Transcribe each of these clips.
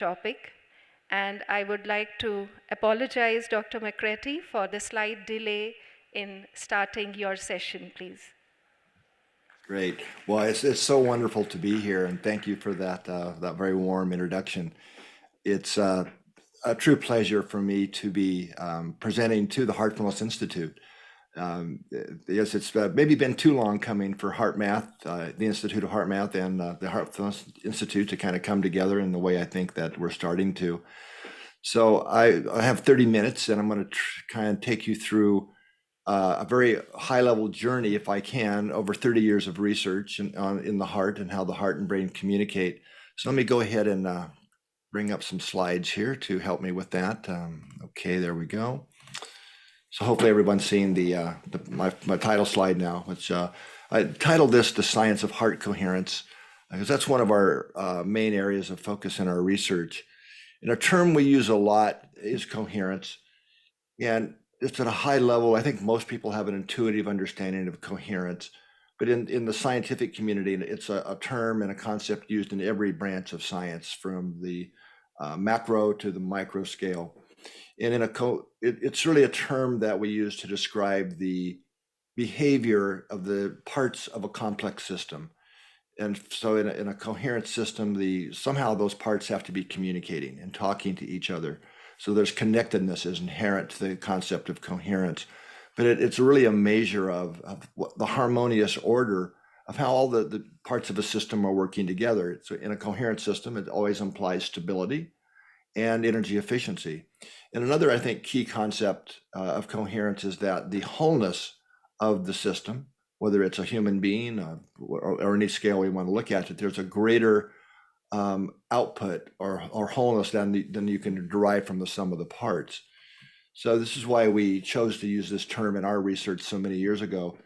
topic. And I would like to apologize, Dr. McCretty, for the slight delay in starting your session, please. Great. Well, it's so wonderful to be here, and thank you for that very warm introduction. It's a true pleasure for me to be presenting to the Heartfulness Institute. Yes, it's maybe been too long coming for HeartMath, the Institute of HeartMath, and the Heartfulness Institute to kind of come together in the way I think that we're starting to. So I have 30 minutes, and I'm going to kind of take you through a very high-level journey, if I can, over 30 years of research in the heart and how the heart and brain communicate. So let me go ahead and bring up some slides here to help me with that. Okay, there we go. So hopefully everyone's seeing my title slide now, which I titled this "The Science of Heart Coherence," because that's one of our main areas of focus in our research. And a term we use a lot is coherence. And it's at a high level. I think most people have an intuitive understanding of coherence, but in the scientific community, it's a term and a concept used in every branch of science, from the macro to the micro scale. And it's really a term that we use to describe the behavior of the parts of a complex system. And so in a coherent system, somehow those parts have to be communicating and talking to each other. So there's connectedness is inherent to the concept of coherence, but it's really a measure of the harmonious order of how all the parts of a system are working together. So in a coherent system, it always implies stability and energy efficiency. And another, I think, key concept of coherence is that the wholeness of the system, whether it's a human being or any scale we want to look at, that there's a greater output or wholeness than you can derive from the sum of the parts. So this is why we chose to use this term in our research so many years ago.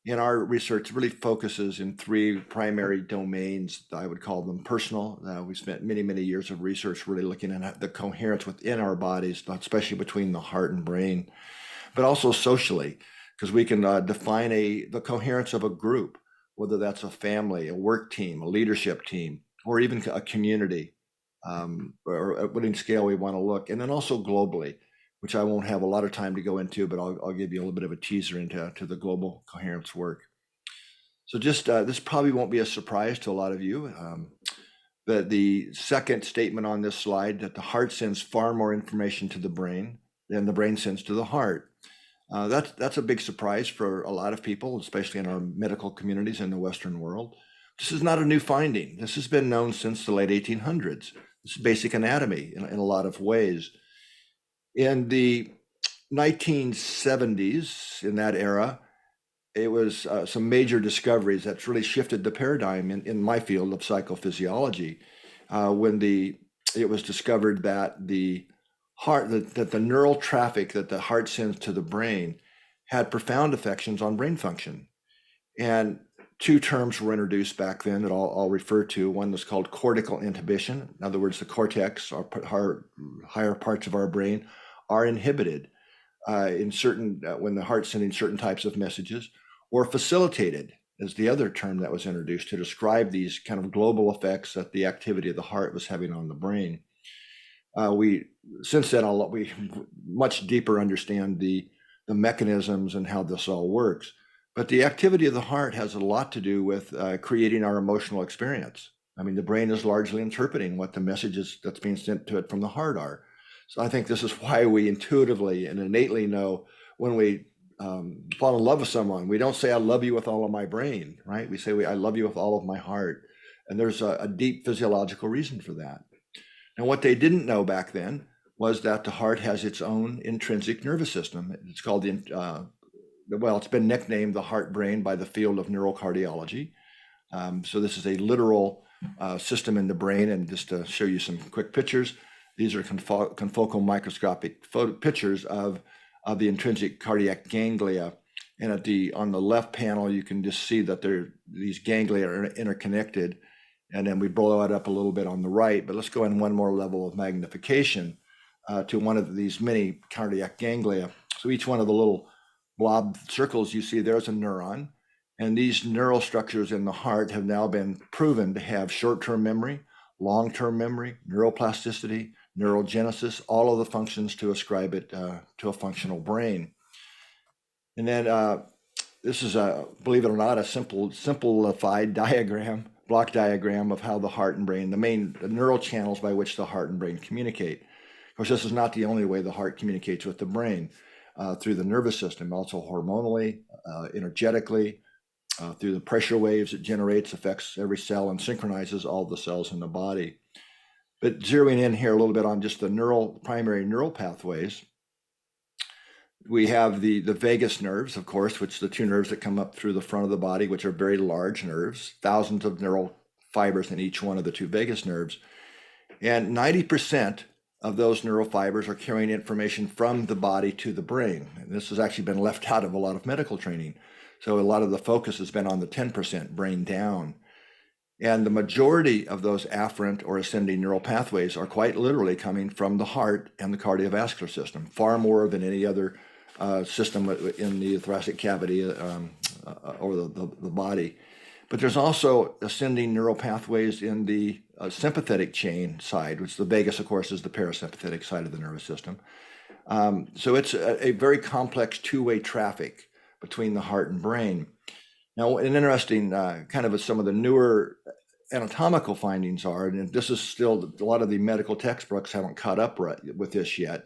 In our research, really focuses in three primary domains. I would call them personal. We spent many, many years of research really looking at the coherence within our bodies, especially between the heart and brain, but also socially, because we can define the coherence of a group, whether that's a family, a work team, a leadership team, or even a community, or at what scale we want to look. And then also globally, which I won't have a lot of time to go into, but I'll give you a little bit of a teaser into the global coherence work. So just this probably won't be a surprise to a lot of you, but the second statement on this slide, that the heart sends far more information to the brain than the brain sends to the heart. That's a big surprise for a lot of people, especially in our medical communities in the Western world. This is not a new finding. This has been known since the late 1800s. This is basic anatomy in a lot of ways. In the 1970s, in that era, it was some major discoveries that's really shifted the paradigm in my field of psychophysiology, when it was discovered that the heart, that the neural traffic that the heart sends to the brain had profound effects on brain function. And two terms were introduced back then that I'll refer to. One was called cortical inhibition. In other words, the cortex, or higher parts of our brain, are inhibited in certain when the heart's sending certain types of messages, or facilitated is the other term that was introduced to describe these kind of global effects that the activity of the heart was having on the brain. Since then, we much deeper understand the mechanisms and how this all works. But the activity of the heart has a lot to do with creating our emotional experience. I mean, the brain is largely interpreting what the messages that's being sent to it from the heart are. So I think this is why we intuitively and innately know when we fall in love with someone. We don't say, "I love you with all of my brain," right? We say, "I love you with all of my heart." And there's a deep physiological reason for that. And what they didn't know back then was that the heart has its own intrinsic nervous system. It's called it's been nicknamed the heart brain by the field of neurocardiology. So this is a literal system in the brain. And just to show you some quick pictures, these are confocal microscopic pictures of the intrinsic cardiac ganglia. And on the left panel, you can just see that these ganglia are interconnected. And then we blow it up a little bit on the right. But let's go in one more level of magnification to one of these many cardiac ganglia. So each one of the little blob circles you see there is a neuron. And these neural structures in the heart have now been proven to have short-term memory, long-term memory, neuroplasticity, neurogenesis, all of the functions to ascribe it to a functional brain. And then this is believe it or not, a simplified diagram, block diagram of how the heart and brain, the neural channels by which the heart and brain communicate. Of course, this is not the only way the heart communicates with the brain, through the nervous system, also hormonally, energetically, through the pressure waves it generates, affects every cell and synchronizes all the cells in the body. But zeroing in here a little bit on just the primary neural pathways, we have the vagus nerves, of course, which are the two nerves that come up through the front of the body, which are very large nerves, thousands of neural fibers in each one of the two vagus nerves. And 90% of those neural fibers are carrying information from the body to the brain. And this has actually been left out of a lot of medical training. So a lot of the focus has been on the 10% brain down. And the majority of those afferent or ascending neural pathways are quite literally coming from the heart and the cardiovascular system, far more than any other system in the thoracic cavity or the body. But there's also ascending neural pathways in the sympathetic chain side, which the vagus, of course, is the parasympathetic side of the nervous system. So it's a very complex two-way traffic between the heart and brain. Now, an interesting kind of some of the newer anatomical findings are, and this is still, a lot of the medical textbooks haven't caught up with this yet,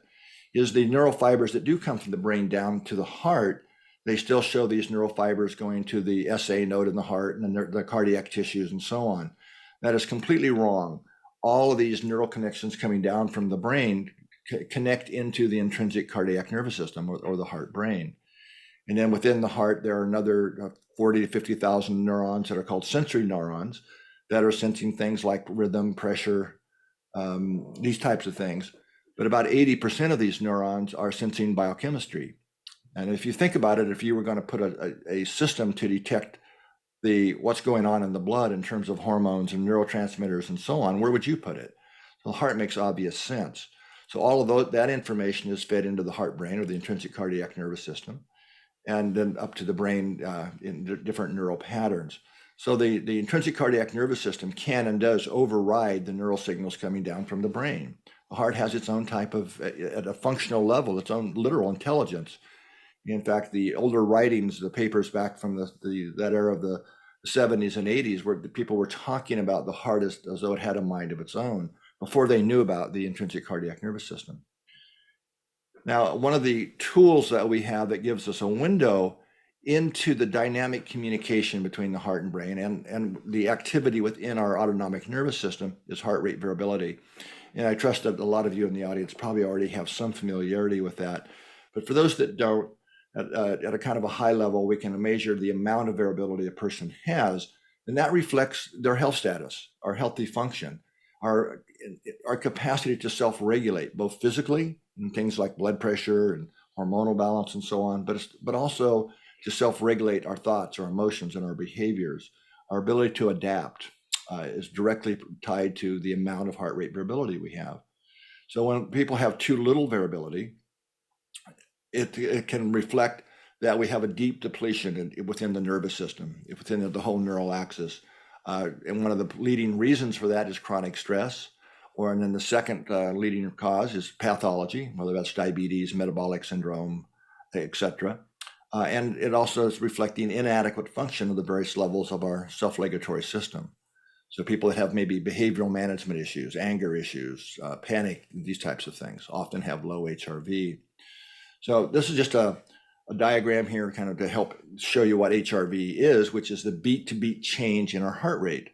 is the neural fibers that do come from the brain down to the heart, they still show these neural fibers going to the SA node in the heart and the cardiac tissues and so on. That is completely wrong. All of these neural connections coming down from the brain connect into the intrinsic cardiac nervous system or the heart brain. And then within the heart, there are another 40 to 50,000 neurons that are called sensory neurons that are sensing things like rhythm, pressure, these types of things. But about 80% of these neurons are sensing biochemistry. And if you think about it, if you were going to put a system to detect what's going on in the blood in terms of hormones and neurotransmitters and so on, where would you put it? The heart makes obvious sense. So all of that information is fed into the heart brain or the intrinsic cardiac nervous system, and then up to the brain in different neural patterns. So the intrinsic cardiac nervous system can and does override the neural signals coming down from the brain. The heart has its own type of, at a functional level, its own literal intelligence. In fact, the older writings, the papers back from that era of the 70s and 80s, where the people were talking about the heart as though it had a mind of its own before they knew about the intrinsic cardiac nervous system. Now, one of the tools that we have that gives us a window into the dynamic communication between the heart and brain and the activity within our autonomic nervous system is heart rate variability. And I trust that a lot of you in the audience probably already have some familiarity with that. But for those that don't, at a kind of a high level, we can measure the amount of variability a person has, and that reflects their health status, our healthy function, our capacity to self-regulate, both physically in things like blood pressure and hormonal balance and so on, but also to self-regulate our thoughts, our emotions, and our behaviors. Our ability to adapt is directly tied to the amount of heart rate variability we have. So when people have too little variability, it can reflect that we have a deep depletion within the nervous system, within the whole neural axis. And one of the leading reasons for that is chronic stress. And then the second leading cause is pathology, whether that's diabetes, metabolic syndrome, etc. And it also is reflecting inadequate function of the various levels of our self-regulatory system. So people that have maybe behavioral management issues, anger issues, panic, these types of things often have low HRV. So this is just a diagram here kind of to help show you what HRV is, which is the beat-to-beat change in our heart rate.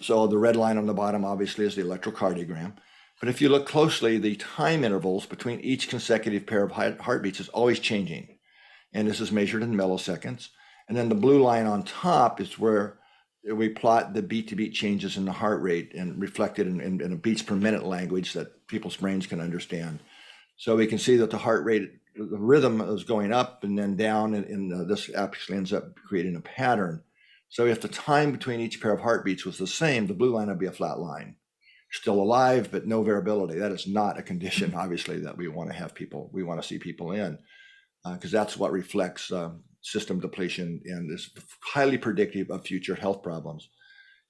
So the red line on the bottom obviously is the electrocardiogram. But if you look closely, the time intervals between each consecutive pair of heartbeats is always changing. And this is measured in milliseconds. And then the blue line on top is where we plot the beat-to-beat changes in the heart rate and reflect it in a beats per minute language that people's brains can understand. So we can see that the heart rate, the rhythm is going up and then down, and this actually ends up creating a pattern. So if the time between each pair of heartbeats was the same, the blue line would be a flat line. Still alive, but no variability. That is not a condition, obviously, that we want to see people in, because that's what reflects system depletion and is highly predictive of future health problems.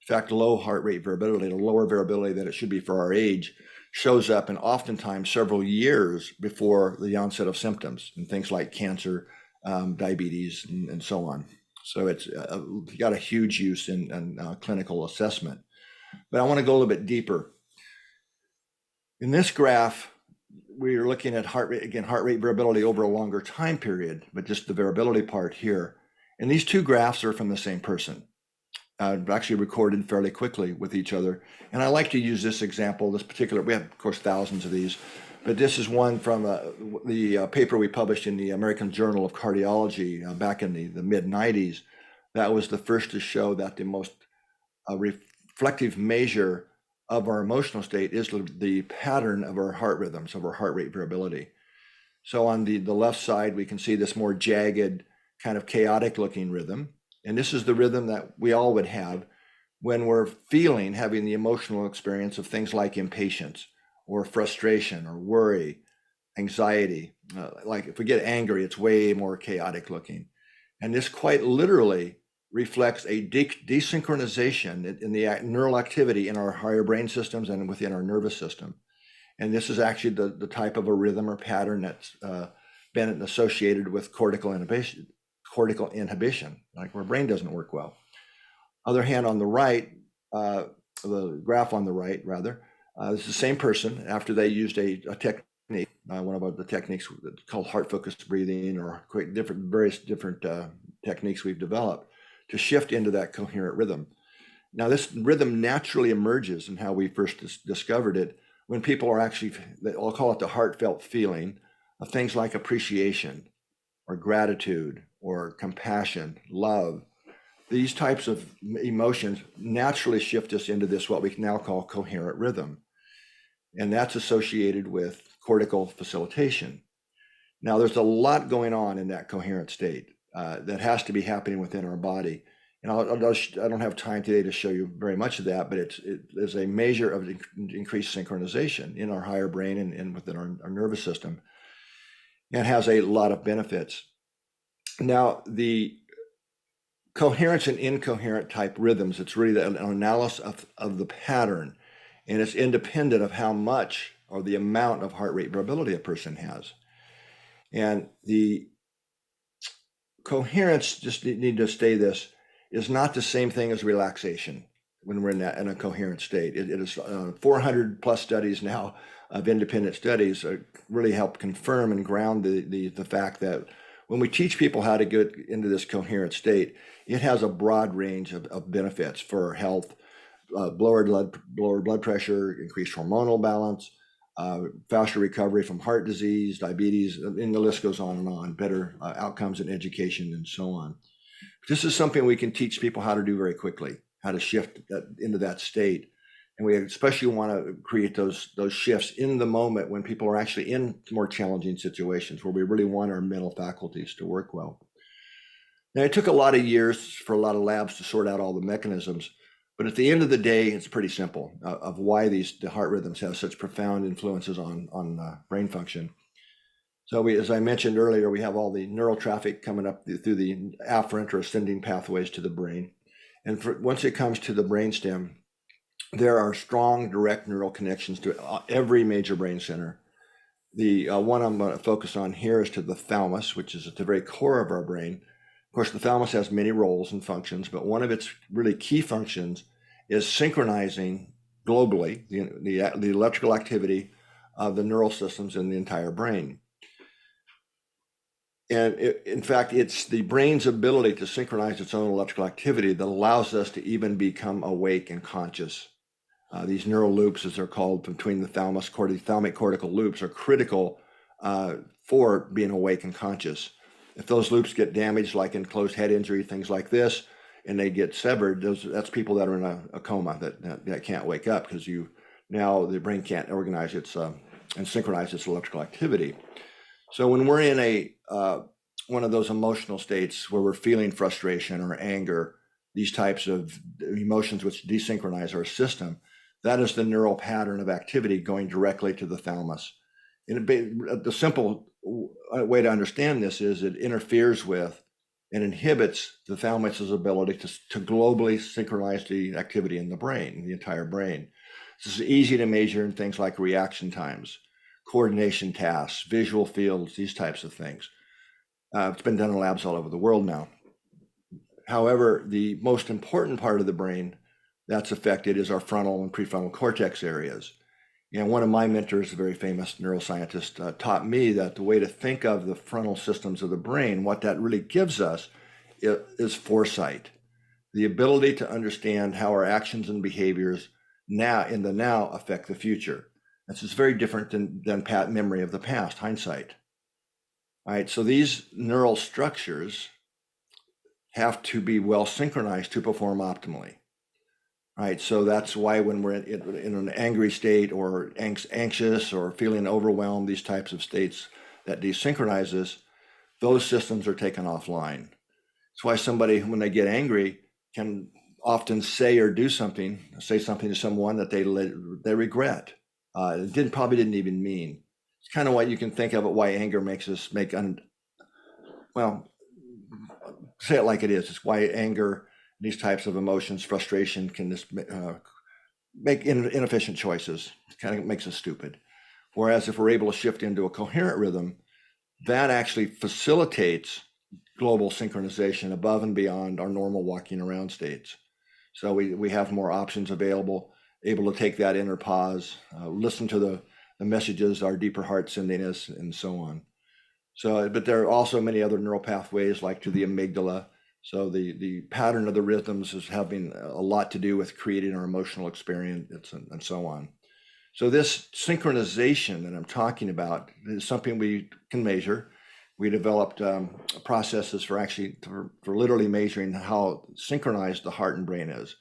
In fact, low heart rate variability, the lower variability that it should be for our age, shows up and oftentimes several years before the onset of symptoms and things like cancer, diabetes, and so on. So it's got a huge use in clinical assessment. But I want to go a little bit deeper. In this graph, we're looking at heart rate variability over a longer time period, but just the variability part here. And these two graphs are from the same person. Actually recorded fairly quickly with each other. And I like to use this example, this particular, we have of course thousands of these, but this is one from the paper we published in the American Journal of Cardiology back in the mid-90s. That was the first to show that the most reflective measure of our emotional state is the pattern of our heart rhythms, of our heart rate variability. So on the left side, we can see this more jagged, kind of chaotic looking rhythm. And this is the rhythm that we all would have when we're having the emotional experience of things like impatience or frustration or worry, anxiety. Like if we get angry, it's way more chaotic looking. And this quite literally reflects a desynchronization in the neural activity in our higher brain systems and within our nervous system. And this is actually the type of a rhythm or pattern that's been associated with cortical inhibition, like our brain doesn't work well. Other hand, on the right, the graph on the right, rather, is the same person after they used a technique, one of the techniques called heart-focused breathing, or various different techniques we've developed to shift into that coherent rhythm. Now, this rhythm naturally emerges in how we first discovered it when people are actually, I'll call it the heartfelt feeling of things like appreciation or gratitude or compassion, love. These types of emotions naturally shift us into this, what we now call coherent rhythm. And that's associated with cortical facilitation. Now, there's a lot going on in that coherent state that has to be happening within our body. And I don't have time today to show you very much of that, but it is a measure of increased synchronization in our higher brain and within our nervous system, and has a lot of benefits. Now, the coherence and incoherent type rhythms, it's really an analysis of the pattern, and it's independent of how much or the amount of heart rate variability a person has. And the coherence, just need to stay this, is not the same thing as relaxation when we're in a coherent state. It is 400 plus studies now of independent studies really help confirm and ground the fact that when we teach people how to get into this coherent state, it has a broad range of benefits for health, lower blood pressure, increased hormonal balance, faster recovery from heart disease, diabetes, and the list goes on, better outcomes in education and so on. This is something we can teach people how to do very quickly, how to shift into that state. And we especially want to create those shifts in the moment when people are actually in more challenging situations where we really want our mental faculties to work well. Now, it took a lot of years for a lot of labs to sort out all the mechanisms, but at the end of the day, it's pretty simple of why the heart rhythms have such profound influences on brain function. So as I mentioned earlier, we have all the neural traffic coming up through the afferent or ascending pathways to the brain. And once it comes to the brainstem, there are strong direct neural connections to every major brain center. The one I'm going to focus on here is to the thalamus, which is at the very core of our brain. Of course, the thalamus has many roles and functions, but one of its really key functions is synchronizing globally the electrical activity of the neural systems in the entire brain. And in fact, it's the brain's ability to synchronize its own electrical activity that allows us to even become awake and conscious. These neural loops, as they're called, between the thalamic cortical loops, are critical for being awake and conscious. If those loops get damaged, like in closed head injury, things like this, and they get severed, that's people that are in a coma that can't wake up because now the brain can't organize its and synchronize its electrical activity. So when we're in one of those emotional states where we're feeling frustration or anger, these types of emotions which desynchronize our system, that is the neural pattern of activity going directly to the thalamus. And the simple way to understand this is it interferes with and inhibits the thalamus's ability to globally synchronize the activity in the brain, the entire brain. This is easy to measure in things like reaction times, coordination tasks, visual fields, these types of things. It's been done in labs all over the world now. However, the most important part of the brain that's affected is our frontal and prefrontal cortex areas. And one of my mentors, a very famous neuroscientist, taught me that the way to think of the frontal systems of the brain, what that really gives us is foresight, the ability to understand how our actions and behaviors now in the now affect the future. This is very different than memory of the past, hindsight. All right, so these neural structures have to be well synchronized to perform optimally. Right, so that's why when we're in an angry state or anxious or feeling overwhelmed, these types of states that desynchronizes, those systems are taken offline. That's why somebody, when they get angry, can often say or do something, say something to someone that they regret. Probably didn't even mean. It's kind of what you can think of it, why anger makes us say it like it is. It's why anger, these types of emotions, frustration can just make inefficient choices. It kind of makes us stupid. Whereas if we're able to shift into a coherent rhythm, that actually facilitates global synchronization above and beyond our normal walking around states. So we have more options available, able to take that inner pause, listen to the messages our deeper heart sending us, and so on. So, but there are also many other neural pathways like to the amygdala. So the pattern of the rhythms is having a lot to do with creating our emotional experience and so on. So this synchronization that I'm talking about is something we can measure. We developed processes for literally measuring how synchronized the heart and brain is.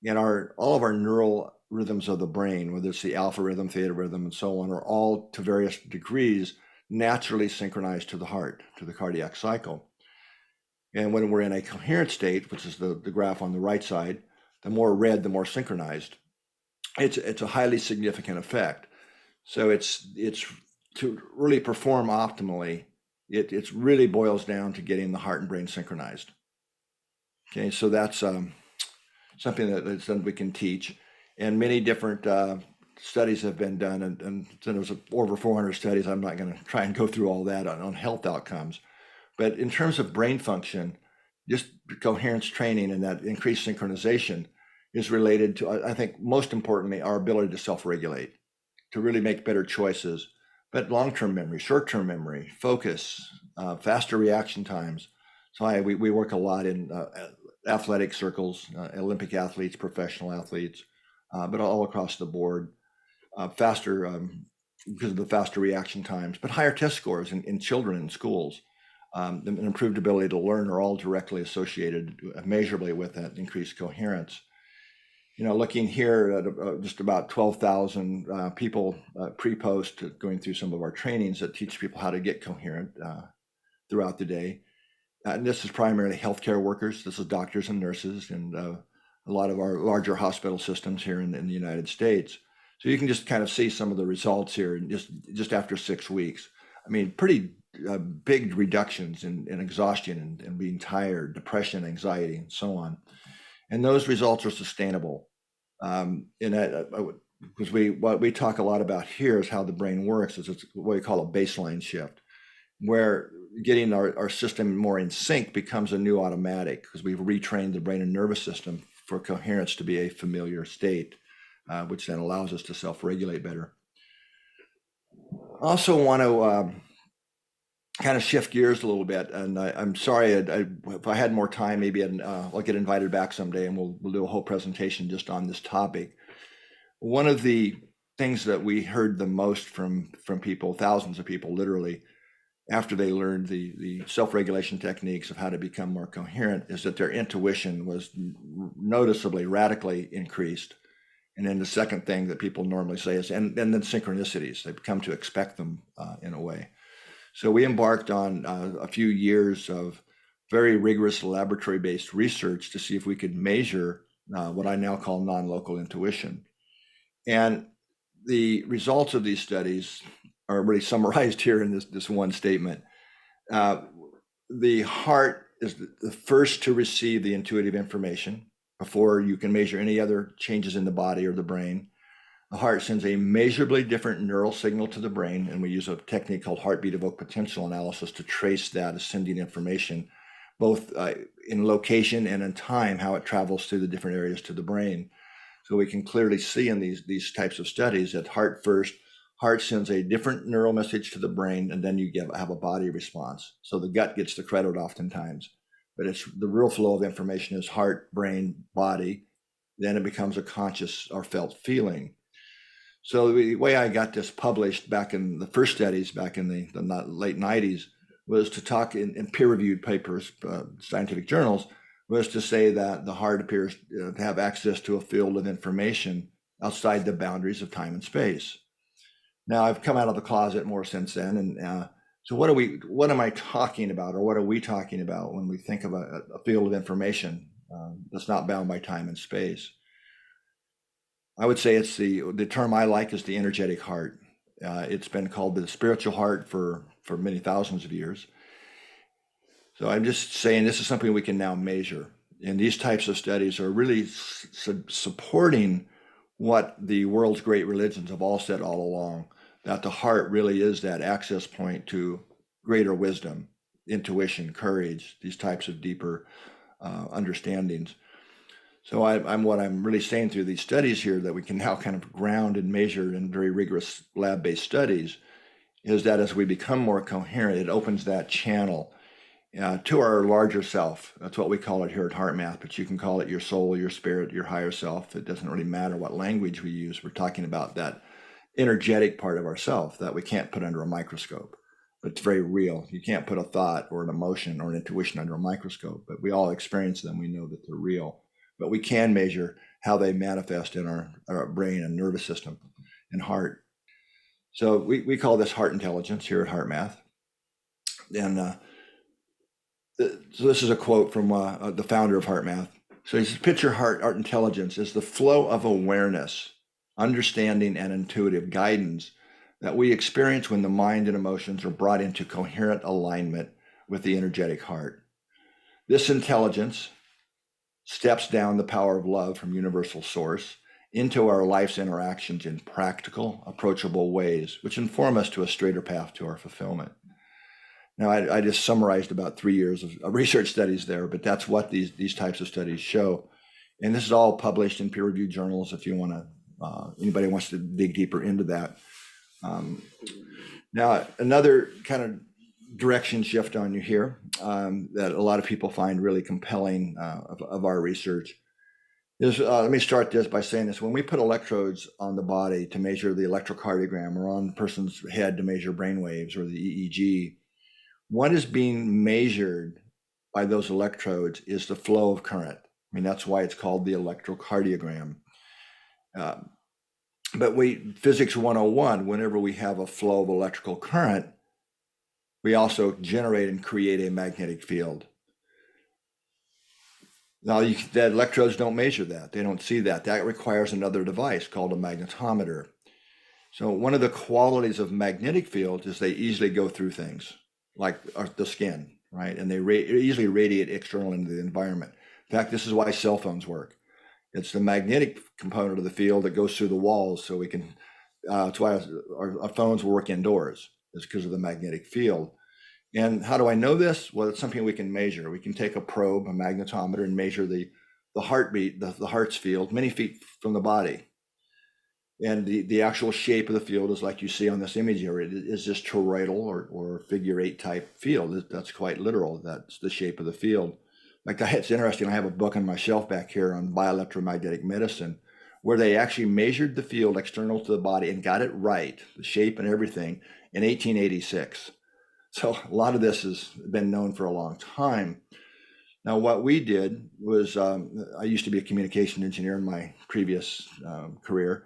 And all of our neural rhythms of the brain, whether it's the alpha rhythm, theta rhythm, and so on, are all to various degrees naturally synchronized to the heart, to the cardiac cycle. And when we're in a coherent state, which is the graph on the right side, the more red, the more synchronized. It's a highly significant effect. So it's to really perform optimally, it really boils down to getting the heart and brain synchronized. Okay, so that's something that we can teach, and many different studies have been done, and there's over 400 studies. I'm not going to try and go through all that on health outcomes, but in terms of brain function, just coherence training and that increased synchronization is related to, I think, most importantly, our ability to self-regulate, to really make better choices, but long-term memory, short-term memory, focus, faster reaction times. So we work a lot in athletic circles, Olympic athletes, professional athletes, but all across the board, faster because of the faster reaction times, but higher test scores in children in schools, and improved ability to learn are all directly associated measurably with that increased coherence. Looking here at just about 12,000 people pre-post going through some of our trainings that teach people how to get coherent throughout the day. And this is primarily healthcare workers. This is doctors and nurses and a lot of our larger hospital systems here in the United States. So you can just kind of see some of the results here just after 6 weeks. I mean, pretty big reductions in exhaustion and being tired, depression, anxiety, and so on. And those results are sustainable. Because what we talk a lot about here is how the brain works. It's what we call a baseline shift, where getting our system more in sync becomes a new automatic because we've retrained the brain and nervous system for coherence to be a familiar state, which then allows us to self-regulate better. I also want to kind of shift gears a little bit, and I'm sorry, if I had more time, maybe I'll get invited back someday and we'll do a whole presentation just on this topic. One of the things that we heard the most from people, thousands of people literally, after they learned the self-regulation techniques of how to become more coherent, is that their intuition was noticeably, radically increased. And then the second thing that people normally say is, and then synchronicities, they've come to expect them in a way. So we embarked on a few years of very rigorous laboratory-based research to see if we could measure what I now call non-local intuition. And the results of these studies are really summarized here in this one statement. The heart is the first to receive the intuitive information before you can measure any other changes in the body or the brain. The heart sends a measurably different neural signal to the brain, and we use a technique called heartbeat evoked potential analysis to trace that ascending information, both in location and in time, how it travels through the different areas to the brain. So we can clearly see in these types of studies that heart sends a different neural message to the brain, and then you have a body response. So the gut gets the credit oftentimes, but it's the real flow of information is heart, brain, body. Then it becomes a conscious or felt feeling. So the way I got this published back in the first studies, back in the late 90s, was to talk in peer-reviewed papers, scientific journals, was to say that the heart appears to have access to a field of information outside the boundaries of time and space. Now I've come out of the closet more since then, and so what am I talking about, or what are we talking about when we think of a field of information that's not bound by time and space? I would say it's the term I like is the energetic heart. It's been called the spiritual heart for many thousands of years. So I'm just saying this is something we can now measure. And these types of studies are really supporting what the world's great religions have all said all along, that the heart really is that access point to greater wisdom, intuition, courage, these types of deeper understandings. So what I'm really saying through these studies here that we can now kind of ground and measure in very rigorous lab-based studies is that as we become more coherent, it opens that channel to our larger self. That's what we call it here at HeartMath, but you can call it your soul, your spirit, your higher self. It doesn't really matter what language we use. We're talking about that energetic part of ourself that we can't put under a microscope, but it's very real. You can't put a thought or an emotion or an intuition under a microscope, but we all experience them. We know that they're real. But we can measure how they manifest in our brain and nervous system and heart. So we call this heart intelligence here at HeartMath. And so this is a quote from the founder of HeartMath. So he says, picture heart intelligence as the flow of awareness, understanding, and intuitive guidance that we experience when the mind and emotions are brought into coherent alignment with the energetic heart. This intelligence steps down the power of love from universal source into our life's interactions in practical, approachable ways, which inform us to a straighter path to our fulfillment. Now, I just summarized about 3 years of research studies there, but that's what these types of studies show. And this is all published in peer-reviewed journals if you want to, anybody wants to dig deeper into that. Now, another kind of direction shift on you here that a lot of people find really compelling of our research is, let me start this by saying this. When we put electrodes on the body to measure the electrocardiogram or on a person's head to measure brain waves or the EEG, what is being measured by those electrodes is the flow of current. I mean, that's why it's called the electrocardiogram. But physics 101, whenever we have a flow of electrical current, we also generate and create a magnetic field. Now, the electrodes don't measure that. They don't see that. That requires another device called a magnetometer. So one of the qualities of magnetic fields is they easily go through things, like the skin, right? And they easily radiate external into the environment. In fact, this is why cell phones work. It's the magnetic component of the field that goes through the walls, so we can, that's why our phones work indoors. It's because of the magnetic field. And how do I know this? Well, it's something we can measure. We can take a probe, a magnetometer, and measure the heartbeat, the heart's field, many feet from the body. And the actual shape of the field is like you see on this image here. It is this toroidal or figure 8 type field. That's quite literal. That's the shape of the field. Like, it's interesting. I have a book on my shelf back here on bioelectromagnetic medicine, where they actually measured the field external to the body and got it right, the shape and everything, in 1886. So a lot of this has been known for a long time. Now, what we did was, I used to be a communication engineer in my previous career,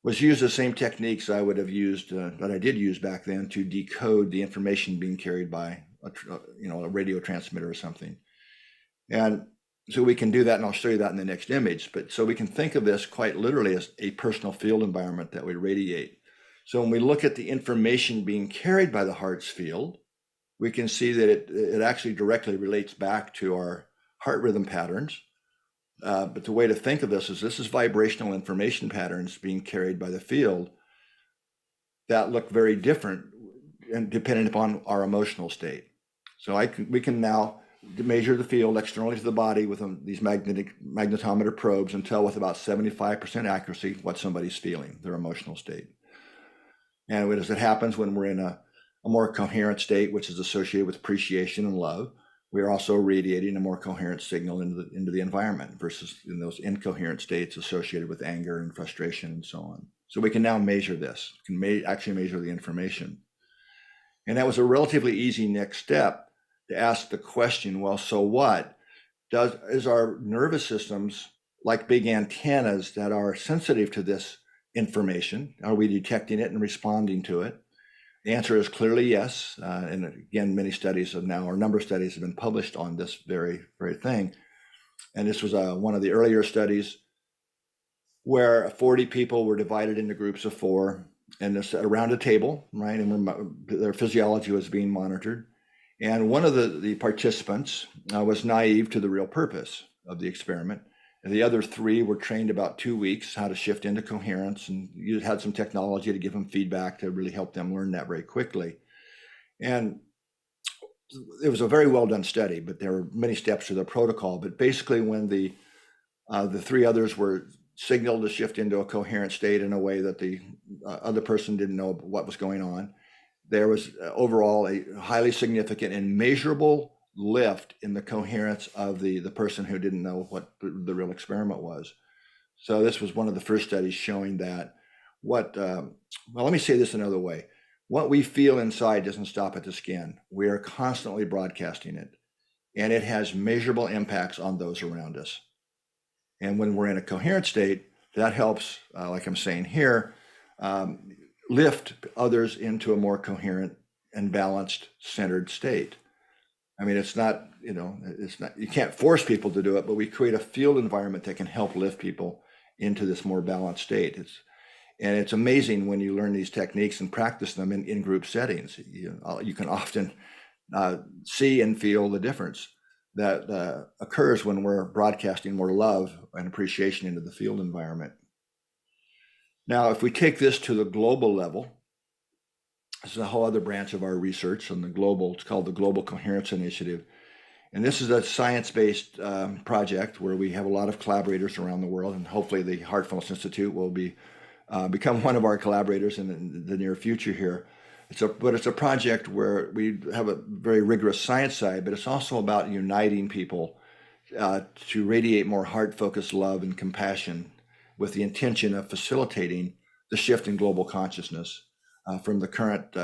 was use the same techniques I would have used, that I did use back then, to decode the information being carried by a radio transmitter or something. And so we can do that, and I'll show you that in the next image. But so we can think of this quite literally as a personal field environment that we radiate. So when we look at the information being carried by the heart's field, we can see that it actually directly relates back to our heart rhythm patterns. But the way to think of this is vibrational information patterns being carried by the field that look very different and dependent upon our emotional state. So we can now measure the field externally to the body with these magnetometer probes and tell with about 75% accuracy what somebody's feeling, their emotional state. And as it happens when we're in a more coherent state, which is associated with appreciation and love, we are also radiating a more coherent signal into the environment versus in those incoherent states associated with anger and frustration and so on. So we can now measure this, actually measure the information. And that was a relatively easy next step to ask the question, well, so what? Is our nervous systems like big antennas that are sensitive to this information? Are we detecting it and responding to it? The answer is clearly yes. And again, many studies have now, or a number of studies have been published on this very thing. And this was one of the earlier studies where 40 people were divided into groups of 4 and around a table, right? And their physiology was being monitored. And one of the participants was naive to the real purpose of the experiment. And the other 3 were trained about 2 weeks how to shift into coherence, and you had some technology to give them feedback to really help them learn that very quickly. And it was a very well done study, but there were many steps to the protocol. But basically, when the 3 others were signaled to shift into a coherent state in a way that the other person didn't know what was going on, there was overall a highly significant and measurable lift in the coherence of the person who didn't know what the real experiment was. So this was one of the first studies showing that well, let me say this another way. What we feel inside doesn't stop at the skin. We are constantly broadcasting it, and it has measurable impacts on those around us. And when we're in a coherent state, that helps, like I'm saying here, lift others into a more coherent and balanced, centered state. I mean, it's not, you can't force people to do it, but we create a field environment that can help lift people into this more balanced state. It's amazing when you learn these techniques and practice them in group settings. You can often see and feel the difference that occurs when we're broadcasting more love and appreciation into the field environment. Now, if we take this to the global level, this is a whole other branch of our research on the global, it's called the Global Coherence Initiative. And this is a science-based project where we have a lot of collaborators around the world, and hopefully the Heartfulness Institute will become one of our collaborators in the near future here. But it's a project where we have a very rigorous science side, but it's also about uniting people to radiate more heart-focused love and compassion with the intention of facilitating the shift in global consciousness from the current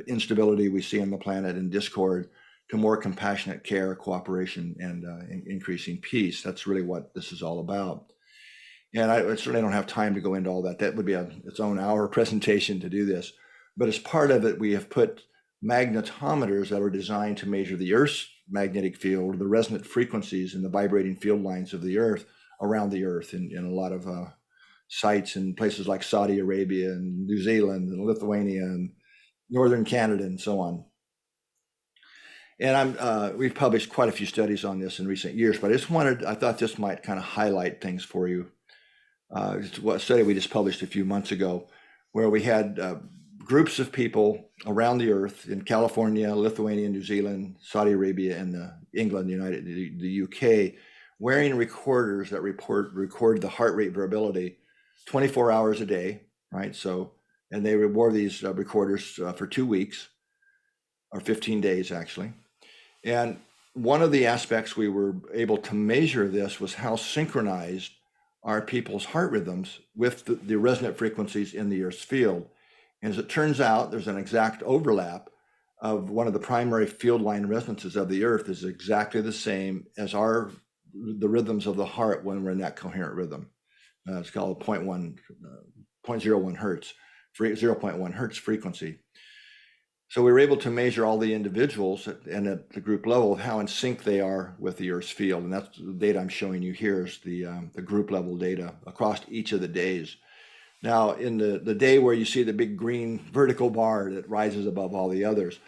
instability we see on the planet and discord to more compassionate care, cooperation, and increasing peace. That's really what this is all about. And I certainly don't have time to go into all that. That would be its own hour presentation to do this. But as part of it, we have put magnetometers that are designed to measure the Earth's magnetic field, the resonant frequencies and the vibrating field lines of the Earth around the Earth in a lot of sites in places like Saudi Arabia and New Zealand and Lithuania and Northern Canada and so on. And we've published quite a few studies on this in recent years, but I thought this might kind of highlight things for you. It's a study we just published a few months ago where we had groups of people around the Earth in California, Lithuania, New Zealand, Saudi Arabia, and England, the UK, wearing recorders that record the heart rate variability 24 hours a day, right? So, and they wore these recorders for 2 weeks, or 15 days actually. And one of the aspects we were able to measure this was how synchronized are people's heart rhythms with the resonant frequencies in the Earth's field. And as it turns out, there's an exact overlap of one of the primary field line resonances of the Earth is exactly the same as the rhythms of the heart when we're in that coherent rhythm. It's called 0.01 hertz, 0.1 hertz frequency. So we were able to measure all the individuals and at the group level how in sync they are with the Earth's field. And that's the data I'm showing you here is the group level data across each of the days. Now, in the day where you see the big green vertical bar that rises above all the others,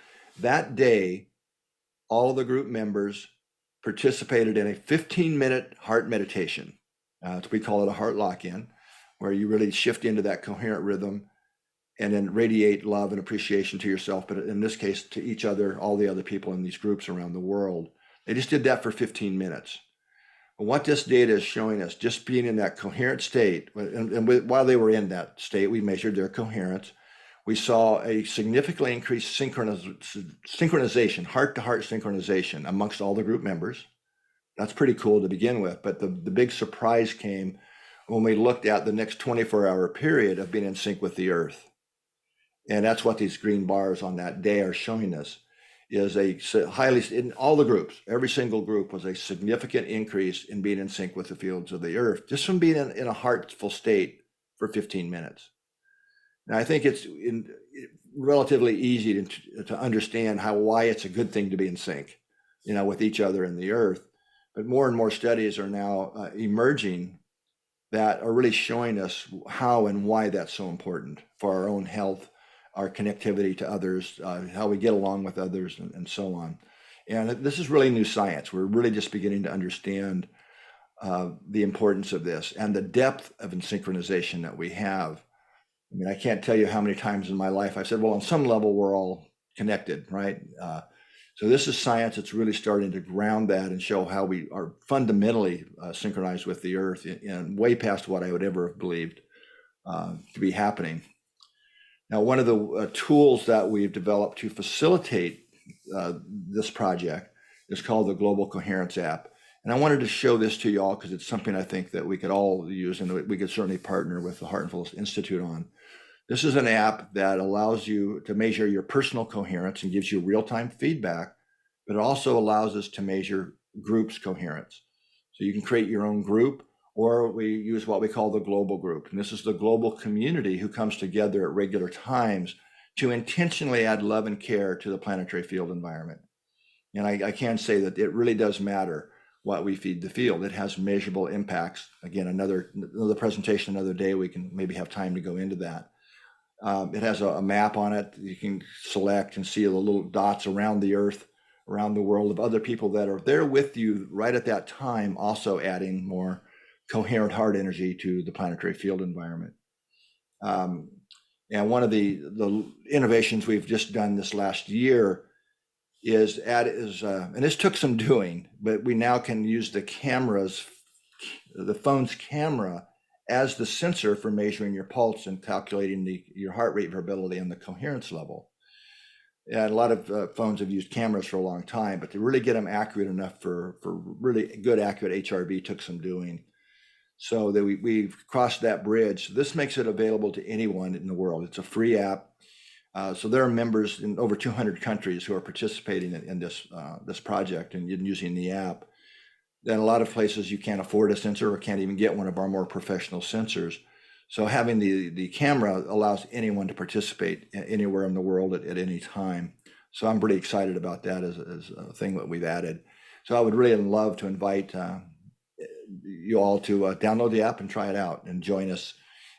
that day, all of the group members participated in a 15-minute heart meditation. We call it a heart lock-in, where you really shift into that coherent rhythm and then radiate love and appreciation to yourself, but in this case, to each other, all the other people in these groups around the world. They just did that for 15 minutes. And what this data is showing us, just being in that coherent state, while they were in that state, we measured their coherence. We saw a significantly increased synchronization, heart-to-heart synchronization amongst all the group members. That's pretty cool to begin with, but the big surprise came when we looked at the next 24-hour period of being in sync with the earth. And that's what these green bars on that day are showing us, is a highly, in all the groups, every single group was a significant increase in being in sync with the fields of the earth, just from being in a heartful state for 15 minutes. And I think it's relatively easy to understand why it's a good thing to be in sync, with each other and the earth. But more and more studies are now emerging that are really showing us how and why that's so important for our own health, our connectivity to others, how we get along with others, and so on. And this is really new science. We're really just beginning to understand the importance of this and the depth of synchronization that we have. I mean, I can't tell you how many times in my life I've said, well, on some level, we're all connected, right? So this is science that's really starting to ground that and show how we are fundamentally synchronized with the earth and way past what I would ever have believed to be happening. Now, one of the tools that we've developed to facilitate this project is called the Global Coherence app. And I wanted to show this to you all because it's something I think that we could all use and we could certainly partner with the Heartfulness Institute on. This is an app that allows you to measure your personal coherence and gives you real-time feedback, but it also allows us to measure groups' coherence. So you can create your own group, or we use what we call the global group. And this is the global community who comes together at regular times to intentionally add love and care to the planetary field environment. And I can say that it really does matter what we feed the field. It has measurable impacts. Again, another presentation, another day, we can maybe have time to go into that. It has a map on it. You can select and see the little dots around the earth, around the world of other people that are there with you right at that time, also adding more coherent heart energy to the planetary field environment. And one of the innovations we've just done this last year is and this took some doing, but we now can use the phone's camera as the sensor for measuring your pulse and calculating your heart rate variability and the coherence level. And a lot of phones have used cameras for a long time, but to really get them accurate enough for really good, accurate HRV took some doing. So that we've crossed that bridge. So this makes it available to anyone in the world. It's a free app. So there are members in over 200 countries who are participating in this project and using the app. Then a lot of places you can't afford a sensor or can't even get one of our more professional sensors. So having the camera allows anyone to participate anywhere in the world at any time. So I'm pretty excited about that as a thing that we've added. So I would really love to invite you all to download the app and try it out and join us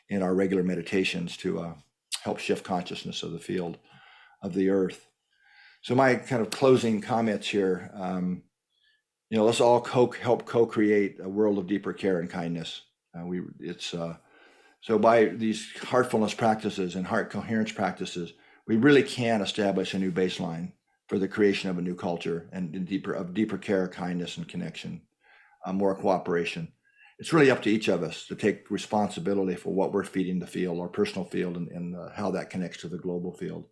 in our regular meditations to help shift consciousness of the field of the earth. So my kind of closing comments here, let's all help co-create a world of deeper care and kindness. So by these heartfulness practices and heart coherence practices, we really can establish a new baseline for the creation of a new culture and deeper care, kindness, and connection, more cooperation. It's really up to each of us to take responsibility for what we're feeding the field, our personal field, and how that connects to the global field.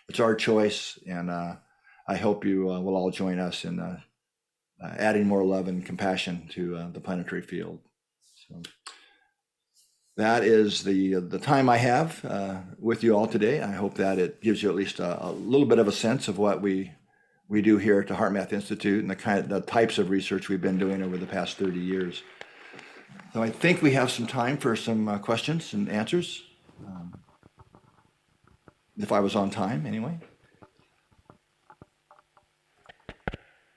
It's our choice, and I hope you will all join us in adding more love and compassion to the planetary field. So that is the time I have with you all today. I hope that it gives you at least a little bit of a sense of what we do here at the HeartMath Institute and the types of research we've been doing over the past 30 years. So I think we have some time for some questions and answers, if I was on time anyway.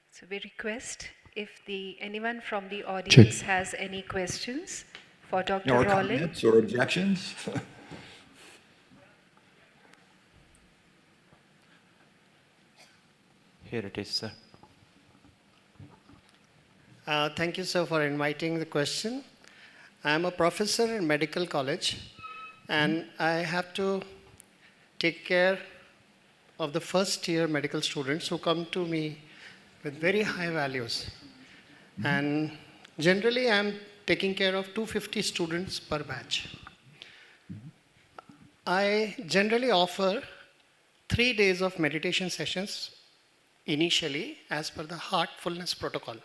So we request if anyone from the audience has any questions for Dr. Or Rawling. Comments or objections? Here it is, sir. Thank you, sir, for inviting the question. I'm a professor in medical college, and I have to take care of the first year medical students who come to me with very high values. And generally, I'm taking care of 250 students per batch. I generally offer 3 days of meditation sessions initially as per the Heartfulness protocol.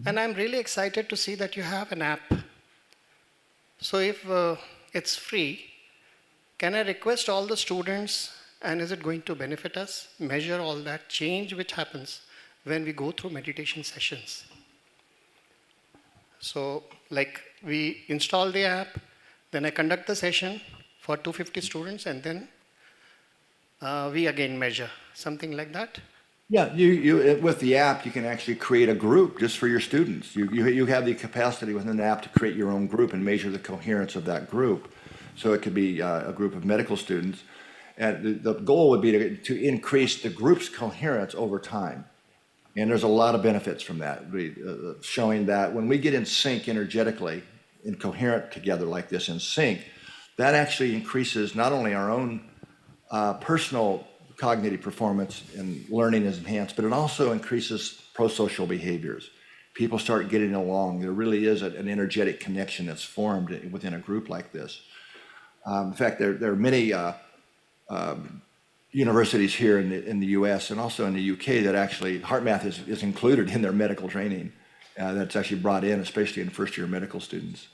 And I'm really excited to see that you have an app. So if it's free, can I request all the students, and is it going to benefit us, measure all that change which happens when we go through meditation sessions? So like we install the app, then I conduct the session for 250 students, and then we again measure, something like that. Yeah, you with the app, you can actually create a group just for your students. You have the capacity within the app to create your own group and measure the coherence of that group. So it could be a group of medical students. And the goal would be to increase the group's coherence over time. And there's a lot of benefits from that, showing that when we get in sync energetically and coherent together like this in sync, that actually increases not only our own personal cognitive performance and learning is enhanced, but it also increases pro-social behaviors. People start getting along. There really is an energetic connection that's formed within a group like this. In fact, there are many universities here in the US and also in the UK that actually heart math is included in their medical training. That's actually brought in, especially in first year medical students.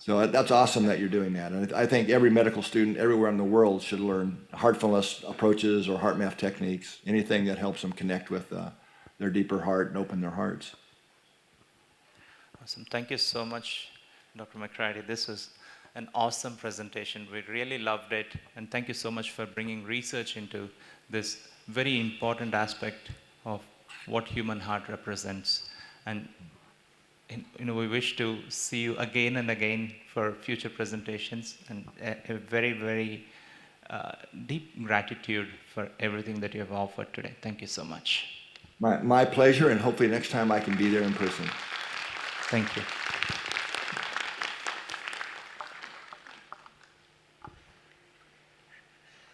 So that's awesome that you're doing that. And I think every medical student everywhere in the world should learn heartfulness approaches or heart math techniques, anything that helps them connect with their deeper heart and open their hearts. Awesome. Thank you so much, Dr. McCready. This was an awesome presentation. We really loved it. And thank you so much for bringing research into this very important aspect of what human heart represents. And we wish to see you again and again for future presentations, and a very, very deep gratitude for everything that you have offered today. Thank you so much. My pleasure, and hopefully next time I can be there in person. Thank you.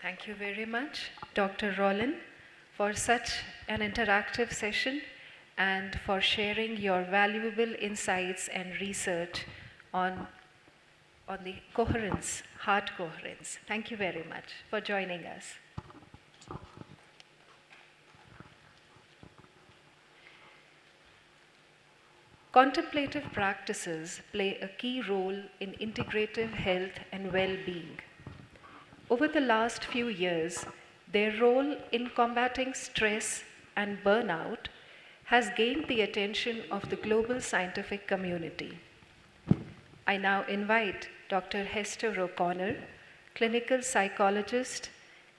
Thank you very much, Dr. Rollin, for such an interactive session and for sharing your valuable insights and research on the coherence, heart coherence. Thank you very much for joining us. Contemplative practices play a key role in integrative health and well-being. Over the last few years, their role in combating stress and burnout has gained the attention of the global scientific community. I now invite Dr. Hester O'Connor, clinical psychologist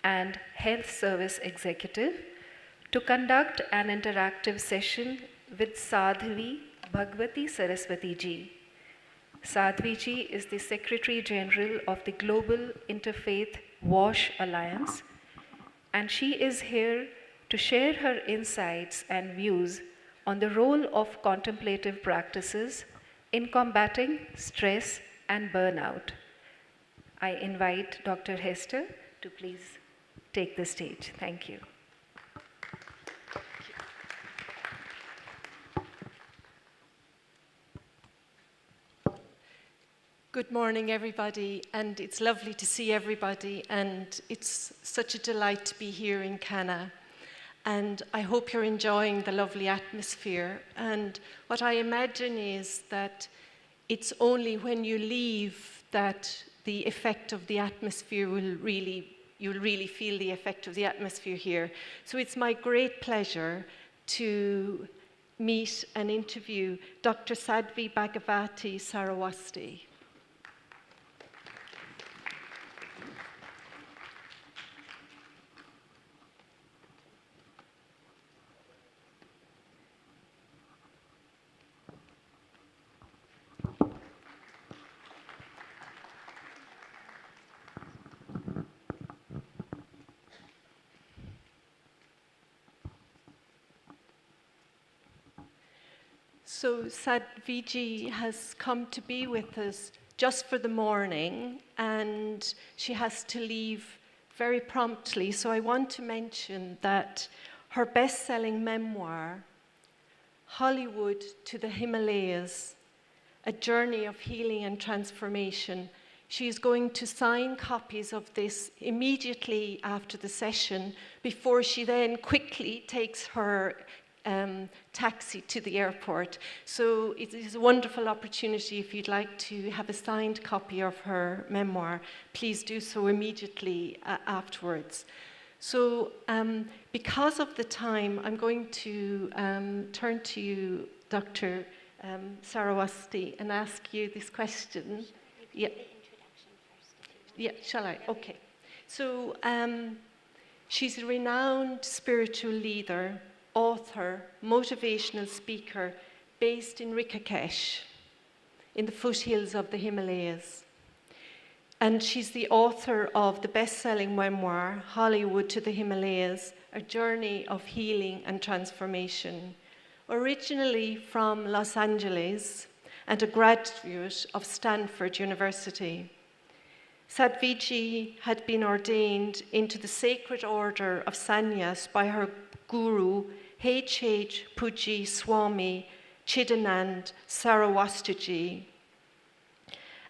and health service executive, to conduct an interactive session with Sadhvi Bhagwati Saraswati ji. Sadhvi ji is the Secretary General of the Global Interfaith WASH Alliance, and she is here to share her insights and views on the role of contemplative practices in combating stress and burnout. I invite Dr. Hester to please take the stage. Thank you. Good morning, everybody, and it's lovely to see everybody, and it's such a delight to be here in Kanha. And I hope you're enjoying the lovely atmosphere. And what I imagine is that it's only when you leave that the effect of the atmosphere you'll really feel the effect of the atmosphere here. So it's my great pleasure to meet and interview Dr. Sadhvi Bhagwati Saraswati. So Sadviji has come to be with us just for the morning, and she has to leave very promptly. So I want to mention that her best-selling memoir, Hollywood to the Himalayas, A Journey of Healing and Transformation, she is going to sign copies of this immediately after the session before she then quickly takes her taxi to the airport. So it is a wonderful opportunity. If you'd like to have a signed copy of her memoir, please do so immediately afterwards. So because of the time, I'm going to turn to you, Dr. Sarawasti, and ask you this question. Yeah. Yeah, shall I? Okay. So she's a renowned spiritual leader, author, motivational speaker, based in Rishikesh, in the foothills of the Himalayas. And she's the author of the best-selling memoir, Hollywood to the Himalayas, A Journey of Healing and Transformation. Originally from Los Angeles and a graduate of Stanford University, Sadviji had been ordained into the sacred order of sannyas by her guru, H.H. Puji Swami Chidanand Saraswatiji.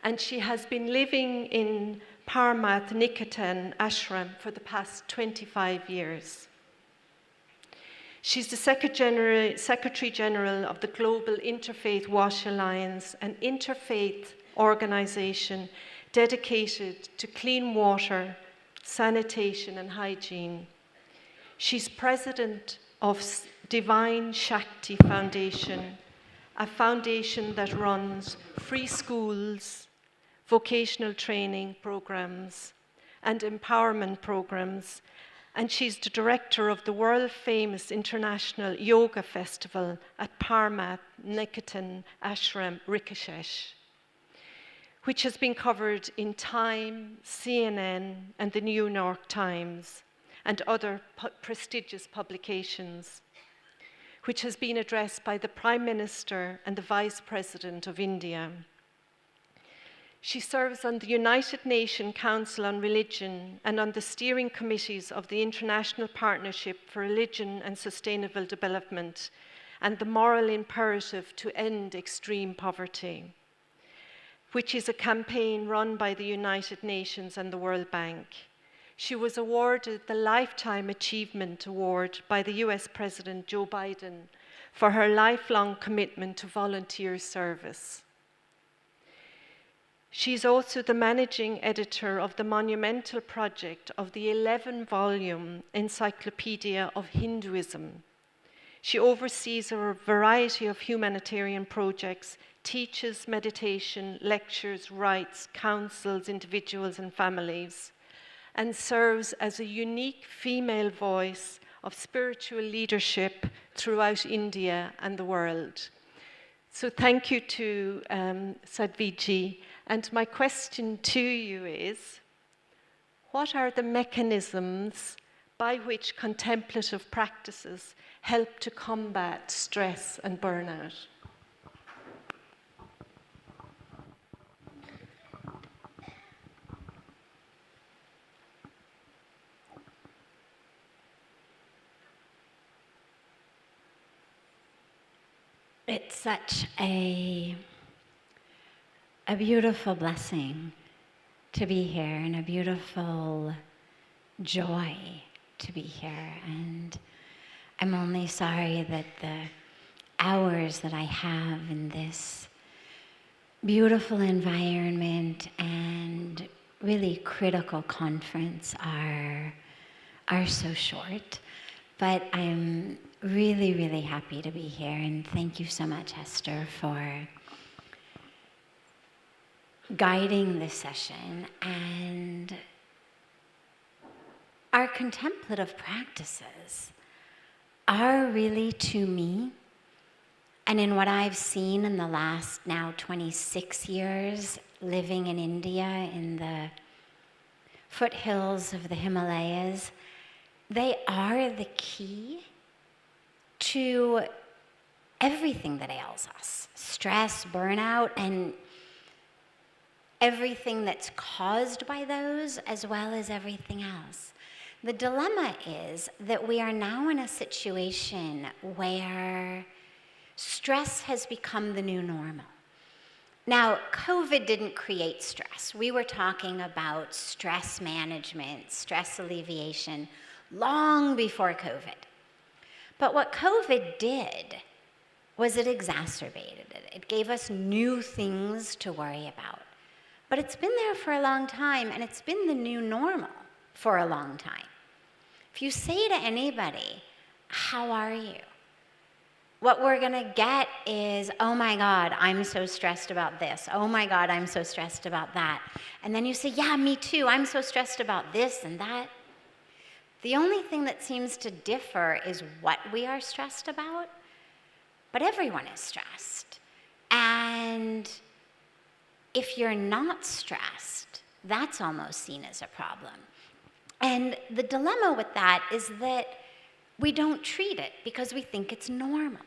And she has been living in Paramath Niketan ashram for the past 25 years. She's the Secretary General of the Global Interfaith Wash Alliance, an interfaith organization dedicated to clean water, sanitation, and hygiene. She's president of Divine Shakti Foundation, a foundation that runs free schools, vocational training programs, and empowerment programs. And she's the director of the world-famous International Yoga Festival at Paramath Niketan Ashram, Rishikesh, which has been covered in Time, CNN, and the New York Times, and other prestigious publications, which has been addressed by the Prime Minister and the Vice President of India. She serves on the United Nations Council on Religion and on the steering committees of the International Partnership for Religion and Sustainable Development and the Moral Imperative to End Extreme Poverty, which is a campaign run by the United Nations and the World Bank. She was awarded the Lifetime Achievement Award by the US President Joe Biden for her lifelong commitment to volunteer service. She's also the managing editor of the monumental project of the 11-volume Encyclopedia of Hinduism. She oversees a variety of humanitarian projects, teaches meditation, lectures, writes, counsels individuals and families, and serves as a unique female voice of spiritual leadership throughout India and the world. So thank you to Sadviji. And my question to you is, what are the mechanisms by which contemplative practices help to combat stress and burnout? It's such a beautiful blessing to be here and a beautiful joy to be here. And I'm only sorry that the hours that I have in this beautiful environment and really critical conference are so short. But I'm really, really happy to be here, and thank you so much, Esther, for guiding this session. And our contemplative practices are really, to me, and in what I've seen in the last now 26 years living in India in the foothills of the Himalayas, they are the key to everything that ails us, stress, burnout, and everything that's caused by those, as well as everything else. The dilemma is that we are now in a situation where stress has become the new normal. Now, COVID didn't create stress. We were talking about stress management, stress alleviation, long before COVID. But what COVID did was it exacerbated it. It gave us new things to worry about. But it's been there for a long time, and it's been the new normal for a long time. If you say to anybody, how are you? What we're gonna get is, oh my God, I'm so stressed about this. Oh my God, I'm so stressed about that. And then you say, yeah, me too, I'm so stressed about this and that. The only thing that seems to differ is what we are stressed about, but everyone is stressed. And if you're not stressed, that's almost seen as a problem. And the dilemma with that is that we don't treat it because we think it's normal.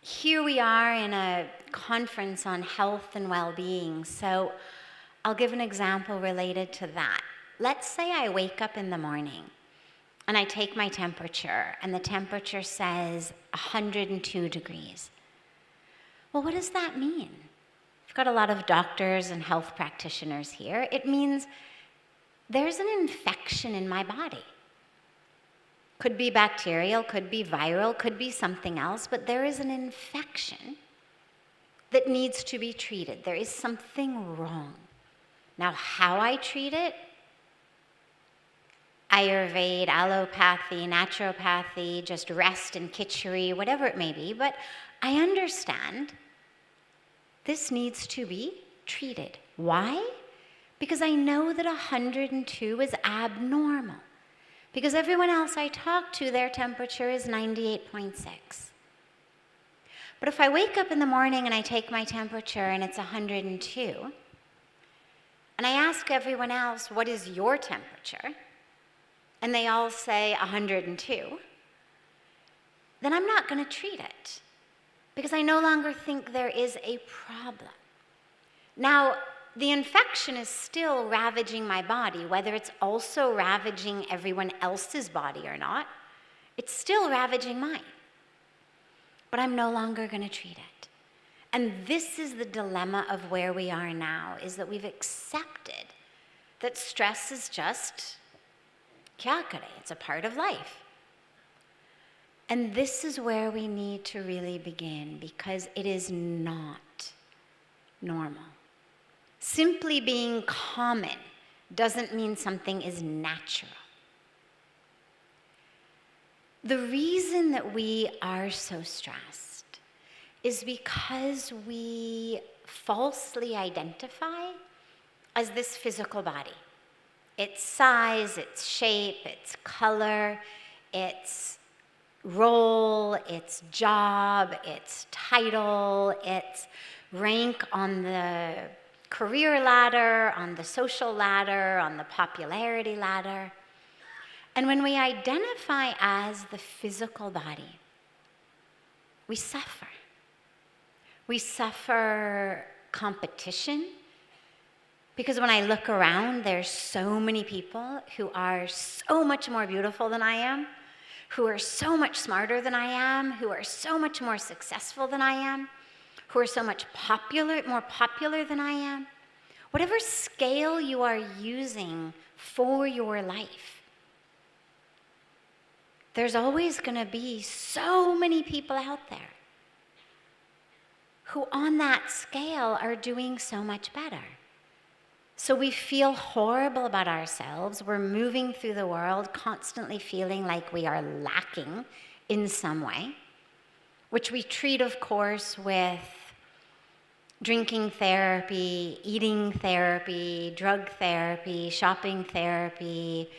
Here we are in a conference on health and well-being, so I'll give an example related to that. Let's say I wake up in the morning and I take my temperature, and the temperature says 102 degrees. Well, what does that mean? I've got a lot of doctors and health practitioners here. It means there's an infection in my body. Could be bacterial, could be viral, could be something else, but there is an infection that needs to be treated. There is something wrong. Now, how I treat it, Ayurveda, allopathy, naturopathy, just rest and khichdi, whatever it may be, but I understand this needs to be treated. Why? Because I know that 102 is abnormal. Because everyone else I talk to, their temperature is 98.6. But if I wake up in the morning and I take my temperature and it's 102, and I ask everyone else, what is your temperature? And they all say 102, then I'm not going to treat it because I no longer think there is a problem. Now, the infection is still ravaging my body, whether it's also ravaging everyone else's body or not. It's still ravaging mine. But I'm no longer going to treat it. And this is the dilemma of where we are now, is that we've accepted that stress is just kya kare, it's a part of life. And this is where we need to really begin, because it is not normal. Simply being common doesn't mean something is natural. The reason that we are so stressed is because we falsely identify as this physical body. Its size, its shape, its color, its role, its job, its title, its rank on the career ladder, on the social ladder, on the popularity ladder. And when we identify as the physical body, we suffer. We suffer competition, because when I look around, there's so many people who are so much more beautiful than I am, who are so much smarter than I am, who are so much more successful than I am, who are so much more popular than I am. Whatever scale you are using for your life, there's always going to be so many people out there who on that scale are doing so much better. So we feel horrible about ourselves. We're moving through the world constantly feeling like we are lacking in some way, which we treat, of course, with drinking therapy, eating therapy, drug therapy, shopping therapy,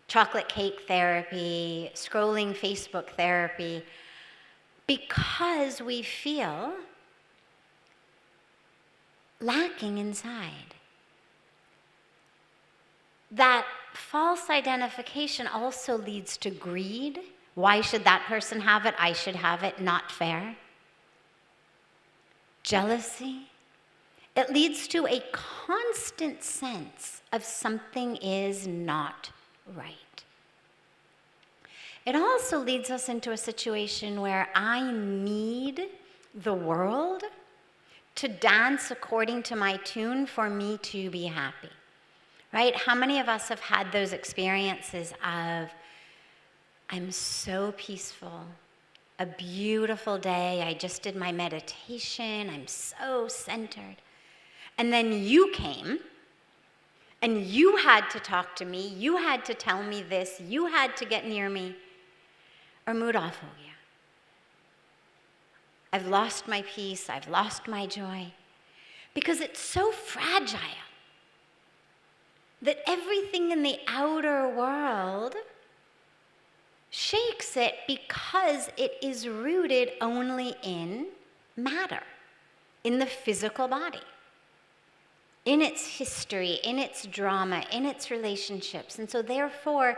chocolate cake therapy, scrolling Facebook therapy, because we feel lacking inside. That false identification also leads to greed. Why should that person have it? I should have it. Not fair. jealousy. It leads to a constant sense of something is not right. It also leads us into a situation where I need the world to dance according to my tune for me to be happy, right? How many of us have had those experiences of, I'm so peaceful, a beautiful day, I just did my meditation, I'm so centered. And then you came, and you had to talk to me, you had to tell me this, you had to get near me, or mood off हो गया. I've lost my peace, I've lost my joy, because it's so fragile that everything in the outer world shakes it because it is rooted only in matter, in the physical body, in its history, in its drama, in its relationships. And so therefore,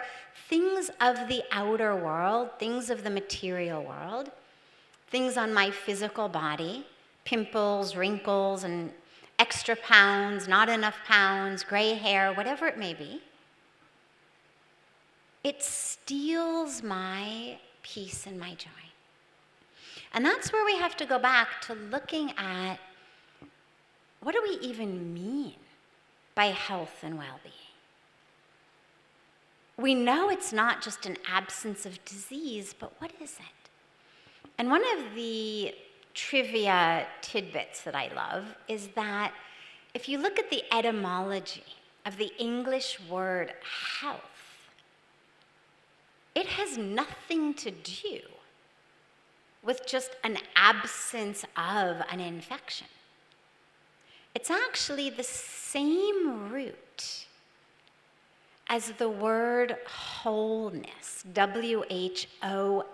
things of the outer world, things of the material world, things on my physical body, pimples, wrinkles, and extra pounds, not enough pounds, gray hair, whatever it may be, it steals my peace and my joy. And that's where we have to go back to looking at, what do we even mean by health and well-being? We know it's not just an absence of disease, but what is it? And one of the trivia tidbits that I love is that if you look at the etymology of the English word health, it has nothing to do with just an absence of an infection. It's actually the same root as the word wholeness, W-H-O-L-E.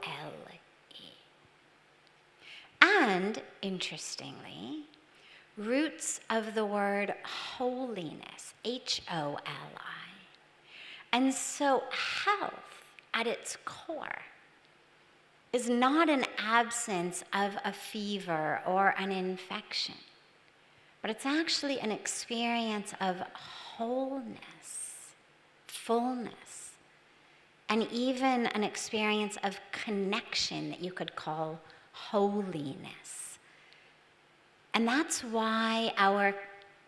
And, interestingly, roots of the word holiness, H-O-L-I. And so health, at its core, is not an absence of a fever or an infection, but it's actually an experience of wholeness, fullness, and even an experience of connection that you could call holiness. And that's why our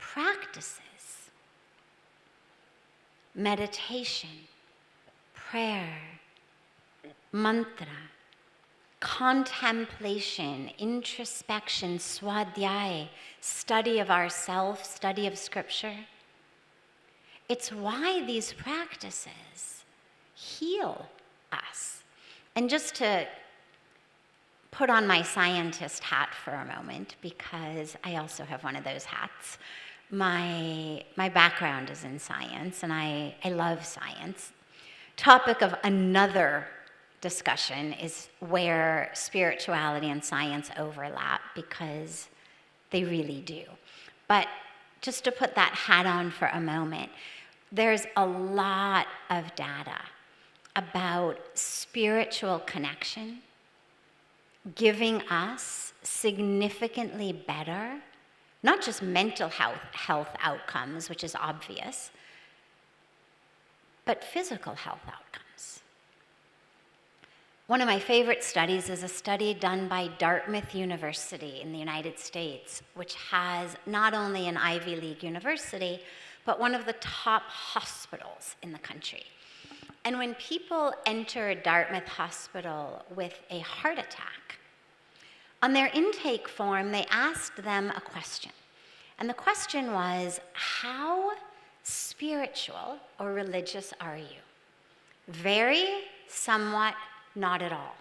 practices, meditation, prayer, mantra, contemplation, introspection, swadhyaya, study of ourself, study of scripture, it's why these practices heal us. And just to put on my scientist hat for a moment, because I also have one of those hats. My background is in science, and I love science. Topic of another discussion is where spirituality and science overlap, because they really do. But just to put that hat on for a moment, there's a lot of data about spiritual connection giving us significantly better, not just mental health outcomes, which is obvious, but physical health outcomes. One of my favorite studies is a study done by Dartmouth University in the United States, which has not only an Ivy League university, but one of the top hospitals in the country. And when people enter Dartmouth Hospital with a heart attack, on their intake form, they asked them a question. And the question was, how spiritual or religious are you? Very, somewhat, not at all.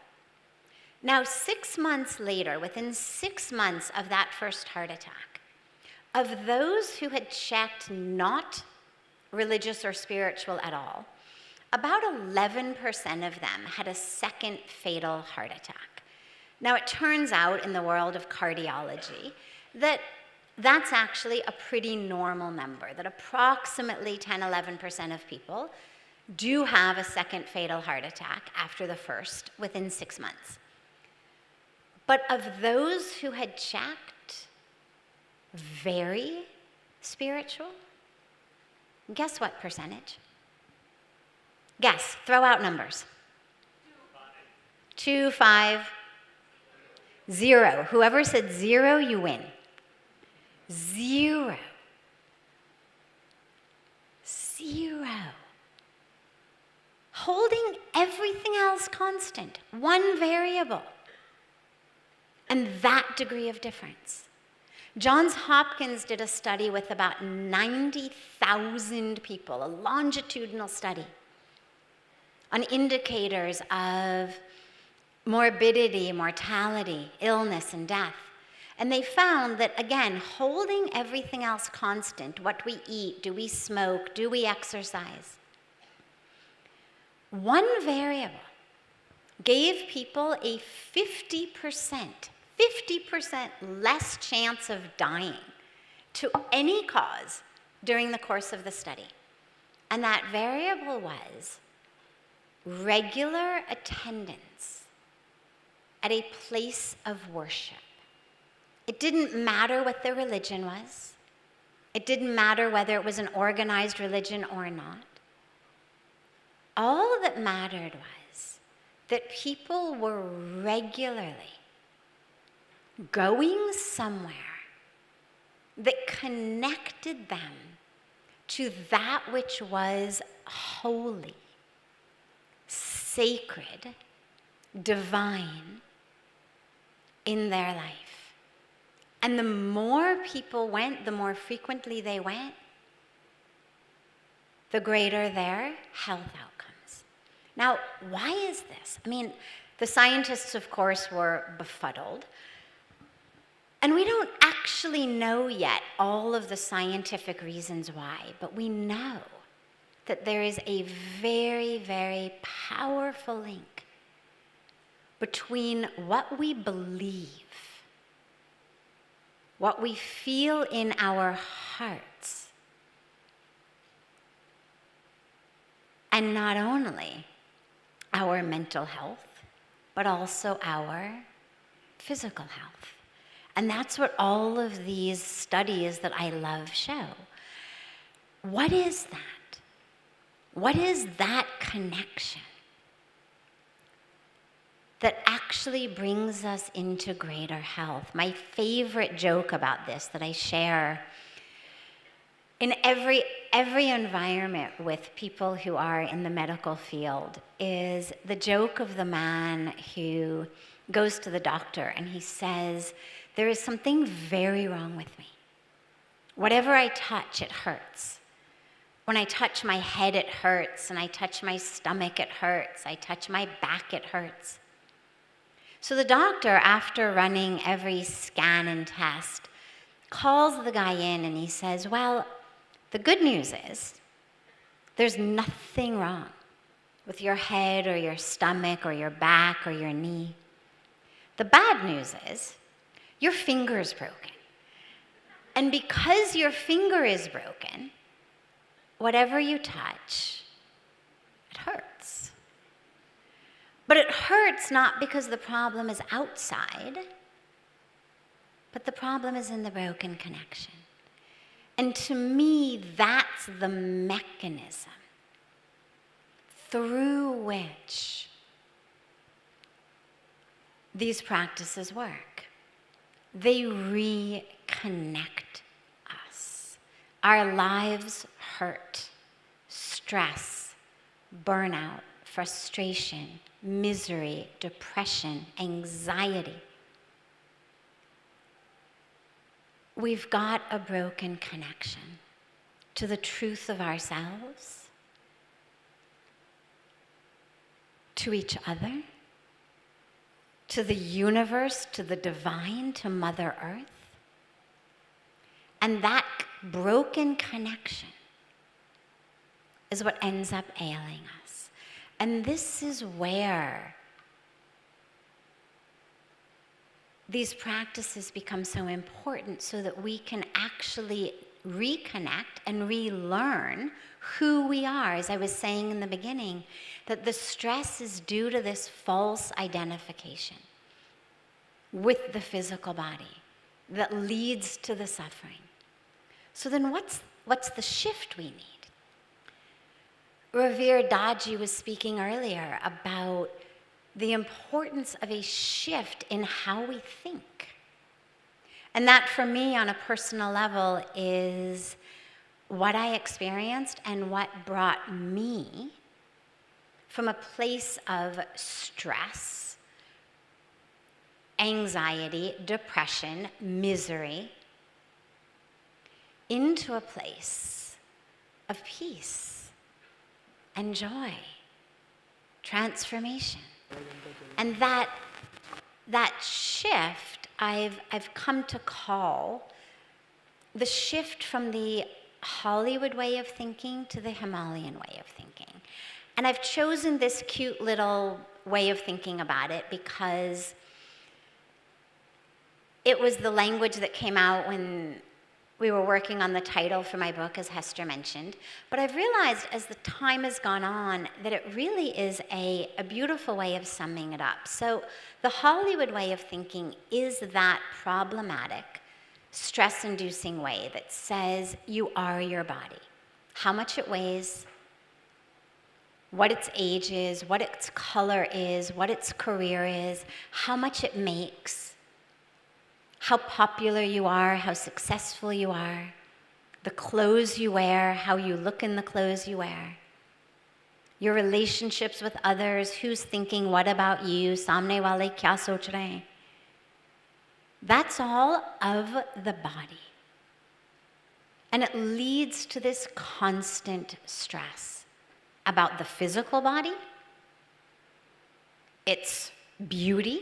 Now, 6 months later, within 6 months of that first heart attack, of those who had checked not religious or spiritual at all, about 11% of them had a second fatal heart attack. Now, it turns out in the world of cardiology that that's actually a pretty normal number, that approximately 10-11% of people do have a second fatal heart attack after the first within 6 months. But of those who had checked, very spiritual? Guess what percentage? Guess, throw out numbers. 2, 5, 0. Whoever said 0, you win. 0. 0. Holding everything else constant, one variable, and that degree of difference. Johns Hopkins did a study with about 90,000 people, a longitudinal study, on indicators of morbidity, mortality, illness, and death. And they found that, again, holding everything else constant, what we eat, do we smoke, do we exercise, one variable gave people a 50% less chance of dying to any cause during the course of the study. And that variable was regular attendance at a place of worship. It didn't matter what their religion was. It didn't matter whether it was an organized religion or not. All that mattered was that people were regularly going somewhere that connected them to that which was holy, sacred, divine in their life. And the more people went, the more frequently they went, the greater their health outcomes. Now, why is this? I mean, the scientists, of course, were befuddled. And we don't actually know yet all of the scientific reasons why, but we know that there is a very, very powerful link between what we believe, what we feel in our hearts, and not only our mental health, but also our physical health. And that's what all of these studies that I love show. What is that? What is that connection that actually brings us into greater health? My favorite joke about this that I share in every environment with people who are in the medical field is the joke of the man who goes to the doctor and he says, "There is something very wrong with me. Whatever I touch, it hurts. When I touch my head, it hurts, and I touch my stomach, it hurts. I touch my back, it hurts." So the doctor, after running every scan and test, calls the guy in and he says, "Well, the good news is there's nothing wrong with your head or your stomach or your back or your knee. The bad news is your finger is broken. And because your finger is broken, whatever you touch, it hurts. But it hurts not because the problem is outside, but the problem is in the broken connection." And to me, that's the mechanism through which these practices work. They reconnect us. Our lives hurt, stress, burnout, frustration, misery, depression, anxiety. We've got a broken connection to the truth of ourselves, to each other, to the universe, to the divine, to Mother Earth. And that broken connection is what ends up ailing us. And this is where these practices become so important, so that we can actually reconnect and relearn who we are. As I was saying in the beginning, that the stress is due to this false identification with the physical body, that leads to the suffering. So then what's the shift we need? Revered Daji was speaking earlier about the importance of a shift in how we think. And that for me on a personal level is what I experienced and what brought me from a place of stress, anxiety, depression, misery, into a place of peace and joy, transformation. And that shift I've come to call the shift from the Hollywood way of thinking to the Himalayan way of thinking. And I've chosen this cute little way of thinking about it because it was the language that came out when we were working on the title for my book, as Hester mentioned. But I've realized as the time has gone on that it really is a beautiful way of summing it up. So the Hollywood way of thinking is that problematic, stress-inducing way that says you are your body. How much it weighs, what its age is, what its color is, what its career is, how much it makes, how popular you are, how successful you are, the clothes you wear, how you look in the clothes you wear, your relationships with others, who's thinking what about you, samne wale kya soch rahe hain. That's all of the body. And it leads to this constant stress about the physical body, its beauty,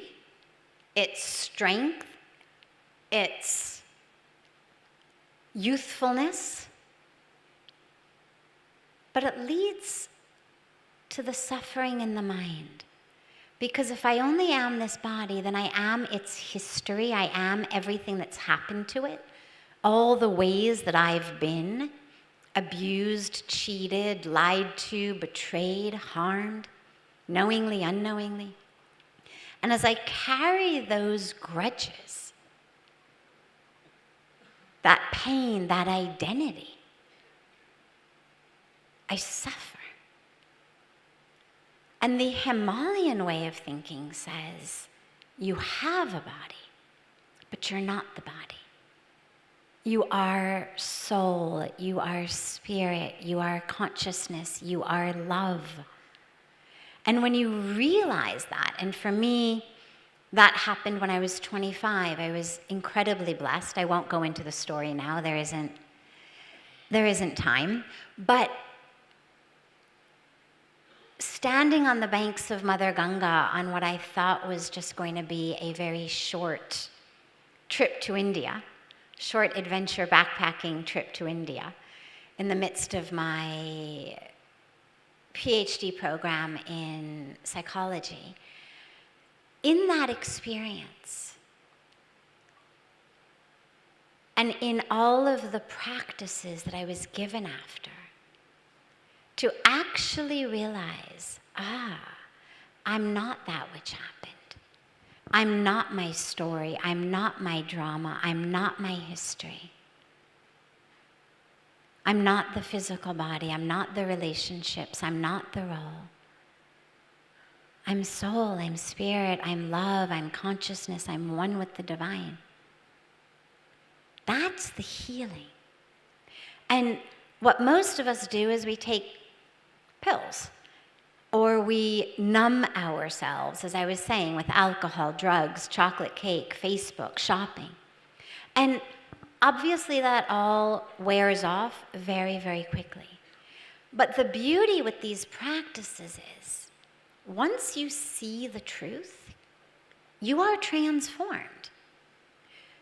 its strength, its youthfulness, but it leads to the suffering in the mind. Because if I only am this body, then I am its history, I am everything that's happened to it, all the ways that I've been abused, cheated, lied to, betrayed, harmed, knowingly, unknowingly. And as I carry those grudges, that pain, that identity, I suffer. And the Himalayan way of thinking says, you have a body, but you're not the body. You are soul, you are spirit, you are consciousness, you are love. And when you realize that, and for me, that happened when I was 25. I was incredibly blessed. I won't go into the story now. There isn't time. But standing on the banks of Mother Ganga on what I thought was just going to be a very short trip to India, short adventure backpacking trip to India, in the midst of my PhD program in psychology, in that experience, and in all of the practices that I was given after, to actually realize, I'm not that which happened. I'm not my story. I'm not my drama. I'm not my history. I'm not the physical body. I'm not the relationships. I'm not the role. I'm soul, I'm spirit, I'm love, I'm consciousness, I'm one with the divine. That's the healing. And what most of us do is we take pills, or we numb ourselves, as I was saying, with alcohol, drugs, chocolate cake, Facebook, shopping. And obviously that all wears off very, very quickly. But the beauty with these practices is, once you see the truth, you are transformed.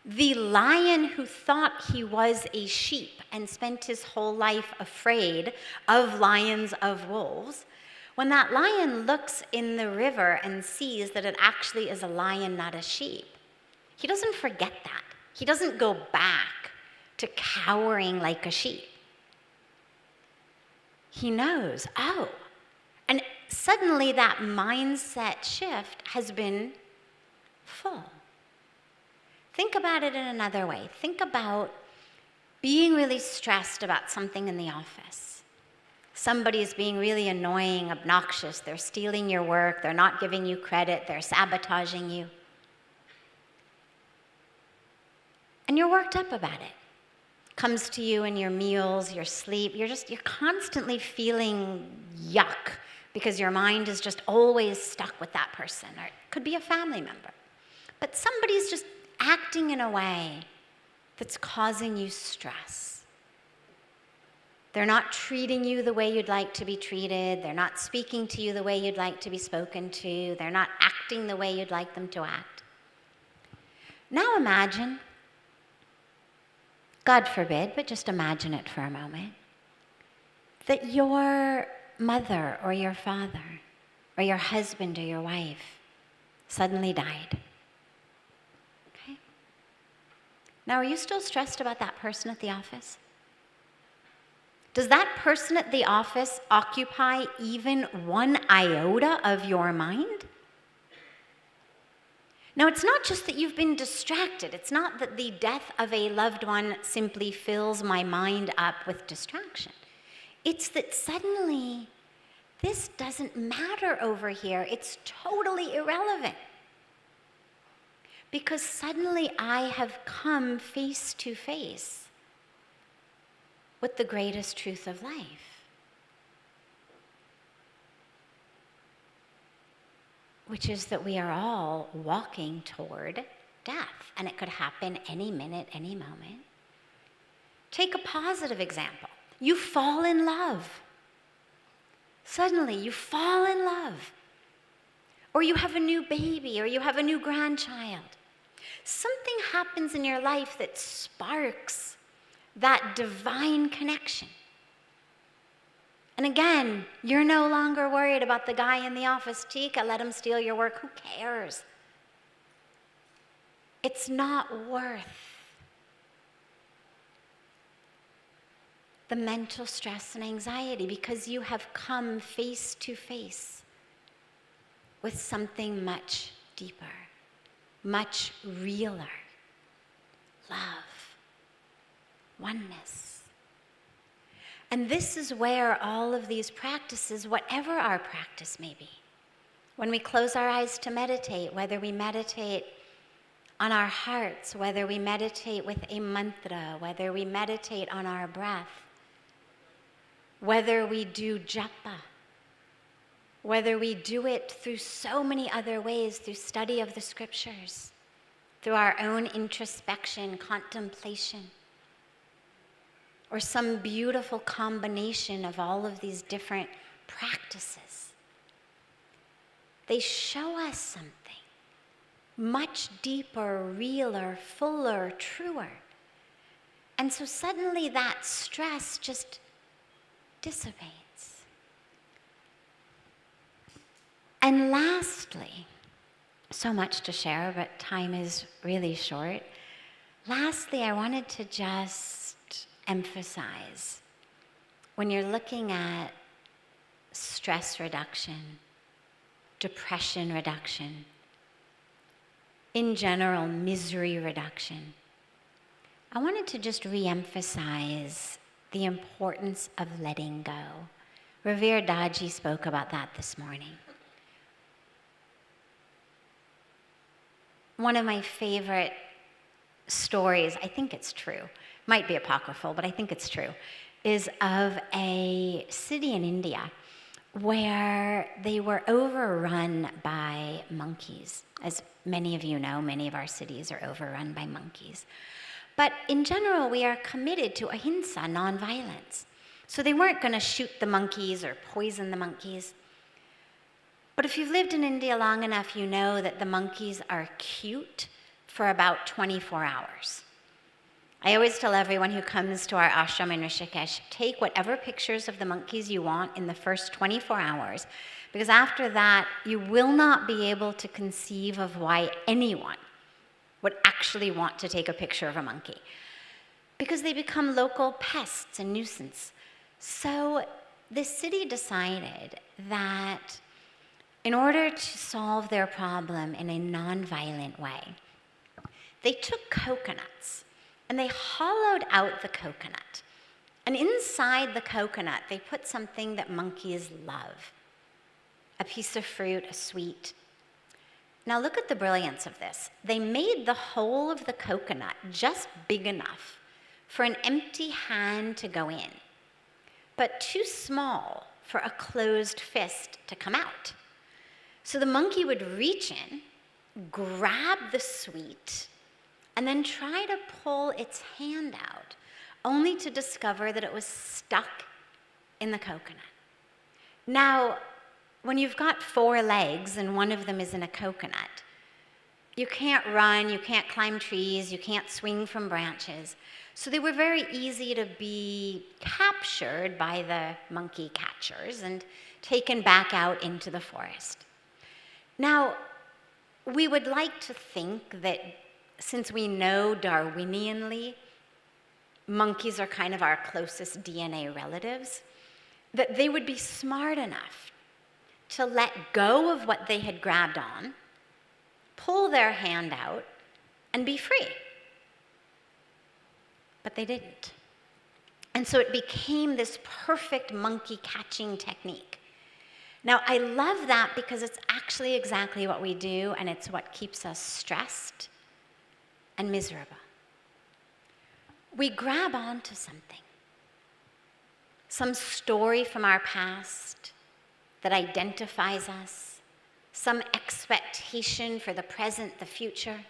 The lion who thought he was a sheep and spent his whole life afraid of lions, of wolves, when that lion looks in the river and sees that it actually is a lion, not a sheep, he doesn't forget that. He doesn't go back to cowering like a sheep. He knows, and suddenly that mindset shift has been full. Think about it in another way. Think about being really stressed about something in the office. Somebody is being really annoying, obnoxious. They're stealing your work. They're not giving you credit. They're sabotaging you. And you're worked up about it. Comes to you in your meals, your sleep. You're constantly feeling yuck because your mind is just always stuck with that person. Or it could be a family member. But somebody's just acting in a way that's causing you stress. They're not treating you the way you'd like to be treated. They're not speaking to you the way you'd like to be spoken to. They're not acting the way you'd like them to act. Now imagine, God forbid, but just imagine it for a moment, that your mother or your father or your husband or your wife suddenly died. Okay? Now, are you still stressed about that person at the office? Does that person at the office occupy even one iota of your mind? Now, it's not just that you've been distracted. It's not that the death of a loved one simply fills my mind up with distraction. It's that suddenly, this doesn't matter over here. It's totally irrelevant. Because suddenly I have come face to face with the greatest truth of life, which is that we are all walking toward death, and it could happen any minute, any moment. Take a positive example. You fall in love. Suddenly, you fall in love. Or you have a new baby, or you have a new grandchild. Something happens in your life that sparks that divine connection. And again, you're no longer worried about the guy in the office. Tika, let him steal your work. Who cares? It's not worth the mental stress and anxiety because you have come face to face with something much deeper, much realer. Love, oneness. And this is where all of these practices, whatever our practice may be, when we close our eyes to meditate, whether we meditate on our hearts, whether we meditate with a mantra, whether we meditate on our breath, whether we do japa, whether we do it through so many other ways, through study of the scriptures, through our own introspection, contemplation, or some beautiful combination of all of these different practices. They show us something much deeper, realer, fuller, truer. And so suddenly that stress just dissipates. And lastly, so much to share, but time is really short. Lastly, I wanted to just emphasize, when you're looking at stress reduction, depression reduction, in general, misery reduction, I wanted to just re-emphasize the importance of letting go. Revered Daji spoke about that this morning. One of my favorite stories, I think it's true, might be apocryphal, but I think it's true, is of a city in India where they were overrun by monkeys. As many of you know, many of our cities are overrun by monkeys. But in general, we are committed to ahimsa, nonviolence. So they weren't going to shoot the monkeys or poison the monkeys. But if you've lived in India long enough, you know that the monkeys are cute for about 24 hours. I always tell everyone who comes to our ashram in Rishikesh, take whatever pictures of the monkeys you want in the first 24 hours, because after that, you will not be able to conceive of why anyone would actually want to take a picture of a monkey, because they become local pests and nuisance. So the city decided that in order to solve their problem in a nonviolent way, they took coconuts and they hollowed out the coconut. And inside the coconut, they put something that monkeys love, a piece of fruit, a sweet. Now look at the brilliance of this. They made the whole of the coconut just big enough for an empty hand to go in, but too small for a closed fist to come out. So the monkey would reach in, grab the sweet, and then try to pull its hand out, only to discover that it was stuck in the coconut. Now, when you've got 4 legs and one of them is in a coconut, you can't run, you can't climb trees, you can't swing from branches. So they were very easy to be captured by the monkey catchers and taken back out into the forest. Now, we would like to think that since we know Darwinianly, monkeys are kind of our closest DNA relatives, that they would be smart enough to let go of what they had grabbed on, pull their hand out, and be free. But they didn't. And so it became this perfect monkey catching technique. Now, I love that because it's actually exactly what we do, and it's what keeps us stressed and miserable. We grab onto something, some story from our past that identifies us, some expectation for the present, the future,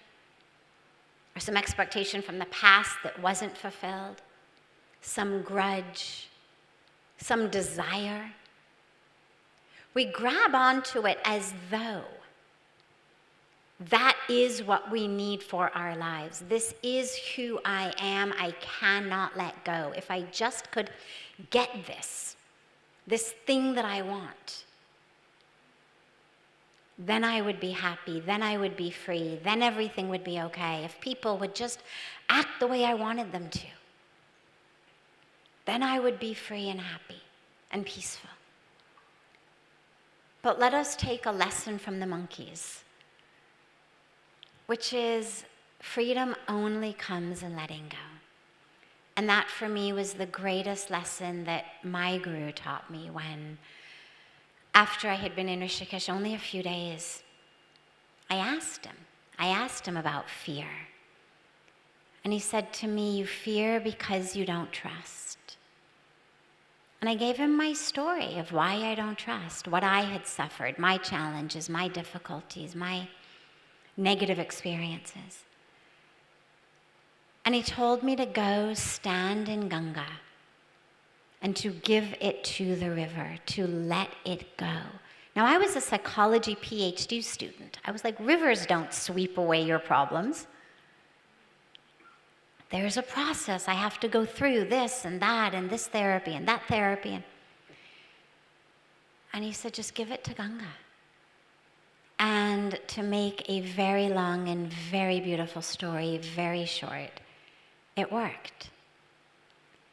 or some expectation from the past that wasn't fulfilled, some grudge, some desire. We grab onto it as though that is what we need for our lives. This is who I am. I cannot let go. If I just could get this thing that I want, then I would be happy, then I would be free, then everything would be okay. If people would just act the way I wanted them to, then I would be free and happy and peaceful. But let us take a lesson from the monkeys, which is freedom only comes in letting go. And that for me was the greatest lesson that my guru taught me when, after I had been in Rishikesh only a few days, I asked him about fear. And he said to me, "You fear because you don't trust." And I gave him my story of why I don't trust, what I had suffered, my challenges, my difficulties, my negative experiences. And he told me to go stand in Ganga and to give it to the river, to let it go. Now, I was a psychology PhD student. I was like, rivers don't sweep away your problems. There's a process. I have to go through this and that and this therapy and that therapy. And he said, just give it to Ganga. And to make a very long and very beautiful story very short, it worked.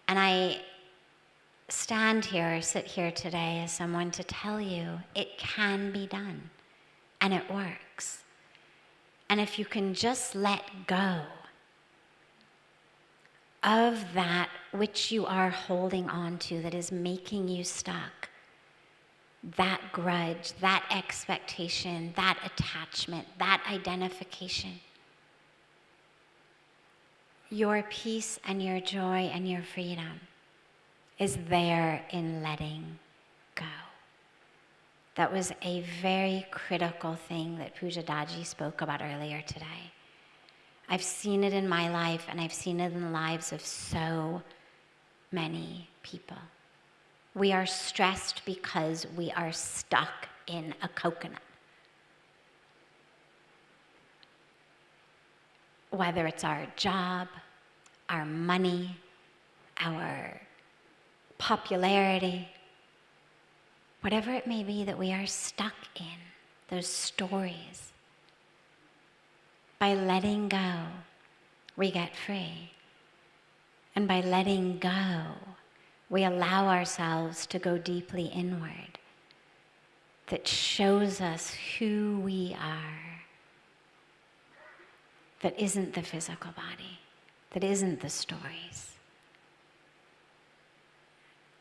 And I sit here today as someone to tell you it can be done, and it works. And if you can just let go of that which you are holding on to that is making you stuck, that grudge, that expectation, that attachment, that identification, your peace and your joy and your freedom is there in letting go. That was a very critical thing that Puja Daji spoke about earlier today. I've seen it in my life, and I've seen it in the lives of so many people. We are stressed because we are stuck in a coconut. Whether it's our job, our money, our popularity, whatever it may be that we are stuck in, those stories. By letting go, we get free. And by letting go, we allow ourselves to go deeply inward. That shows us who we are. that isn't the physical body, that isn't the stories.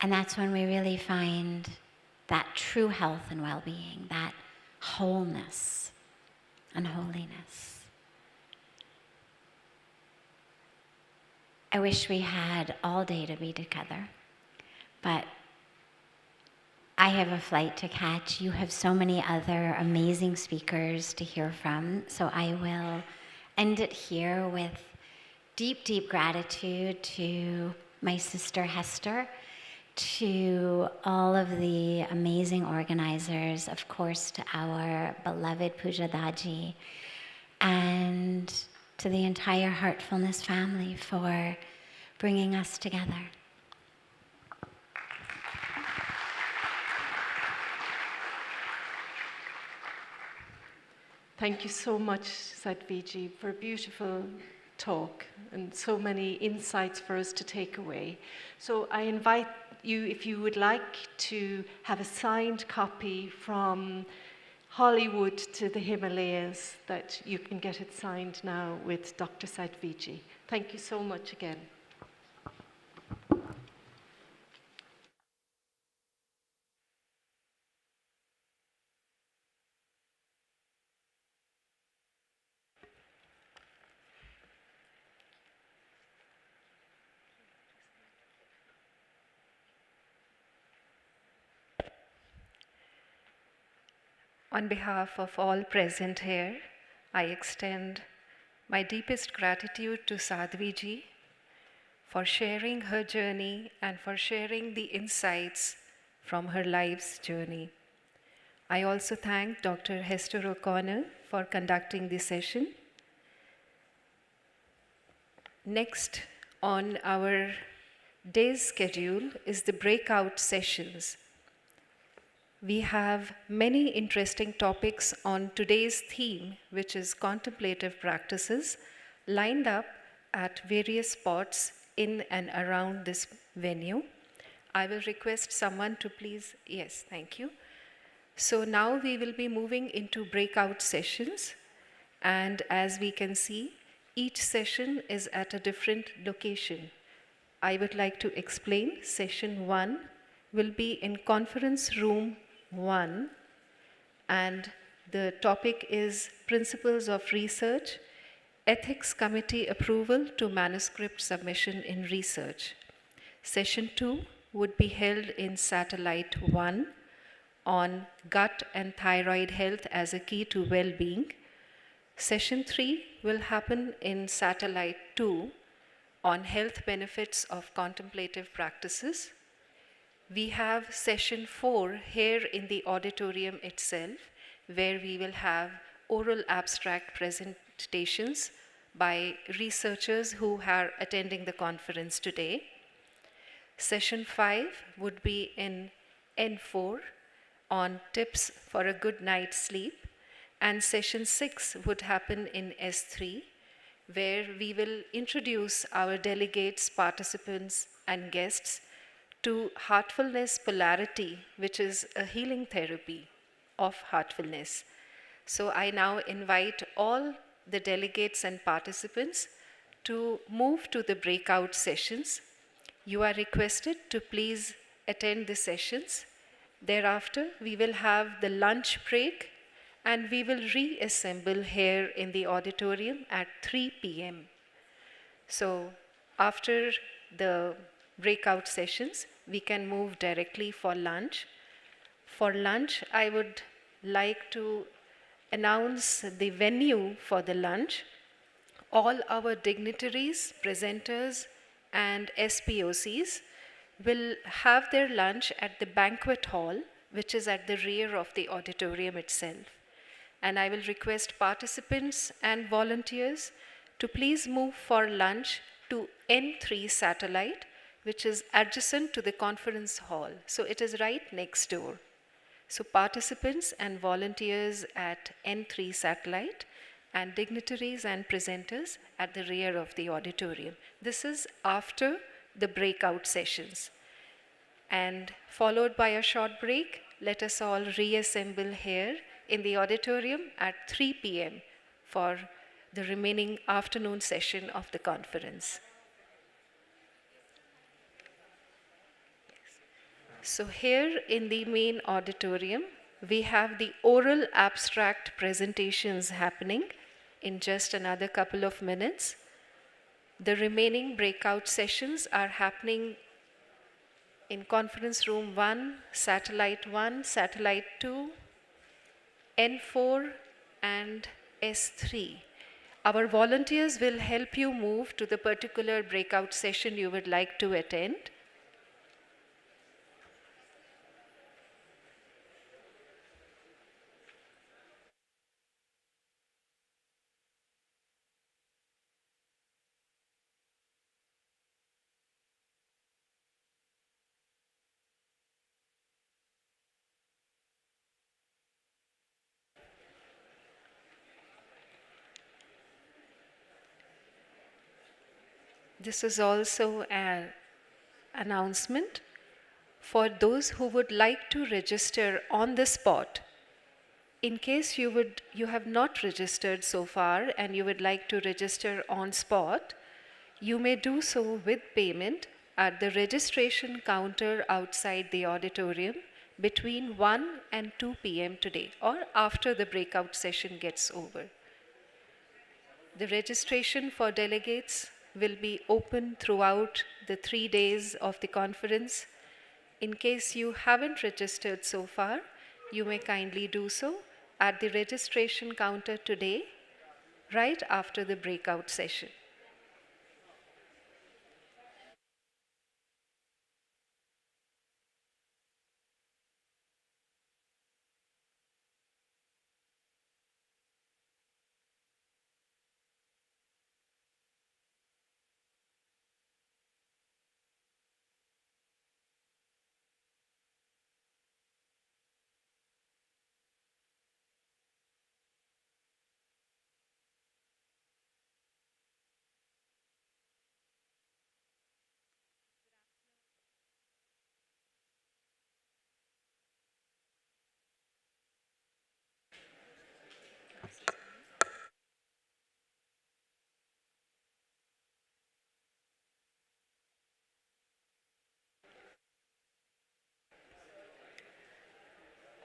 And that's when we really find that true health and well-being, that wholeness and holiness. I wish we had all day to be together, but I have a flight to catch. You have so many other amazing speakers to hear from, so I will end it here with deep, deep gratitude to my sister Hester, to all of the amazing organizers, of course, to our beloved Puja Daji, and to the entire Heartfulness family for bringing us together. Thank you so much, Satviji, for a beautiful talk and so many insights for us to take away. So I invite you, if you would like to have a signed copy from Hollywood to the Himalayas, that you can get it signed now with Dr. Satviji. Thank you so much again. On behalf of all present here, I extend my deepest gratitude to Sadhviji for sharing her journey and for sharing the insights from her life's journey. I also thank Dr. Hester O'Connor for conducting this session. Next on our day's schedule is the breakout sessions. We have many interesting topics on today's theme, which is contemplative practices, lined up at various spots in and around this venue. I will request someone to please, yes, thank you. So now we will be moving into breakout sessions, and as we can see, each session is at a different location. I would like to explain. Session 1 will be in conference room 1, and the topic is Principles of Research, Ethics Committee Approval to Manuscript Submission in Research. Session 2 would be held in Satellite 1 on gut and thyroid health as a key to well-being. Session 3 will happen in Satellite 2 on health benefits of contemplative practices. We have session 4 here in the auditorium itself, where we will have oral abstract presentations by researchers who are attending the conference today. Session 5 would be in N4 on tips for a good night's sleep, and session 6 would happen in S3, where we will introduce our delegates, participants, and guests to Heartfulness Polarity, which is a healing therapy of heartfulness. So I now invite all the delegates and participants to move to the breakout sessions. You are requested to please attend the sessions. Thereafter, we will have the lunch break, and we will reassemble here in the auditorium at 3 p.m. So after the breakout sessions, we can move directly for lunch. For lunch, I would like to announce the venue for the lunch. All our dignitaries, presenters, and SPOCs will have their lunch at the banquet hall, which is at the rear of the auditorium itself. And I will request participants and volunteers to please move for lunch to N3 Satellite, which is adjacent to the conference hall. So it is right next door. So participants and volunteers at N3 Satellite, and dignitaries and presenters at the rear of the auditorium. This is after the breakout sessions. And followed by a short break, let us all reassemble here in the auditorium at 3 p.m. for the remaining afternoon session of the conference. So here in the main auditorium, we have the oral abstract presentations happening in just another couple of minutes. The remaining breakout sessions are happening in conference room 1, satellite 2, N4 and S3. Our volunteers will help you move to the particular breakout session you would like to attend. This is also an announcement for those who would like to register on the spot. In case you have not registered so far and you would like to register on spot, you may do so with payment at the registration counter outside the auditorium between 1 and 2 p.m. today or after the breakout session gets over. The registration for delegates will be open throughout the 3 days of the conference. In case you haven't registered so far, you may kindly do so at the registration counter today, right after the breakout session.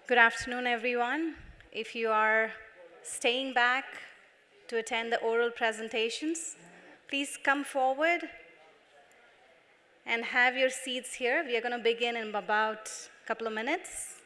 Good afternoon, everyone. If you are staying back to attend the oral presentations, please come forward and have your seats here. We are going to begin in about a couple of minutes.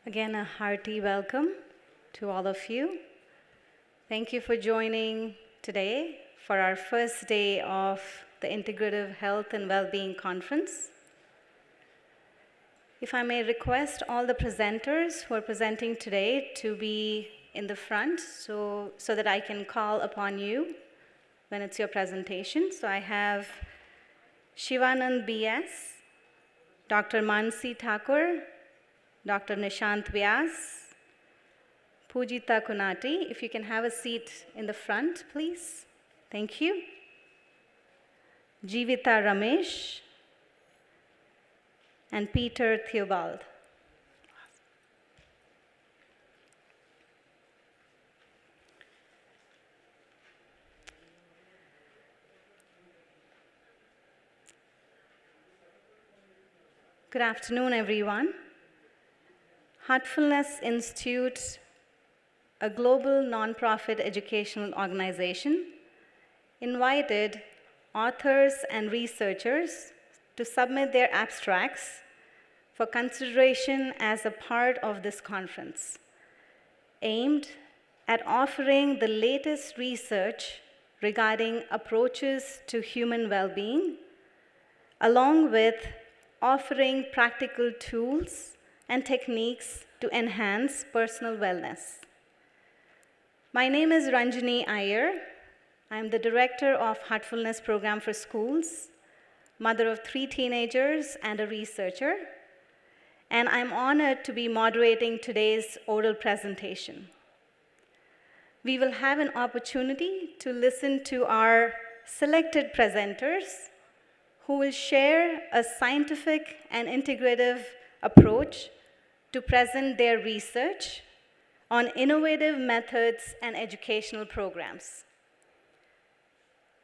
Again, a hearty welcome to all of you. Thank you for joining today for our first day of the Integrative Health and Wellbeing Conference. If I may request all the presenters who are presenting today to be in the front so that I can call upon you when it's your presentation. So I have Shivanand B.S., Dr. Mansi Thakur, Dr. Nishant Vyas, Pujita Kunati. If you can have a seat in the front, please. Thank you. Jivita Ramesh and Peter Theobald. Good afternoon, everyone. Heartfulness Institute, a global nonprofit educational organization, invited authors and researchers to submit their abstracts for consideration as a part of this conference, aimed at offering the latest research regarding approaches to human well-being, along with offering practical tools and techniques to enhance personal wellness. My name is Ranjani Iyer. I'm the director of Heartfulness Program for Schools, mother of 3 teenagers, and a researcher. And I'm honored to be moderating today's oral presentation. We will have an opportunity to listen to our selected presenters who will share a scientific and integrative approach to present their research on innovative methods and educational programs.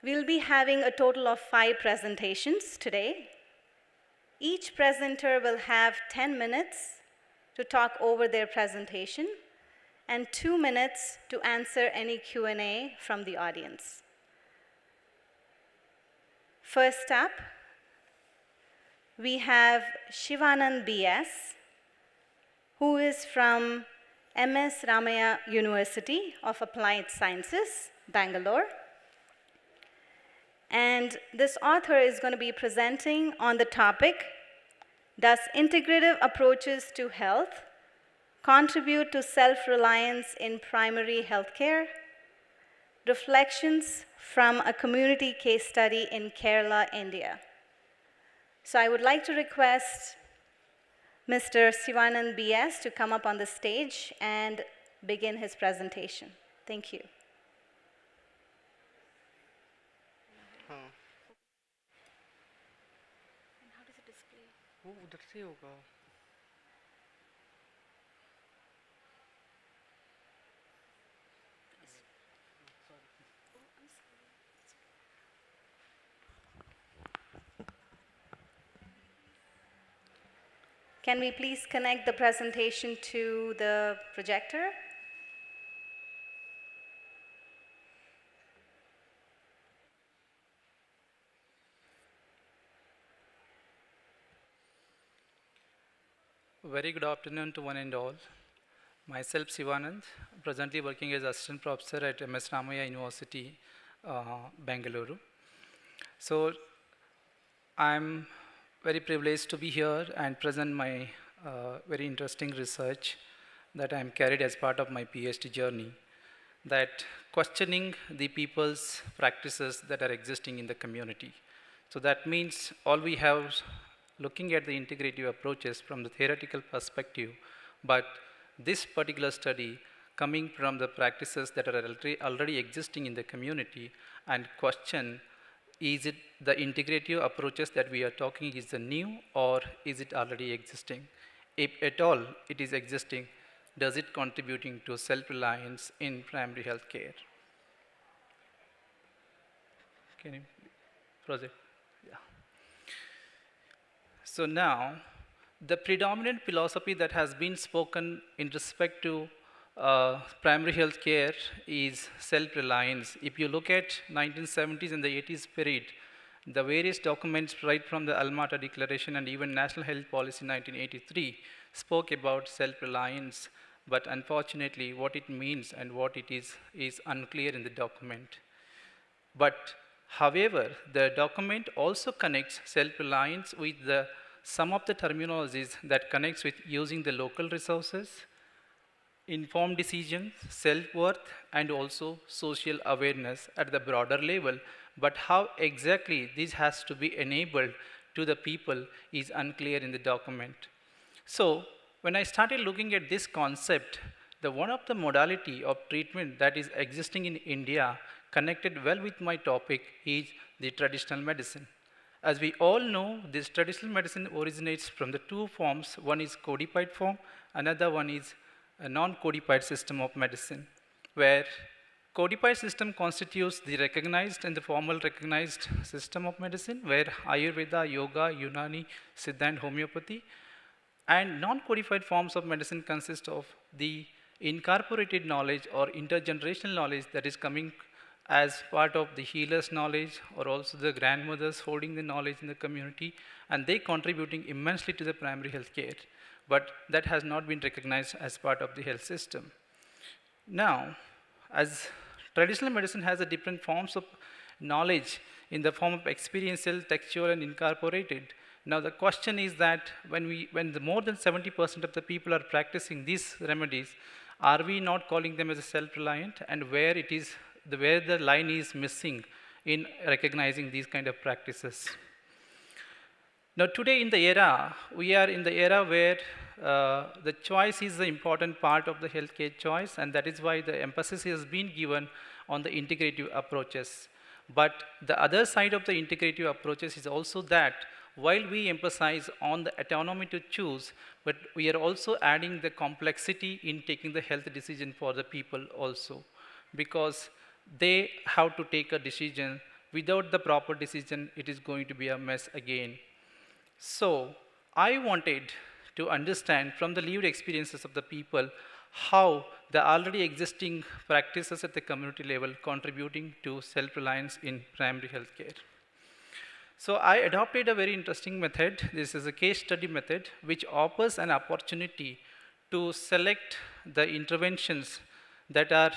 We'll be having a total of 5 presentations today. Each presenter will have 10 minutes to talk over their presentation and 2 minutes to answer any Q&A from the audience. First up, we have Shivanand B.S., who is from M.S. Ramaya University of Applied Sciences, Bangalore. And this author is going to be presenting on the topic, Does Integrative Approaches to Health Contribute to Self-Reliance in Primary Healthcare? Reflections from a community case study in Kerala, India. So I would like to request Mr. Shivanand B.S. to come up on the stage and begin his presentation. Thank you. How does it display? वो उधर से होगा. Can we please connect the presentation to the projector? Very good afternoon to one and all. Myself, Sivanand, presently working as assistant professor at MS Ramaya University, Bangalore. So I'm very privileged to be here and present my very interesting research that I'm carried as part of my PhD journey, that questioning the people's practices that are existing in the community. So that means all we have looking at the integrative approaches from the theoretical perspective, but this particular study coming from the practices that are already existing in the community and question, is it the integrative approaches that we are talking is the new or is it already existing? If at all it is existing, does it contributing to self-reliance in primary health care? Can you proceed? Yeah. So now, the predominant philosophy that has been spoken in respect to primary health care is self-reliance. If you look at 1970s and the 80s period, the various documents right from the Alma-Ata Declaration and even National Health Policy 1983 spoke about self-reliance, but unfortunately what it means and what it is unclear in the document. But however, the document also connects self-reliance with some of the terminologies that connects with using the local resources, informed decisions, self-worth, and also social awareness at the broader level. But how exactly this has to be enabled to the people is unclear in the document. So when I started looking at this concept, the one of the modality of treatment that is existing in India connected well with my topic is the traditional medicine. As we all know, this traditional medicine originates from the two forms. One is codified form, another one is a non-codified system of medicine, where codified system constitutes the recognized and the formal recognized system of medicine, where Ayurveda, Yoga, Unani, Siddha, and homeopathy. And non-codified forms of medicine consist of the incorporated knowledge or intergenerational knowledge that is coming as part of the healer's knowledge, or also the grandmothers holding the knowledge in the community, and they contributing immensely to the primary health care. But that has not been recognized as part of the health system. Now, as traditional medicine has a different forms of knowledge in the form of experiential, textual, and incorporated. Now the question is that when the more than 70% of the people are practicing these remedies, are we not calling them as a self-reliant, and where the line is missing in recognizing these kind of practices? Now today in the era, we are in the era where the choice is the important part of the healthcare choice, and that is why the emphasis has been given on the integrative approaches. But the other side of the integrative approaches is also that while we emphasize on the autonomy to choose, but we are also adding the complexity in taking the health decision for the people also, because they have to take a decision. Without the proper decision, it is going to be a mess again. So I wanted to understand from the lived experiences of the people how the already existing practices at the community level contributing to self-reliance in primary health care. So I adopted a very interesting method. This is a case study method which offers an opportunity to select the interventions that are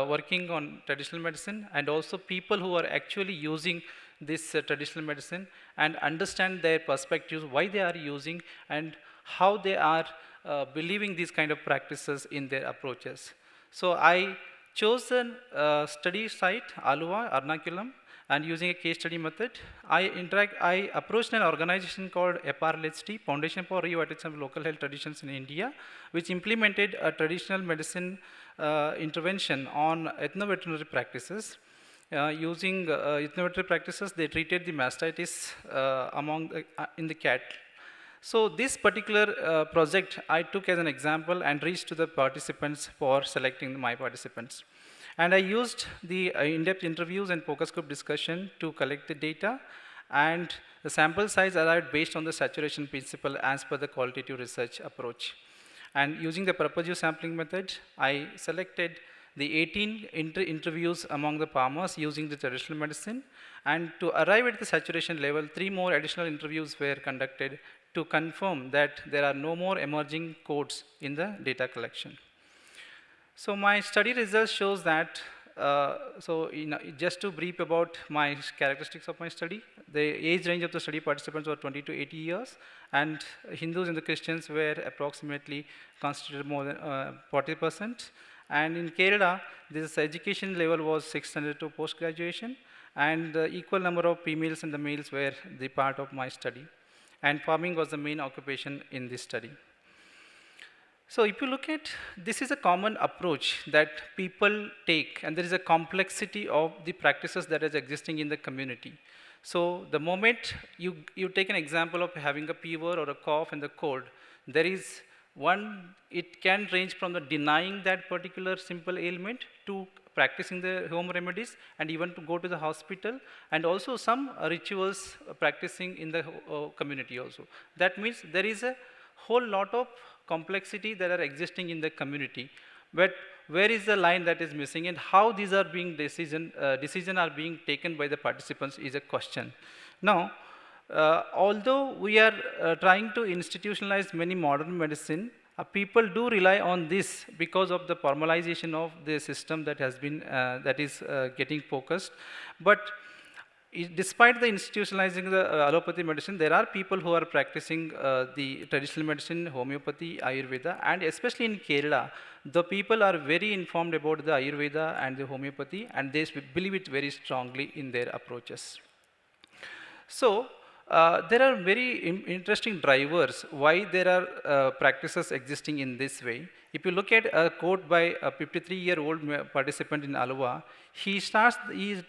working on traditional medicine, and also people who are actually using this traditional medicine, and understand their perspectives, why they are using, and how they are believing these kind of practices in their approaches. So I chose a study site, Aluva, Ernakulam, and using a case study method, I approached an organization called FRLHT, Foundation for Revitalization of Local Health Traditions in India, which implemented a traditional medicine intervention on ethno-veterinary practices. Using ethno-veterinary practices, they treated the mastitis in the cat. So this particular project I took as an example and reached to the participants for selecting my participants. And I used the in-depth interviews and focus group discussion to collect the data, and the sample size arrived based on the saturation principle as per the qualitative research approach. And using the purposive sampling method, I selected the 18 interviews among the farmers using the traditional medicine, and to arrive at the saturation level, 3 more additional interviews were conducted to confirm that there are no more emerging codes in the data collection. So my study results shows that, just to brief about my characteristics of my study, the age range of the study participants were 20 to 80 years, and Hindus and the Christians were approximately constituted more than 40%. And in Kerala, this education level was 600 to post-graduation, and the equal number of females and the males were the part of my study. And farming was the main occupation in this study. So if you look at, this is a common approach that people take, and there is a complexity of the practices that is existing in the community. So the moment you take an example of having a fever or a cough and the cold, there is one, it can range from the denying that particular simple ailment to practicing the home remedies, and even to go to the hospital, and also some rituals practicing in the community also. That means there is a whole lot of complexity that are existing in the community. But where is the line that is missing, and how these are being decision are being taken by the participants is a question. Now, although we are trying to institutionalize many modern medicine, people do rely on this because of the formalization of the system that has been getting focused. But despite the institutionalizing the allopathy medicine, there are people who are practicing the traditional medicine, homeopathy, Ayurveda, and especially in Kerala, the people are very informed about the Ayurveda and the homeopathy, and they believe it very strongly in their approaches. So, there are very interesting drivers why there are practices existing in this way. If you look at a quote by a 53-year-old participant in Alua, he is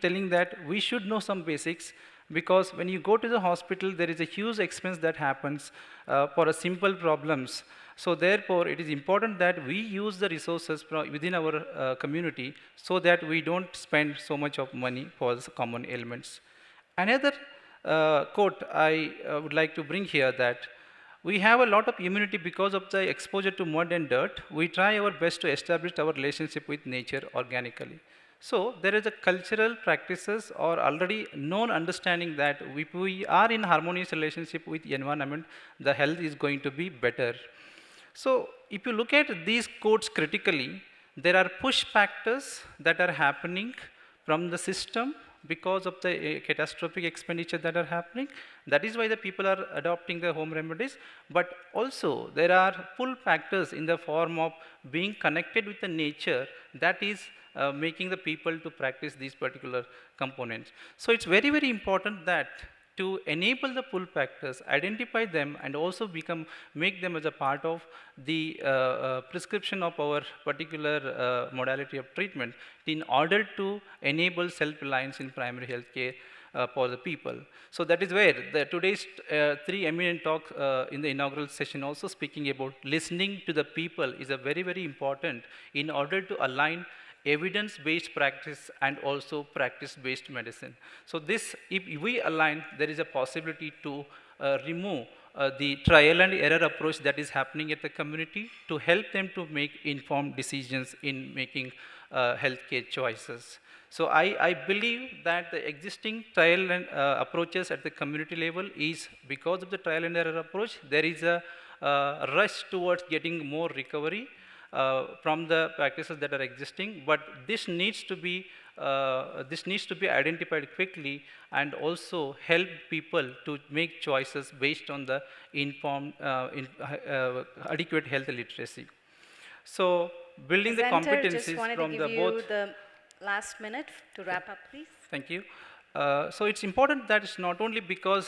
telling that we should know some basics, because when you go to the hospital, there is a huge expense that happens for a simple problems. So therefore, it is important that we use the resources within our community so that we don't spend so much of money for common ailments. Another quote I would like to bring here, that we have a lot of immunity because of the exposure to mud and dirt. We try our best to establish our relationship with nature organically. So there is a cultural practices or already known understanding that if we are in harmonious relationship with the environment, the health is going to be better. So if you look at these quotes critically, there are push factors that are happening from the system because of the catastrophic expenditure that are happening. That is why the people are adopting the home remedies. But also there are pull factors in the form of being connected with the nature that is making the people to practice these particular components. So it's very, very important that to enable the pull factors, identify them, and also make them as a part of the prescription of our particular modality of treatment in order to enable self-reliance in primary health care for the people. So that is where today's three eminent talks in the inaugural session also speaking about listening to the people is a very, very important in order to align evidence-based practice and also practice-based medicine. So this, if we align, there is a possibility to remove the trial and error approach that is happening at the community to help them to make informed decisions in making healthcare choices. So I believe that the existing trial and approaches at the community level is because of the trial and error approach, there is a rush towards getting more recovery from the practices that are existing, but this needs to be identified quickly and also help people to make choices based on the informed, adequate health literacy. So building the competencies just wanted from to the give both. you the last minute to wrap up, please. Thank you. So it's important that it's not only because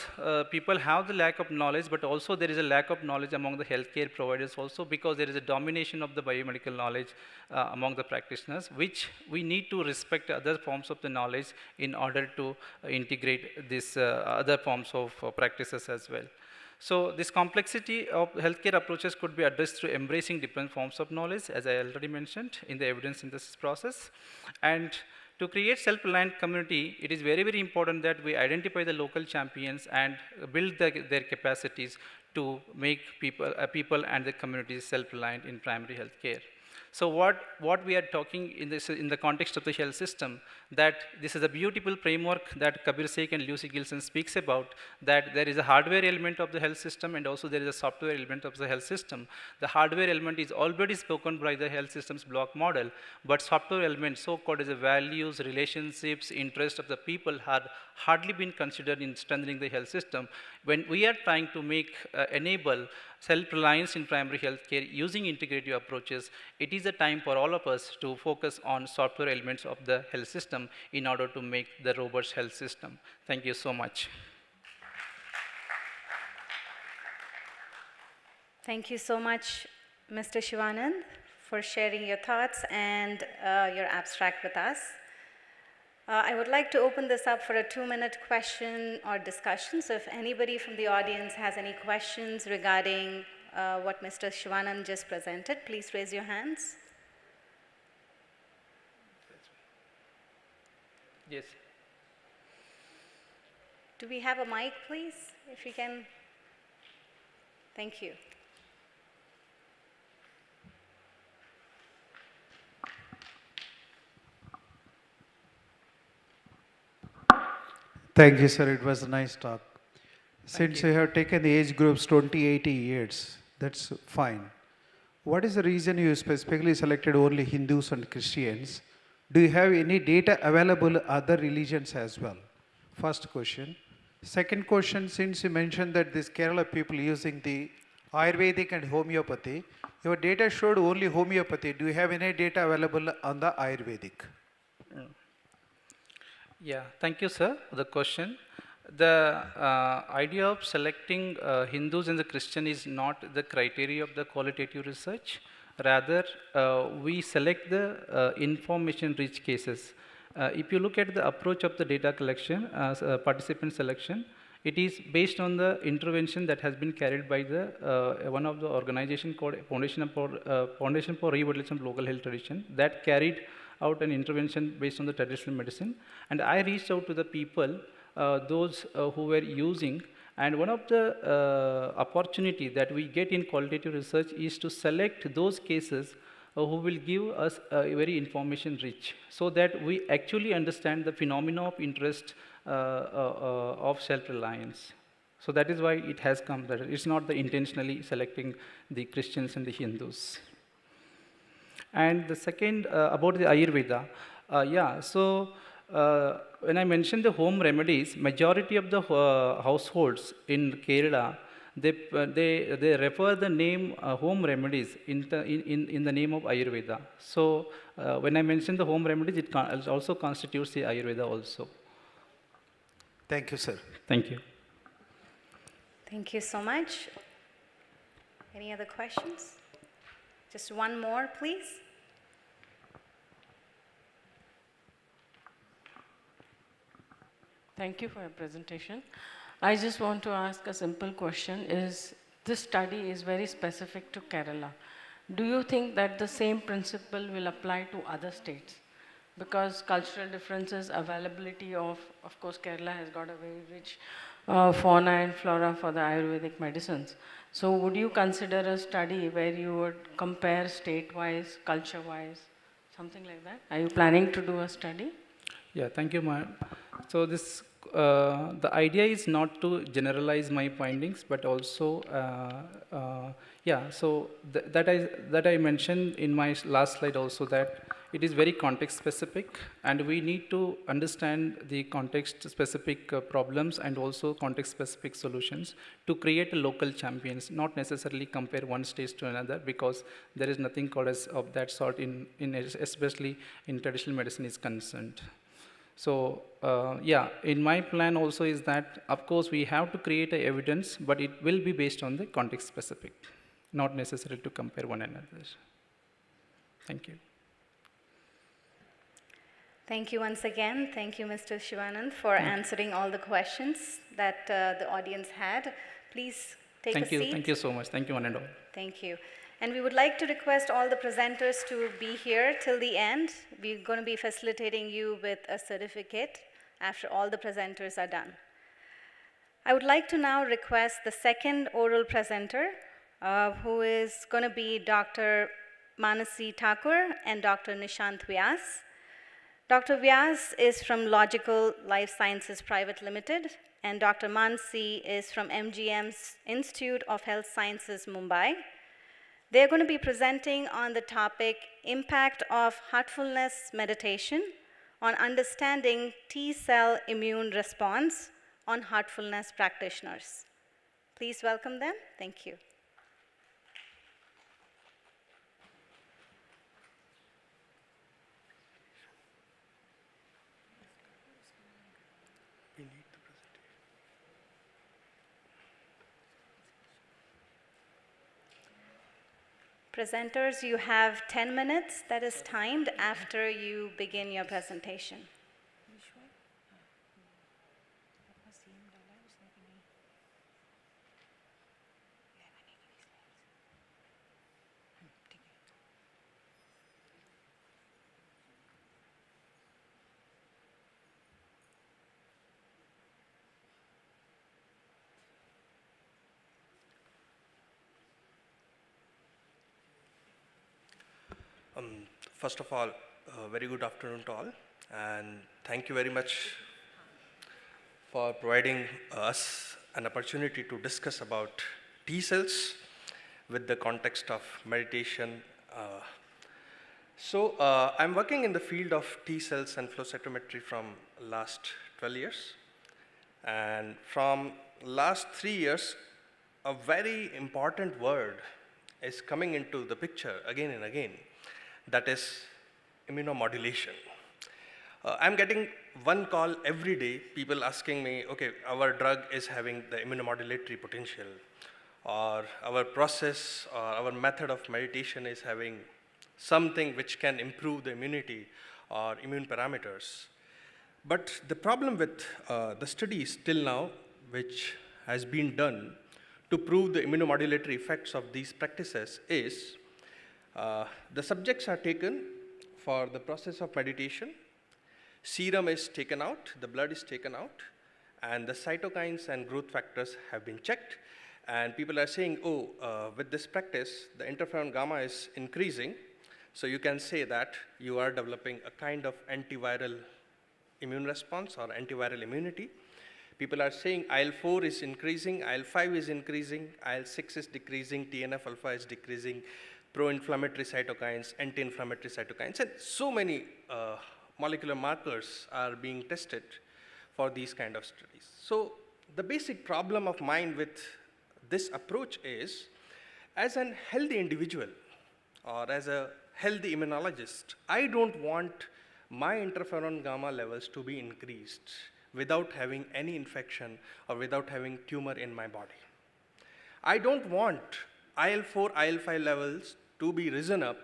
people have the lack of knowledge, but also there is a lack of knowledge among the healthcare providers also, because there is a domination of the biomedical knowledge among the practitioners, which we need to respect other forms of the knowledge in order to integrate these other forms of practices as well. So this complexity of healthcare approaches could be addressed through embracing different forms of knowledge, as I already mentioned, in the evidence synthesis process. And to create self-reliant community, it is very, very important that we identify the local champions and build their capacities to make people and the communities self-reliant in primary health care. So what we are talking in the context of the health system, that this is a beautiful framework that Kabir Sheikh and Lucy Gilson speaks about, that there is a hardware element of the health system and also there is a software element of the health system. The hardware element is already spoken by the health systems block model, but software element, so-called as the values, relationships, interests of the people have hardly been considered in strengthening the health system. When we are trying to enable self-reliance in primary health care using integrative approaches, it is a time for all of us to focus on software elements of the health system in order to make the robust health system. Thank you so much. Thank you so much, Mr. Shivanand, for sharing your thoughts and your abstract with us. I would like to open this up for a 2-minute question or discussion. So if anybody from the audience has any questions regarding what Mr. Shivanand just presented, please raise your hands. Yes. Do we have a mic, please? If you can. Thank you. Thank you, sir. It was a nice talk. Since you. you have taken the age groups 20-80 years, that's fine. What is the reason you specifically selected only Hindus and Christians? Do you have any data available other religions as well? First question. Second question, since you mentioned that this Kerala people using the Ayurvedic and homeopathy, your data showed only homeopathy. Do you have any data available on the Ayurvedic? Yeah, thank you, sir, for the question. The idea of selecting Hindus and the Christian is not the criteria of the qualitative research. Rather, we select the information-rich cases. If you look at the approach of the data collection, participant selection, it is based on the intervention that has been carried by the one of the organization called Foundation for Revitalization of Local Health Tradition that carried out an intervention based on the traditional medicine. And I reached out to the people, those who were using, and one of the opportunity that we get in qualitative research is to select those cases who will give us very information rich, so that we actually understand the phenomena of interest of self-reliance. So that is why it has come that it's not the intentionally selecting the Christians and the Hindus. And the second about the Ayurveda, when I mentioned the home remedies, majority of the households in Kerala, they refer the name home remedies in the name of Ayurveda. So when I mentioned the home remedies, it also constitutes the Ayurveda also. Thank you, sir. Thank you. Thank you so much. Any other questions? Just one more, please. Thank you for your presentation. I just want to ask a simple question. This study is very specific to Kerala. Do you think that the same principle will apply to other states? Because cultural differences, availability of course, Kerala has got a very rich fauna and flora for the Ayurvedic medicines. So would you consider a study where you would compare state-wise, culture-wise, something like that? Are you planning to do a study? Yeah, thank you, ma'am. So this, the idea is not to generalize my findings, but also, so that I mentioned in my last slide also that it is very context specific, and we need to understand the context specific problems and also context specific solutions to create local champions, not necessarily compare one state to another, because there is nothing called as of that sort in especially in traditional medicine is concerned. So in my plan also is that, of course, we have to create a evidence, but it will be based on the context specific, not necessary to compare one another. Thank you. Thank you once again. Thank you, Mr. Shivanand, for answering all the questions that the audience had. Please take a seat. Thank you so much. Thank you, one and all. Thank you. And we would like to request all the presenters to be here till the end. We're going to be facilitating you with a certificate after all the presenters are done. I would like to now request the second oral presenter, who is going to be Dr. Manasi Thakur and Dr. Nishant Vyas. Dr. Vyas is from Logical Life Sciences Private Limited, and Dr. Manasi is from MGM's Institute of Health Sciences, Mumbai. They're going to be presenting on the topic, Impact of Heartfulness Meditation on Understanding T-cell Immune Response on Heartfulness Practitioners. Please welcome them. Thank you. Presenters, you have 10 minutes that is timed after you begin your presentation. First of all, very good afternoon to all, and thank you very much for providing us an opportunity to discuss about T cells with the context of meditation. I'm working in the field of T cells and flow cytometry from last 12 years. And from last 3 years, a very important word is coming into the picture again and again, that is immunomodulation. I'm getting one call every day, people asking me, okay, our drug is having the immunomodulatory potential, or our process or our method of meditation is having something which can improve the immunity or immune parameters. But the problem with the studies till now, which has been done to prove the immunomodulatory effects of these practices is, the subjects are taken for the process of meditation, serum is taken out, the blood is taken out, and the cytokines and growth factors have been checked. And people are saying, with this practice, the interferon gamma is increasing. So you can say that you are developing a kind of antiviral immune response or antiviral immunity. People are saying IL-4 is increasing, IL-5 is increasing, IL-6 is decreasing, TNF-alpha is decreasing, pro-inflammatory cytokines, anti-inflammatory cytokines, and so many molecular markers are being tested for these kind of studies. So the basic problem of mine with this approach is, as a healthy individual or as a healthy immunologist, I don't want my interferon gamma levels to be increased without having any infection or without having tumor in my body. I don't want IL-4, IL-5 levels to be risen up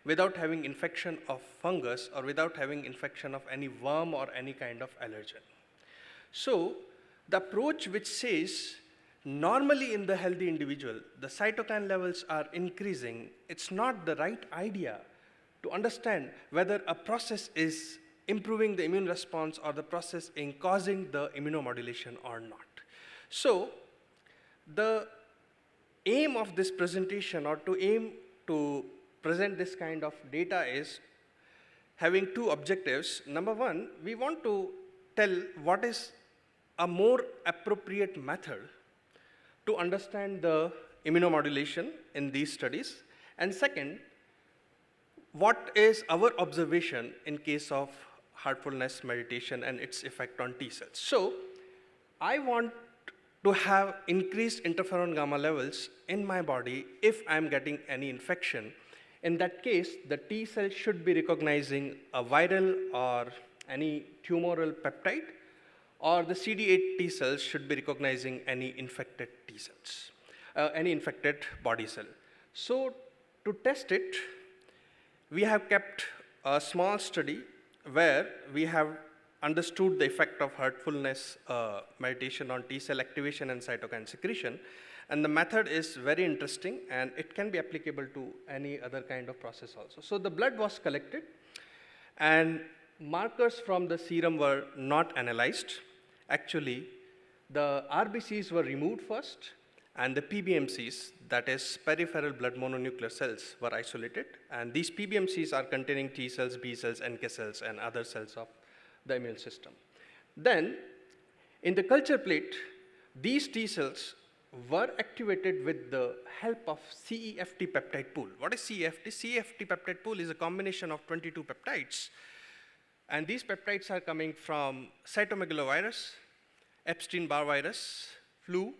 without having infection of fungus or without having infection of any worm or any kind of allergen. So the approach which says normally in the healthy individual, the cytokine levels are increasing, it's not the right idea to understand whether a process is improving the immune response or the process in causing the immunomodulation or not. So the aim of this presentation, or to aim to present this kind of data, is having two objectives. Number one, we want to tell what is a more appropriate method to understand the immunomodulation in these studies. And second, what is our observation in case of heartfulness meditation and its effect on T cells. So I want to have increased interferon gamma levels in my body if I'm getting any infection. In that case, the T cell should be recognizing a viral or any tumoral peptide, or the CD8 T cells should be recognizing any infected T cells, any infected body cell. So to test it, we have kept a small study where we have understood the effect of heartfulness meditation on T cell activation and cytokine secretion. And the method is very interesting, and it can be applicable to any other kind of process also. So the blood was collected, and markers from the serum were not analyzed. Actually, the RBCs were removed first, and the PBMCs, that is peripheral blood mononuclear cells, were isolated. And these PBMCs are containing T cells, B cells, NK cells, and other cells of the immune system. Then, in the culture plate, these T cells were activated with the help of CEFT peptide pool. What is CEFT? CEFT peptide pool is a combination of 22 peptides. And these peptides are coming from cytomegalovirus, Epstein-Barr virus, flu,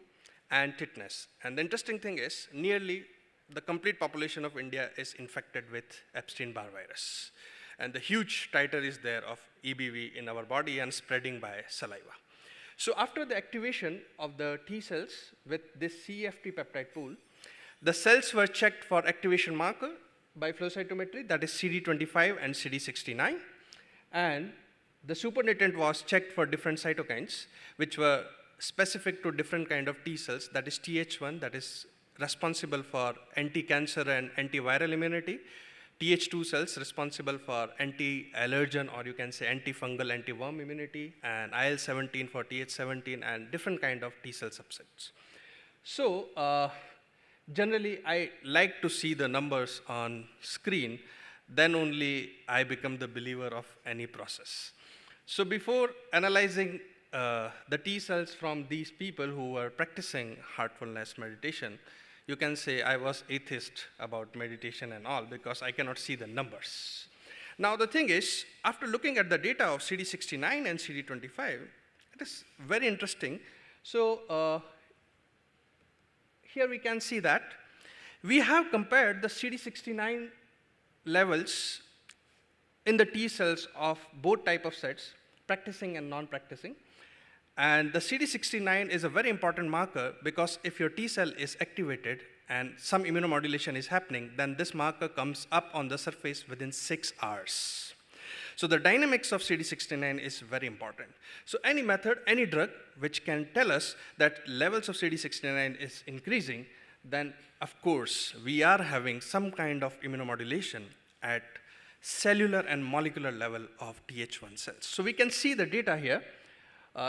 and tetanus. And the interesting thing is, nearly the complete population of India is infected with Epstein-Barr virus. And the huge titer is there of EBV in our body and spreading by saliva. So after the activation of the T cells with this CEFT peptide pool, the cells were checked for activation marker by flow cytometry, that is CD25 and CD69. And the supernatant was checked for different cytokines, which were specific to different kind of T cells, that is Th1, that is responsible for anti-cancer and antiviral immunity, Th2 cells responsible for anti-allergen, or you can say antifungal, anti-worm immunity, and IL-17 for Th17, and different kind of T cell subsets. So generally, I like to see the numbers on screen, then only I become the believer of any process. So before analyzing the T cells from these people who were practicing heartfulness meditation, you can say I was atheist about meditation and all because I cannot see the numbers. Now the thing is, after looking at the data of CD69 and CD25, it is very interesting. So here we can see that we have compared the CD69 levels in the T cells of both type of sets, practicing and non-practicing. And the CD69 is a very important marker because if your T cell is activated and some immunomodulation is happening, then this marker comes up on the surface within 6 hours. So the dynamics of CD69 is very important. So any method, any drug which can tell us that levels of CD69 is increasing, then of course we are having some kind of immunomodulation at cellular and molecular level of Th1 cells. So we can see the data here.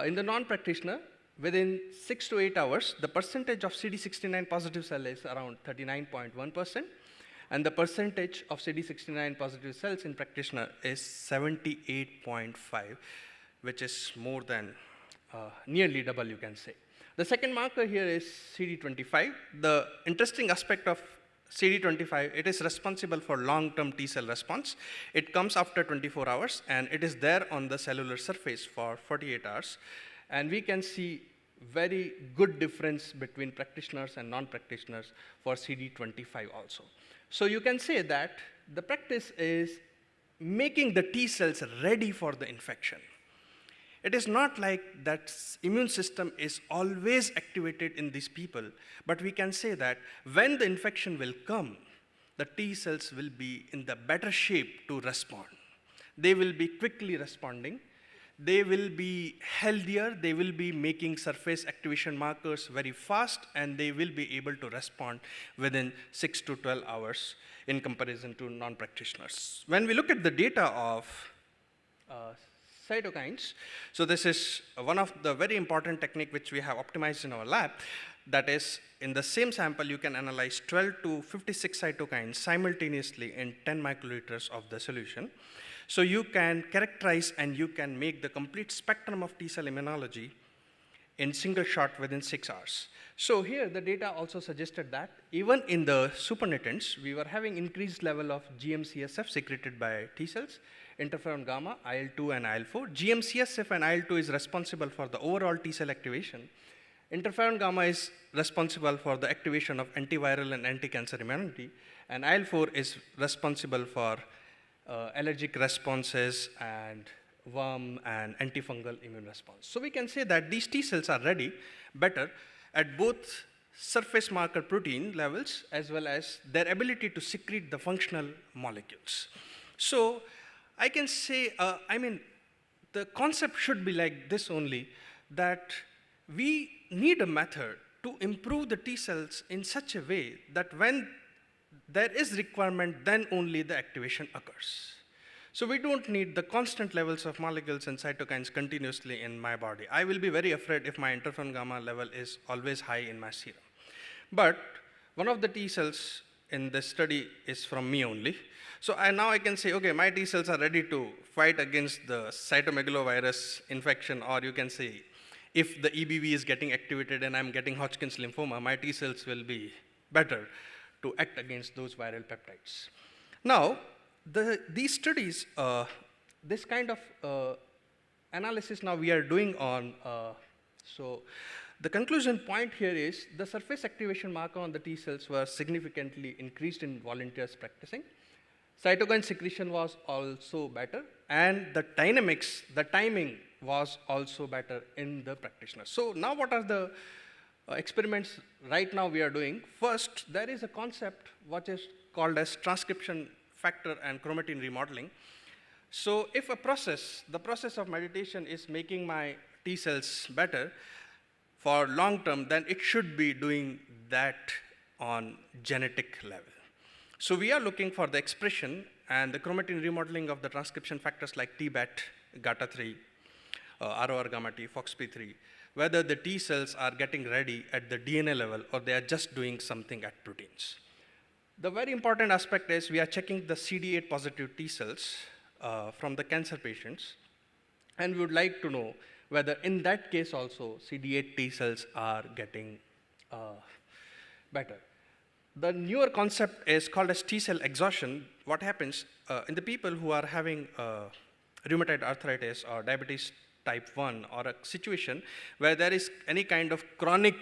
In the non-practitioner, within 6 to 8 hours, the percentage of CD69 positive cell is around 39.1%, and the percentage of CD69 positive cells in practitioner is 78.5, which is more than nearly double, you can say. The second marker here is CD25. The interesting aspect of CD25, it is responsible for long-term T cell response. It comes after 24 hours, and it is there on the cellular surface for 48 hours. And we can see very good difference between practitioners and non-practitioners for CD25 also. So you can say that the practice is making the T cells ready for the infection. It is not like that immune system is always activated in these people, but we can say that when the infection will come, the T cells will be in the better shape to respond. They will be quickly responding. They will be healthier. They will be making surface activation markers very fast, and they will be able to respond within 6 to 12 hours in comparison to non-practitioners. When we look at the data of cytokines. So this is one of the very important technique which we have optimized in our lab. That is, in the same sample, you can analyze 12 to 56 cytokines simultaneously in 10 microliters of the solution. So you can characterize and you can make the complete spectrum of T cell immunology in single shot within 6 hours. So here the data also suggested that even in the supernatants, we were having increased level of GM-CSF secreted by T cells, interferon gamma, IL-2 and IL-4. GM-CSF and IL-2 is responsible for the overall T cell activation. Interferon gamma is responsible for the activation of antiviral and anti-cancer immunity, and IL-4 is responsible for allergic responses and worm and antifungal immune response. So we can say that these T cells are ready better at both surface marker protein levels as well as their ability to secrete the functional molecules. So I can say, the concept should be like this only, that we need a method to improve the T cells in such a way that when there is requirement, then only the activation occurs. So we don't need the constant levels of molecules and cytokines continuously in my body. I will be very afraid if my interferon gamma level is always high in my serum. But one of the T cells in this study is from me only. So now I can say, okay, my T cells are ready to fight against the cytomegalovirus infection, or you can say, if the EBV is getting activated and I'm getting Hodgkin's lymphoma, my T cells will be better to act against those viral peptides. Now, these studies, this kind of analysis now we are doing on, so the conclusion point here is the surface activation marker on the T cells was significantly increased in volunteers practicing. Cytokine secretion was also better, and the dynamics, the timing was also better in the practitioners. So now what are the experiments right now we are doing? First, there is a concept what is called as transcription factor and chromatin remodeling. So if a process, the process of meditation is making my T cells better for long term, then it should be doing that on genetic level. So we are looking for the expression and the chromatin remodeling of the transcription factors like TBAT, GATA3, ROR gamma T, FOXP3, whether the T cells are getting ready at the DNA level or they are just doing something at proteins. The very important aspect is we are checking the CD8 positive T cells from the cancer patients, and we would like to know whether in that case also CD8 T cells are getting better. The newer concept is called as T cell exhaustion. What happens in the people who are having rheumatoid arthritis or diabetes type 1 or a situation where there is any kind of chronic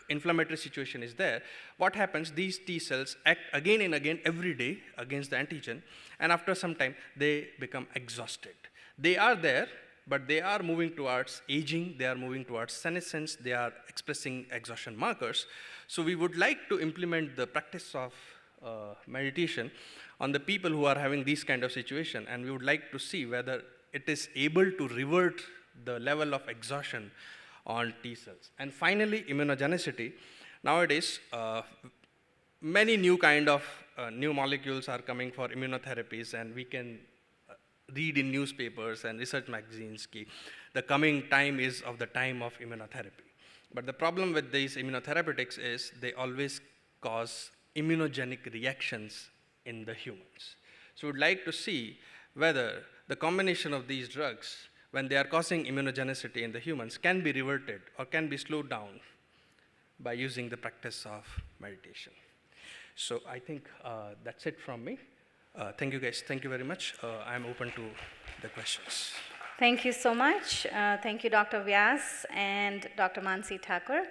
inflammatory situation is there, what happens, these T cells act again and again every day against the antigen, and after some time they become exhausted. They are there, but they are moving towards aging, they are moving towards senescence, they are expressing exhaustion markers. So we would like to implement the practice of meditation on the people who are having these kind of situation, and we would like to see whether it is able to revert the level of exhaustion on T cells. And finally, immunogenicity. Nowadays, many new kind of new molecules are coming for immunotherapies, and we can read in newspapers and research magazines that the coming time is of the time of immunotherapy. But the problem with these immunotherapeutics is they always cause immunogenic reactions in the humans. So we'd like to see whether the combination of these drugs, when they are causing immunogenicity in the humans, can be reverted or can be slowed down by using the practice of meditation. So I think that's it from me. Thank you guys, thank you very much. I'm open to the questions. Thank you so much. Thank you, Dr. Vyas and Dr. Mansi Thakur.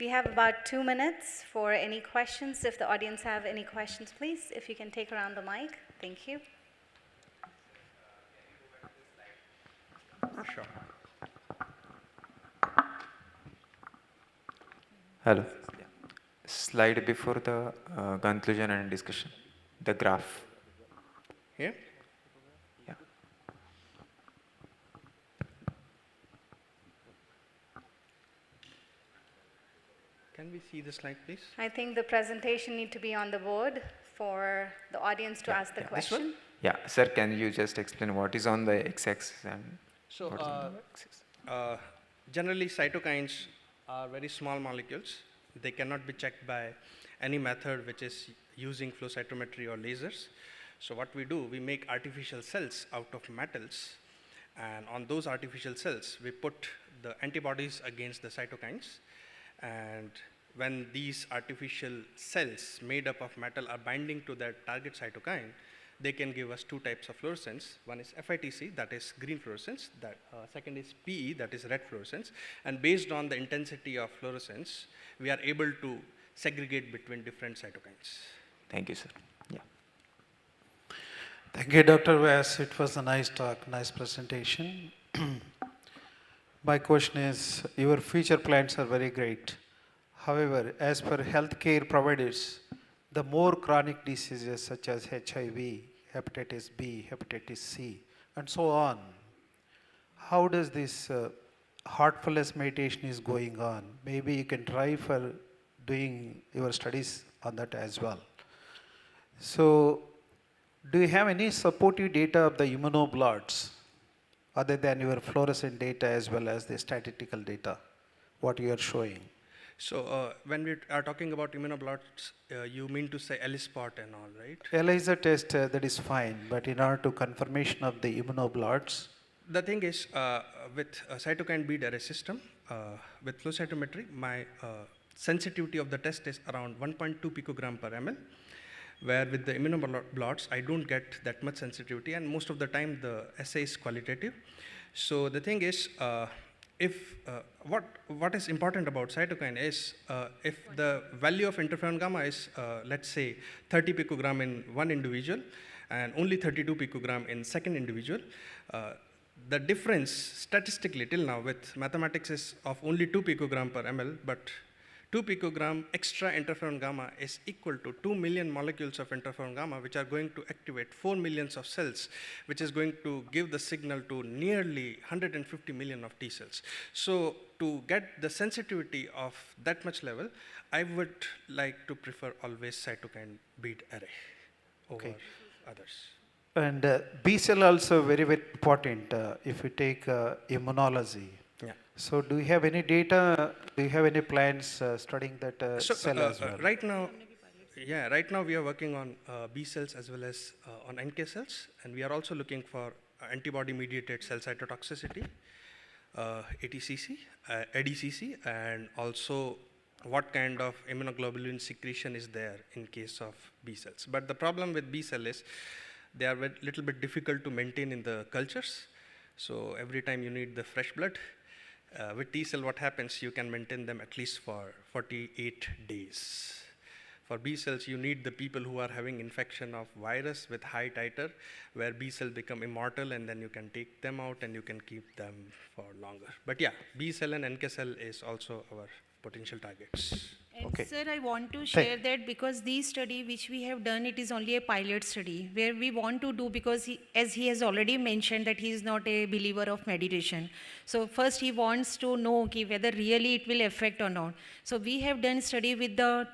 We have about 2 minutes for any questions. If the audience have any questions, please, if you can take around the mic. Thank you. Sure. Hello. Slide before the conclusion and discussion, the graph. Here? Yeah. Can we see the slide, please? I think the presentation need to be on the board for the audience to ask the question. Yeah, sir, can you just explain what is on the x-axis and So, what is on the y-axis? generally cytokines are very small molecules. They cannot be checked by any method which is using flow cytometry or lasers. So what we do, we make artificial cells out of metals, and on those artificial cells, we put the antibodies against the cytokines. And when these artificial cells made up of metal are binding to their target cytokine, they can give us two types of fluorescence. One is FITC, that is green fluorescence. That second is PE, that is red fluorescence. And based on the intensity of fluorescence, we are able to segregate between different cytokines. Thank you, sir. Yeah. Thank you, Dr. Vyas. It was a nice talk, nice presentation. My question is, your future plans are very great. However, as per healthcare providers, the more chronic diseases such as HIV, hepatitis B, hepatitis C, and so on, how does this heartfulness meditation is going on? Maybe you can try for doing your studies on that as well. So, do you have any supportive data of the immunoblots other than your fluorescent data as well as the statistical data, what you are showing? So when we are talking about immunoblots, you mean to say ELISpot and all, right? ELISA test, that is fine, but in order to confirmation of the immunoblots? The thing is, with cytokine bead array system, with flow cytometry, my sensitivity of the test is around 1.2 picogram per ml, where with the immunoblots, I don't get that much sensitivity, and most of the time the assay is qualitative. So the thing is, what is important about cytokine is, if the value of interferon gamma is, let's say, 30 picogram in one individual, and only 32 picogram in second individual, the difference statistically till now with mathematics is of only 2 picogram per ml, but 2 picogram extra interferon gamma is equal to 2 million molecules of interferon gamma, which are going to activate 4 millions of cells, which is going to give the signal to nearly 150 million of T cells. So to get the sensitivity of that much level, I would like to prefer always cytokine bead array over others. And B cell also very, very important if you take immunology. Yeah. So do you have any data, do you have any plans studying that cell as well? Right now, right now we are working on B cells as well as on NK cells, and we are also looking for antibody-mediated cell cytotoxicity. ADCC, and also what kind of immunoglobulin secretion is there in case of B cells. But the problem with B cell is they are a little bit difficult to maintain in the cultures. So every time you need the fresh blood. With T cell, what happens, you can maintain them at least for 48 days. For B cells, you need the people who are having infection of virus with high titer, where B cells become immortal, and then you can take them out and you can keep them for longer. But yeah, B cell and NK cell is also our potential targets. And sir, I want to share that because this study which we have done, it is only a pilot study where we want to do, because as he has already mentioned that he is not a believer of meditation. So first he wants to know whether really it will affect or not. So we have done study with the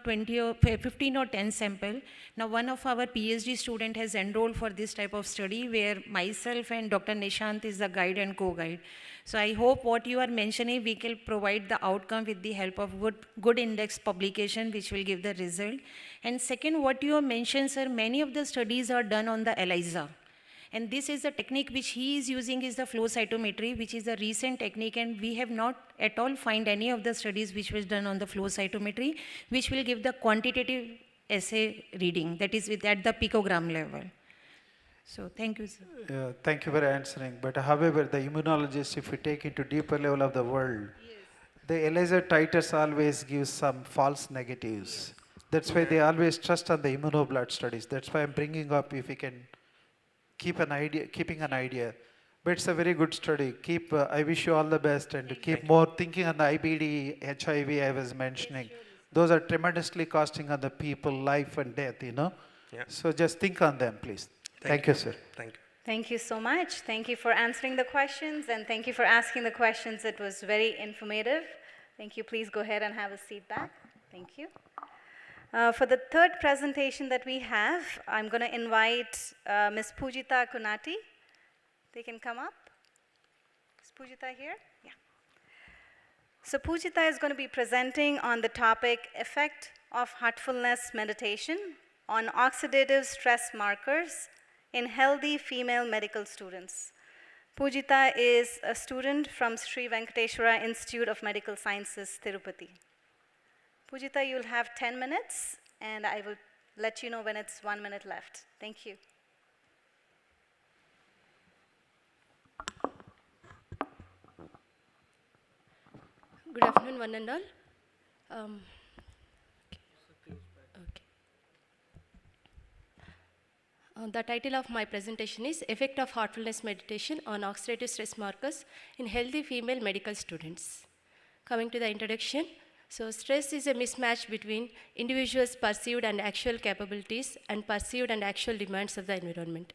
15 or 10 sample. Now one of our PhD student has enrolled for this type of study where myself and Dr. Nishant is the guide and co-guide. So I hope what you are mentioning, we can provide the outcome with the help of good index publication, which will give the result. And second, what you have mentioned, sir, many of the studies are done on the ELISA. And this is the technique which he is using is the flow cytometry, which is a recent technique, and we have not at all find any of the studies which was done on the flow cytometry, which will give the quantitative assay reading, that is at the picogram level. So thank you, sir. Thank you for answering. But however, the immunologist, if we take into deeper level of the world, the ELISA titers always give some false negatives. That's why they always trust on the immunoblood studies. That's why I'm bringing up if we can keeping an idea. But it's a very good study. I wish you all the best, and to keep more thinking on the IBD, HIV I was mentioning. Those are tremendously costing on the people life and death, you know. Yeah. So just think on them, please. Thank you, sir. Thank you. Thank you so much. Thank you for answering the questions, and thank you for asking the questions. It was very informative. Thank you. Please go ahead and have a seat back. Thank you. For the third presentation that we have, I'm going to invite Ms. Pujita Kunati. They can come up. Is Pujita here? Yeah. So Pujita is going to be presenting on the topic, Effect of Heartfulness Meditation on Oxidative Stress Markers in Healthy Female Medical Students. Pujita is a student from Sri Venkateswara Institute of Medical Sciences, Tirupati. Pujita, you'll have 10 minutes, and I will let you know when it's 1 minute left. Thank you. Good afternoon, one and all. The title of my presentation is Effect of Heartfulness Meditation on Oxidative Stress Markers in Healthy Female Medical Students. Coming to the introduction, so stress is a mismatch between individuals' perceived and actual capabilities and perceived and actual demands of the environment.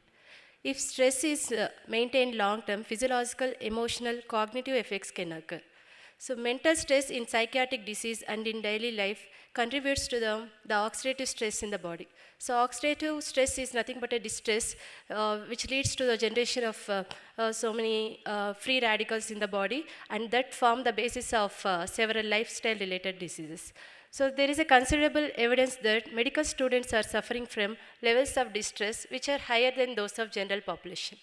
If stress is maintained long-term, physiological, emotional, cognitive effects can occur. So mental stress in psychiatric disease and in daily life contributes to the oxidative stress in the body. So oxidative stress is nothing but a distress which leads to the generation of so many free radicals in the body, and that form the basis of several lifestyle related diseases. So there is a considerable evidence that medical students are suffering from levels of distress which are higher than those of general population.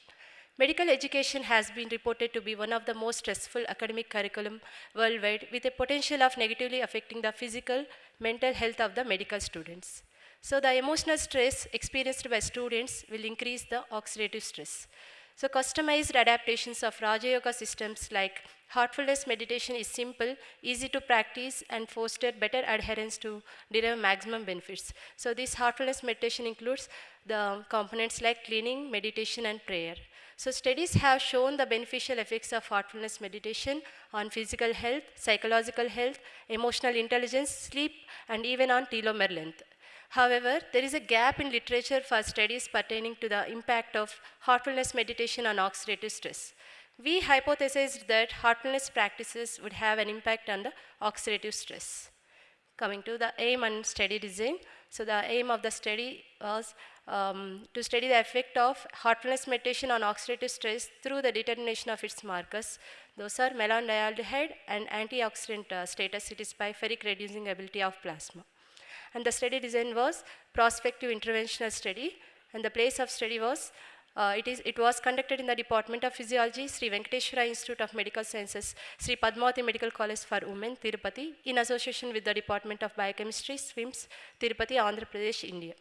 Medical education has been reported to be one of the most stressful academic curriculum worldwide, with a potential of negatively affecting the physical, mental health of the medical students. So the emotional stress experienced by students will increase the oxidative stress. So customized adaptations of Raja Yoga systems like heartfulness meditation is simple, easy to practice, and foster better adherence to derive maximum benefits. So this heartfulness meditation includes the components like cleaning, meditation, and prayer. So studies have shown the beneficial effects of heartfulness meditation on physical health, psychological health, emotional intelligence, sleep, and even on telomere length. However, there is a gap in literature for studies pertaining to the impact of heartfulness meditation on oxidative stress. We hypothesized that heartfulness practices would have an impact on the oxidative stress. Coming to the aim and study design. So the aim of the study was to study the effect of heartfulness meditation on oxidative stress through the determination of its markers. Those are malondialdehyde and antioxidant status. It is by ferric reducing ability of plasma. And the study design was prospective interventional study, and the place of study was It was conducted in the Department of Physiology, Sri Venkateshwara Institute of Medical Sciences, Sri Padmavati Medical College for Women, Tirupati, in association with the Department of Biochemistry, SWIMS, Tirupati, Andhra Pradesh, India.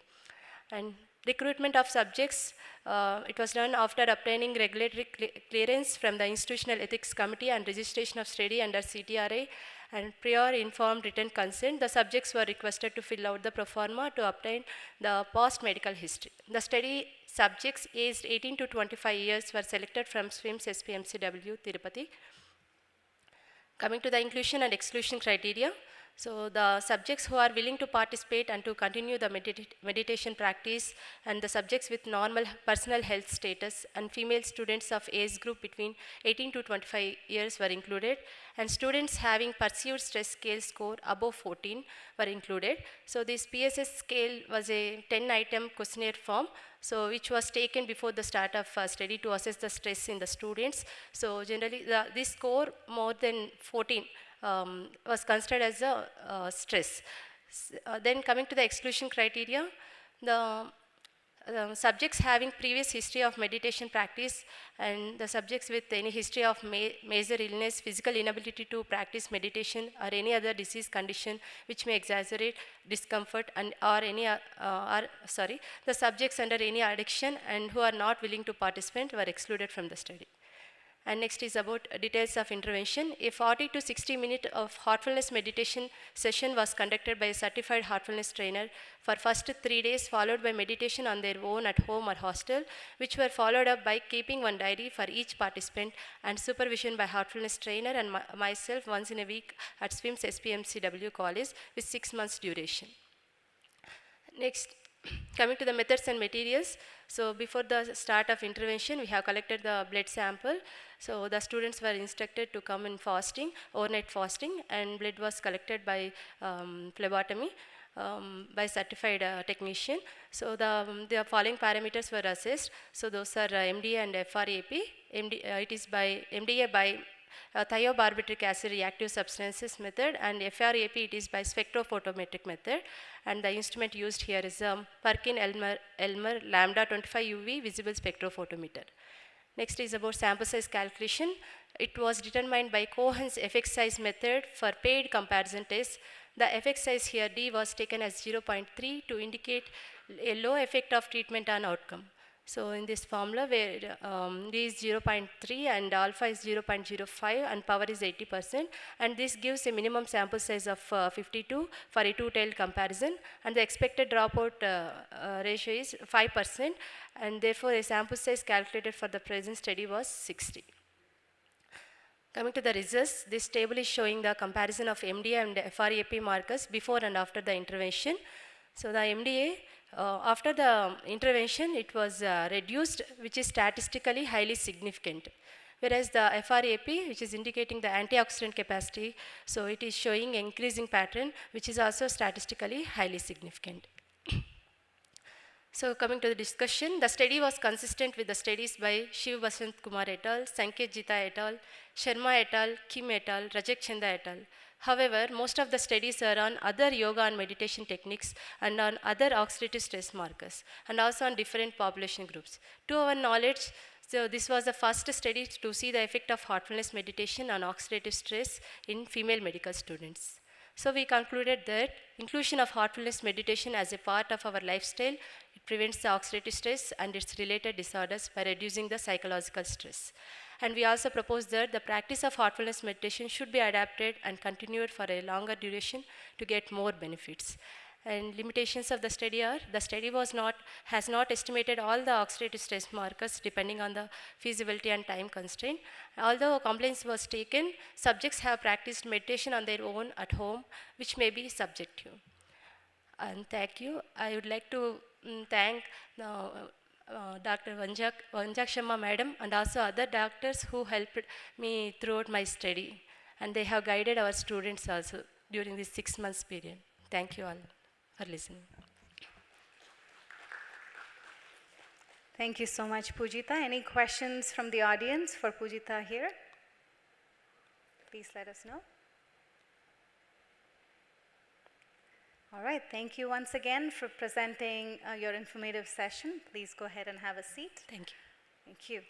And recruitment of subjects, it was done after obtaining regulatory clearance from the Institutional Ethics Committee and registration of study under CTRA and prior informed written consent. The subjects were requested to fill out the proforma to obtain the past medical history. The study subjects aged 18 to 25 years were selected from SWIMS SPMCW Tirupati. Coming to the inclusion and exclusion criteria, so the subjects who are willing to participate and to continue the meditation practice, and the subjects with normal personal health status, and female students of age group between 18 to 25 years were included, and students having perceived stress scale score above 14 were included. So this PSS scale was a 10-item questionnaire form, so which was taken before the start of study to assess the stress in the students. So generally this score more than 14 was considered as a stress. Then coming to the exclusion criteria, the subjects having previous history of meditation practice and the subjects with any history of major illness, physical inability to practice meditation or any other disease condition which may exacerbate discomfort and the subjects under any addiction and who are not willing to participate were excluded from the study. And next is about details of intervention. A 40 to 60 minute of heartfulness meditation session was conducted by a certified heartfulness trainer for first 3 days, followed by meditation on their own at home or hostel, which were followed up by keeping one diary for each participant and supervision by heartfulness trainer and myself once in a week at SWIMS SPMCW College with 6 months duration. Next, coming to the methods and materials. So before the start of intervention, we have collected the blood sample. So the students were instructed to come in fasting, overnight fasting, and blood was collected by phlebotomy by certified technician. So the following parameters were assessed. So those are MDA and FRAP. It is by MDA by thiobarbituric acid reactive substances method, and FRAP it is by spectrophotometric method, and the instrument used here is Perkin-Elmer lambda 25 UV visible spectrophotometer. Next is about sample size calculation. It was determined by Cohen's effect size method for paid comparison tests. The effect size here D was taken as 0.3 to indicate a low effect of treatment on outcome. So in this formula where D is 0.3 and alpha is 0.05 and power is 80%, and this gives a minimum sample size of 52 for a two-tailed comparison, and the expected dropout ratio is 5%, and therefore a sample size calculated for the present study was 60. Coming to the results, this table is showing the comparison of MDA and FRAP markers before and after the intervention. So the MDA, after the intervention, it was reduced, which is statistically highly significant. Whereas the FRAP, which is indicating the antioxidant capacity, so it is showing an increasing pattern, which is also statistically highly significant. So coming to the discussion, the study was consistent with the studies by Shiv Basant Kumar et al., Sanket Jita et al., Sharma et al., Kim et al., Rajat Chanda et al. However, most of the studies are on other yoga and meditation techniques and on other oxidative stress markers, and also on different population groups. To our knowledge, so this was the first study to see the effect of heartfulness meditation on oxidative stress in female medical students. So we concluded that inclusion of heartfulness meditation as a part of our lifestyle, it prevents the oxidative stress and its related disorders by reducing the psychological stress. And we also proposed that the practice of heartfulness meditation should be adapted and continued for a longer duration to get more benefits. And limitations of the study are, the study has not estimated all the oxidative stress markers depending on the feasibility and time constraint. Although complaints was taken, subjects have practiced meditation on their own at home, which may be subjective. And thank you. I would like to thank Dr. Vanjak Sharma madam and also other doctors who helped me throughout my study, and they have guided our students also during this 6 months period. Thank you all for listening. Thank you so much, Pujita. Any questions from the audience for Pujita here? Please let us know. All right, thank you once again for presenting your informative session. Please go ahead and have a seat. Thank you. Thank you.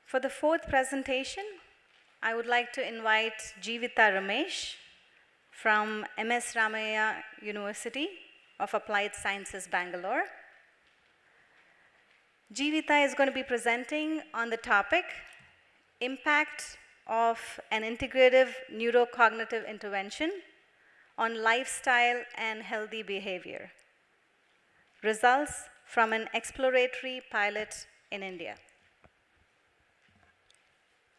For the fourth presentation, I would like to invite Jeevita Ramesh from MS Ramaiah University of Applied Sciences, Bangalore. Jeevita is going to be presenting on the topic, Impact of an Integrative Neurocognitive Intervention on Lifestyle and Healthy Behavior. Results from an exploratory pilot in India.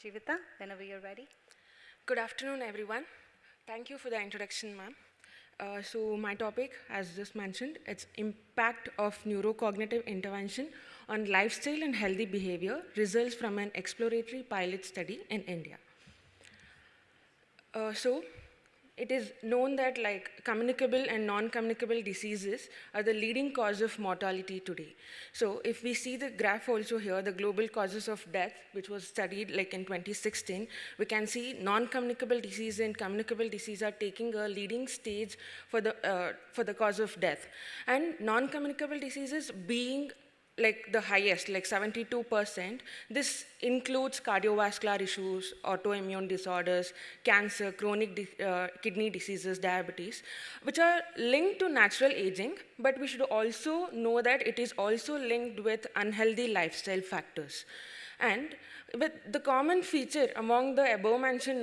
Jeevita, whenever you're ready. Good afternoon, everyone. Thank you for the introduction, ma'am. So my topic, as just mentioned, it's impact of neurocognitive intervention on lifestyle and healthy behavior, results from an exploratory pilot study in India. So it is known that communicable and non-communicable diseases are the leading cause of mortality today. So if we see the graph also here, the global causes of death, which was studied in 2016, we can see non-communicable disease and communicable disease are taking a leading stage for the cause of death. And non-communicable diseases being the highest, 72%. This includes cardiovascular issues, autoimmune disorders, cancer, chronic kidney diseases, diabetes, which are linked to natural aging, but we should also know that it is also linked with unhealthy lifestyle factors. And with the common feature among the above-mentioned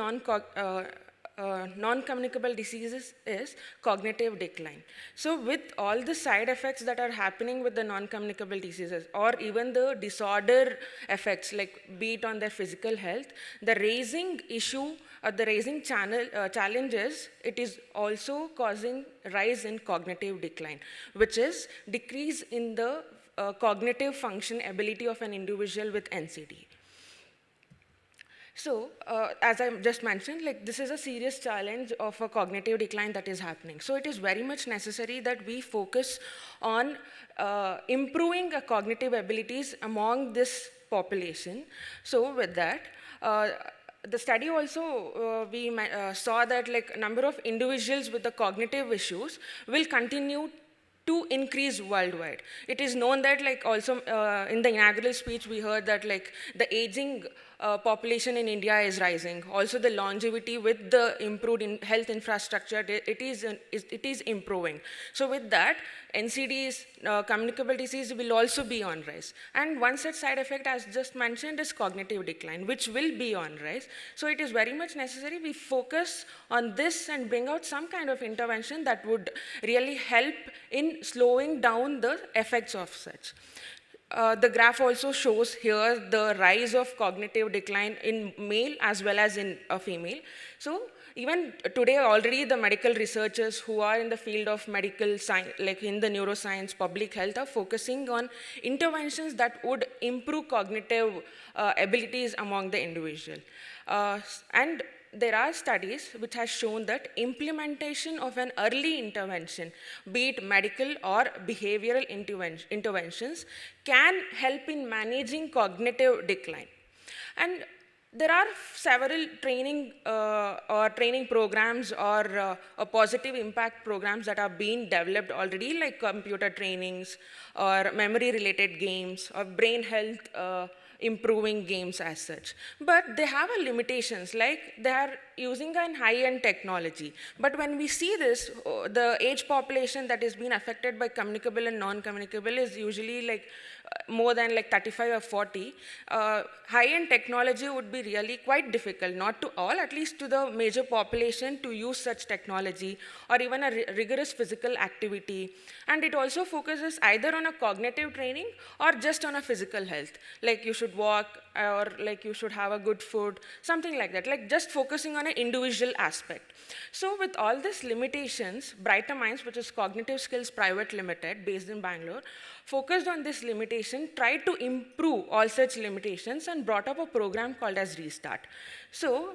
non-communicable diseases is cognitive decline. So with all the side effects that are happening with the non-communicable diseases, or even the disorder effects, be it on their physical health, the raising issue or the raising challenges, it is also causing rise in cognitive decline, which is decrease in the cognitive function ability of an individual with NCD. So, as I just mentioned, this is a serious challenge of a cognitive decline that is happening. So it is very much necessary that we focus on improving cognitive abilities among this population. So with that, the study also, we saw that number of individuals with the cognitive issues will continue to increase worldwide. It is known that also in the inaugural speech we heard that the aging population in India is rising. Also the longevity with the improved health infrastructure, it is improving. So with that, NCDs, communicable disease will also be on rise. And one such side effect, as just mentioned, is cognitive decline, which will be on rise. So it is very much necessary we focus on this and bring out some kind of intervention that would really help in slowing down the effects of such. The graph also shows here the rise of cognitive decline in male as well as in a female. So even today already the medical researchers who are in the field of medical science, in the neuroscience, public health, are focusing on interventions that would improve cognitive abilities among the individual. And there are studies which have shown that implementation of an early intervention, be it medical or behavioral interventions, can help in managing cognitive decline. And there are several training programs or positive impact programs that are being developed already, like computer trainings or memory-related games or brain health improving games as such. But they have a limitations, they are using a high-end technology. But when we see this, the age population that is being affected by communicable and non-communicable is usually more than 35 or 40. High-end technology would be really quite difficult, not to all, at least to the major population to use such technology or even a rigorous physical activity. And it also focuses either on a cognitive training or just on a physical health. You should walk or you should have a good food, something like that, just focusing on an individual aspect. So with all these limitations, Brighter Minds, which is Cognitive Skills Private Limited, based in Bangalore, focused on this limitation, tried to improve all such limitations and brought up a program called as Restart. So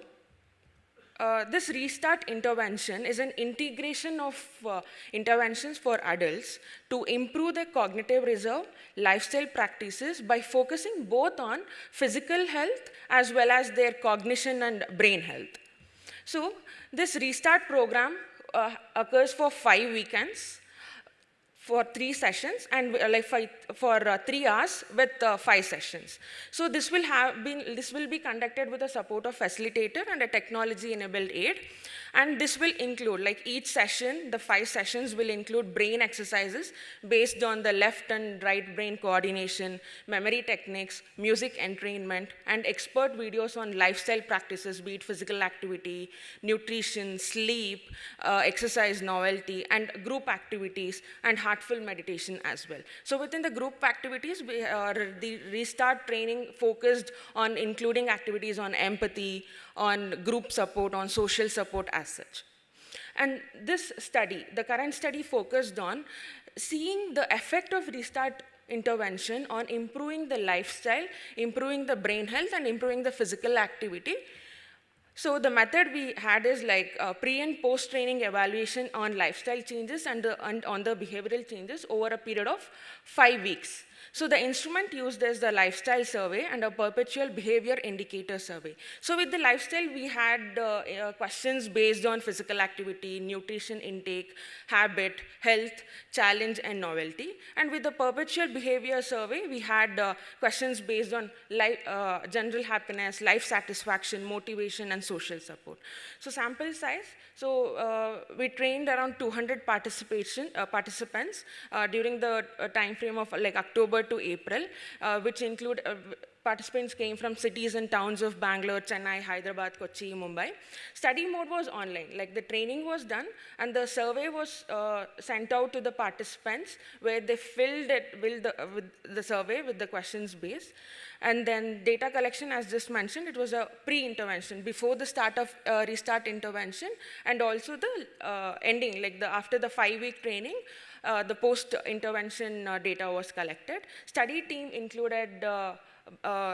this Restart intervention is an integration of interventions for adults to improve their cognitive reserve, lifestyle practices by focusing both on physical health as well as their cognition and brain health. So this restart program occurs for 5 weekends, for 3 sessions, and for 3 hours with 5 sessions. So this will be conducted with the support of facilitator and a technology-enabled aid. And this will include, like each session, the 5 sessions will include brain exercises based on the left and right brain coordination, memory techniques, music entrainment, and expert videos on lifestyle practices, be it physical activity, nutrition, sleep, exercise novelty, and group activities, and heartful meditation as well. So within the group activities, the restart training focused on including activities on empathy, on group support, on social support as such. And this study, the current study, focused on seeing the effect of restart intervention on improving the lifestyle, improving the brain health, and improving the physical activity. So the method we had is like pre and post training evaluation on lifestyle changes and on the behavioral changes over a period of 5 weeks. So the instrument used is the lifestyle survey and a perpetual behavior indicator survey. So with the lifestyle, we had questions based on physical activity, nutrition intake, habit, health, challenge, and novelty. And with the perpetual behavior survey, we had questions based on general happiness, life satisfaction, motivation, and social support. So sample size, so we trained around 200 participants during the time frame of like October to April, which include participants came from cities and towns of Bangalore, Chennai, Hyderabad, Kochi, Mumbai. Study mode was online, like the training was done and the survey was sent out to the participants where they filled it with the survey with the questions based. And then data collection, as just mentioned, it was a pre-intervention before the start of restart intervention, and also the ending, like after the 5-week training, the post-intervention data was collected. Study team included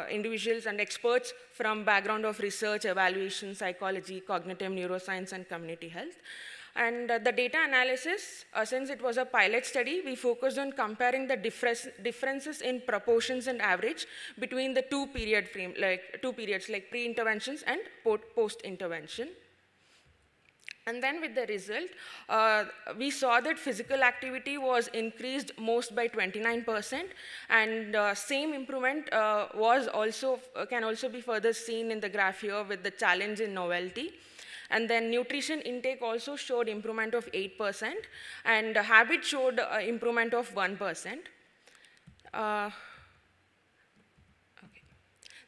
individuals and experts from background of research, evaluation, psychology, cognitive neuroscience, and community health. And the data analysis, since it was a pilot study, we focused on comparing the differences in proportions and average between the two periods, like pre-interventions and post-intervention. And then with the result, we saw that physical activity was increased most by 29%, and same improvement can also be further seen in the graph here with the challenge in novelty. And then nutrition intake also showed improvement of 8%, and habit showed improvement of 1%.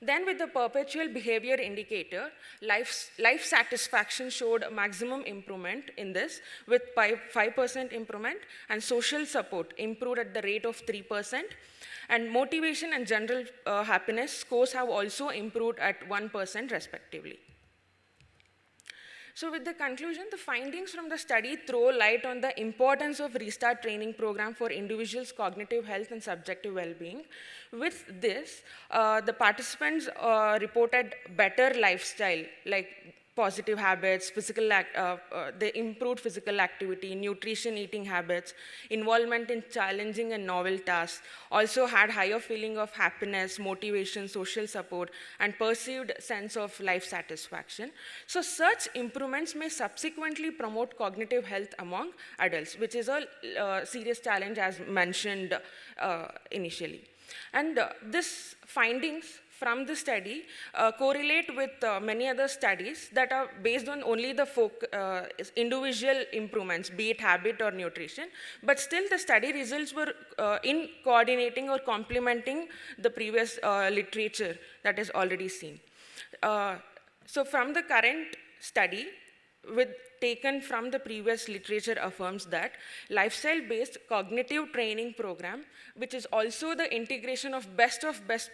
Then with the perpetual behavior indicator, life satisfaction showed maximum improvement in this with 5% improvement, and social support improved at the rate of 3%. And motivation and general happiness scores have also improved at 1% respectively. So with the conclusion, the findings from the study throw light on the importance of restart training program for individuals' cognitive health and subjective well-being. With this, the participants reported better lifestyle, like positive habits, they improved physical activity, nutrition, eating habits, involvement in challenging and novel tasks, also had higher feeling of happiness, motivation, social support, and perceived sense of life satisfaction. So such improvements may subsequently promote cognitive health among adults, which is a serious challenge as mentioned initially. And these findings from the study correlate with many other studies that are based on only the individual improvements, be it habit or nutrition, but still the study results were in coordinating or complementing the previous literature that is already seen. So from the current study, taken from the previous literature, affirms that lifestyle-based cognitive training program, which is also the integration of best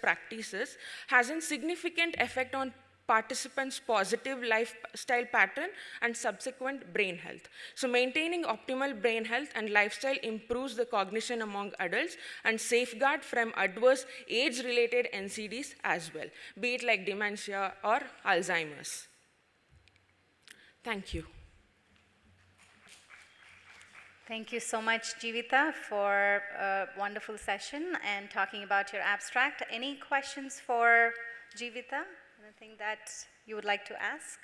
practices, has a significant effect on participants' positive lifestyle pattern and subsequent brain health. So maintaining optimal brain health and lifestyle improves the cognition among adults and safeguard from adverse age-related NCDs as well, be it like dementia or Alzheimer's. Thank you. Thank you so much, Jeevita, for a wonderful session and talking about your abstract. Any questions for Jeevita? Anything that you would like to ask?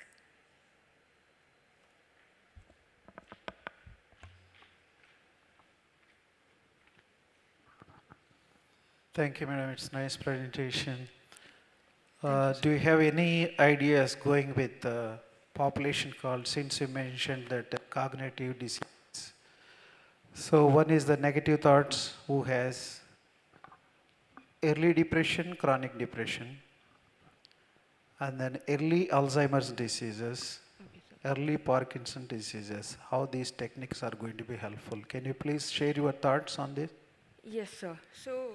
Thank you, madam. It's a nice presentation. Do you have any ideas going with the population called, since you mentioned that cognitive disease? So one is the negative thoughts, who has early depression, chronic depression, and then early Alzheimer's diseases, early Parkinson diseases, how these techniques are going to be helpful. Can you please share your thoughts on this? Yes, sir. So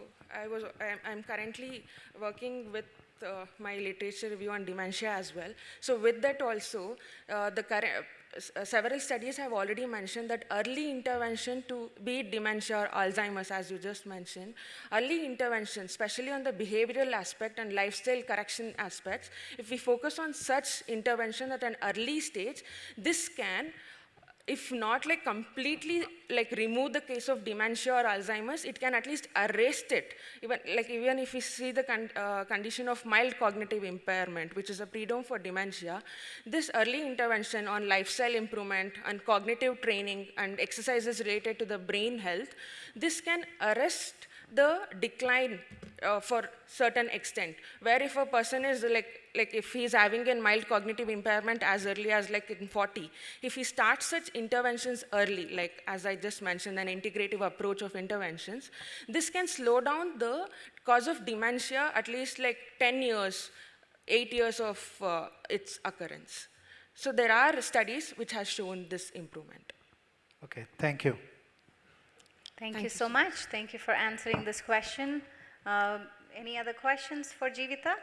I'm currently working with my literature review on dementia as well. So with that also, several studies have already mentioned that early intervention, to be it dementia or Alzheimer's, as you just mentioned, early intervention, especially on the behavioral aspect and lifestyle correction aspects, if we focus on such intervention at an early stage, this can, if not like completely like remove the case of dementia or Alzheimer's, it can at least arrest it. Even if we see the condition of mild cognitive impairment, which is a predome for dementia, this early intervention on lifestyle improvement and cognitive training and exercises related to the brain health, this can arrest the decline for certain extent, where if a person is like if he's having a mild cognitive impairment as early as like in 40, if he starts such interventions early, like as I just mentioned, an integrative approach of interventions, this can slow down the cause of dementia at least like 10 years, 8 years of its occurrence. So there are studies which have shown this improvement. Okay, thank you. Thank you so much. Thank you for answering this question. Any other questions for Jeevita?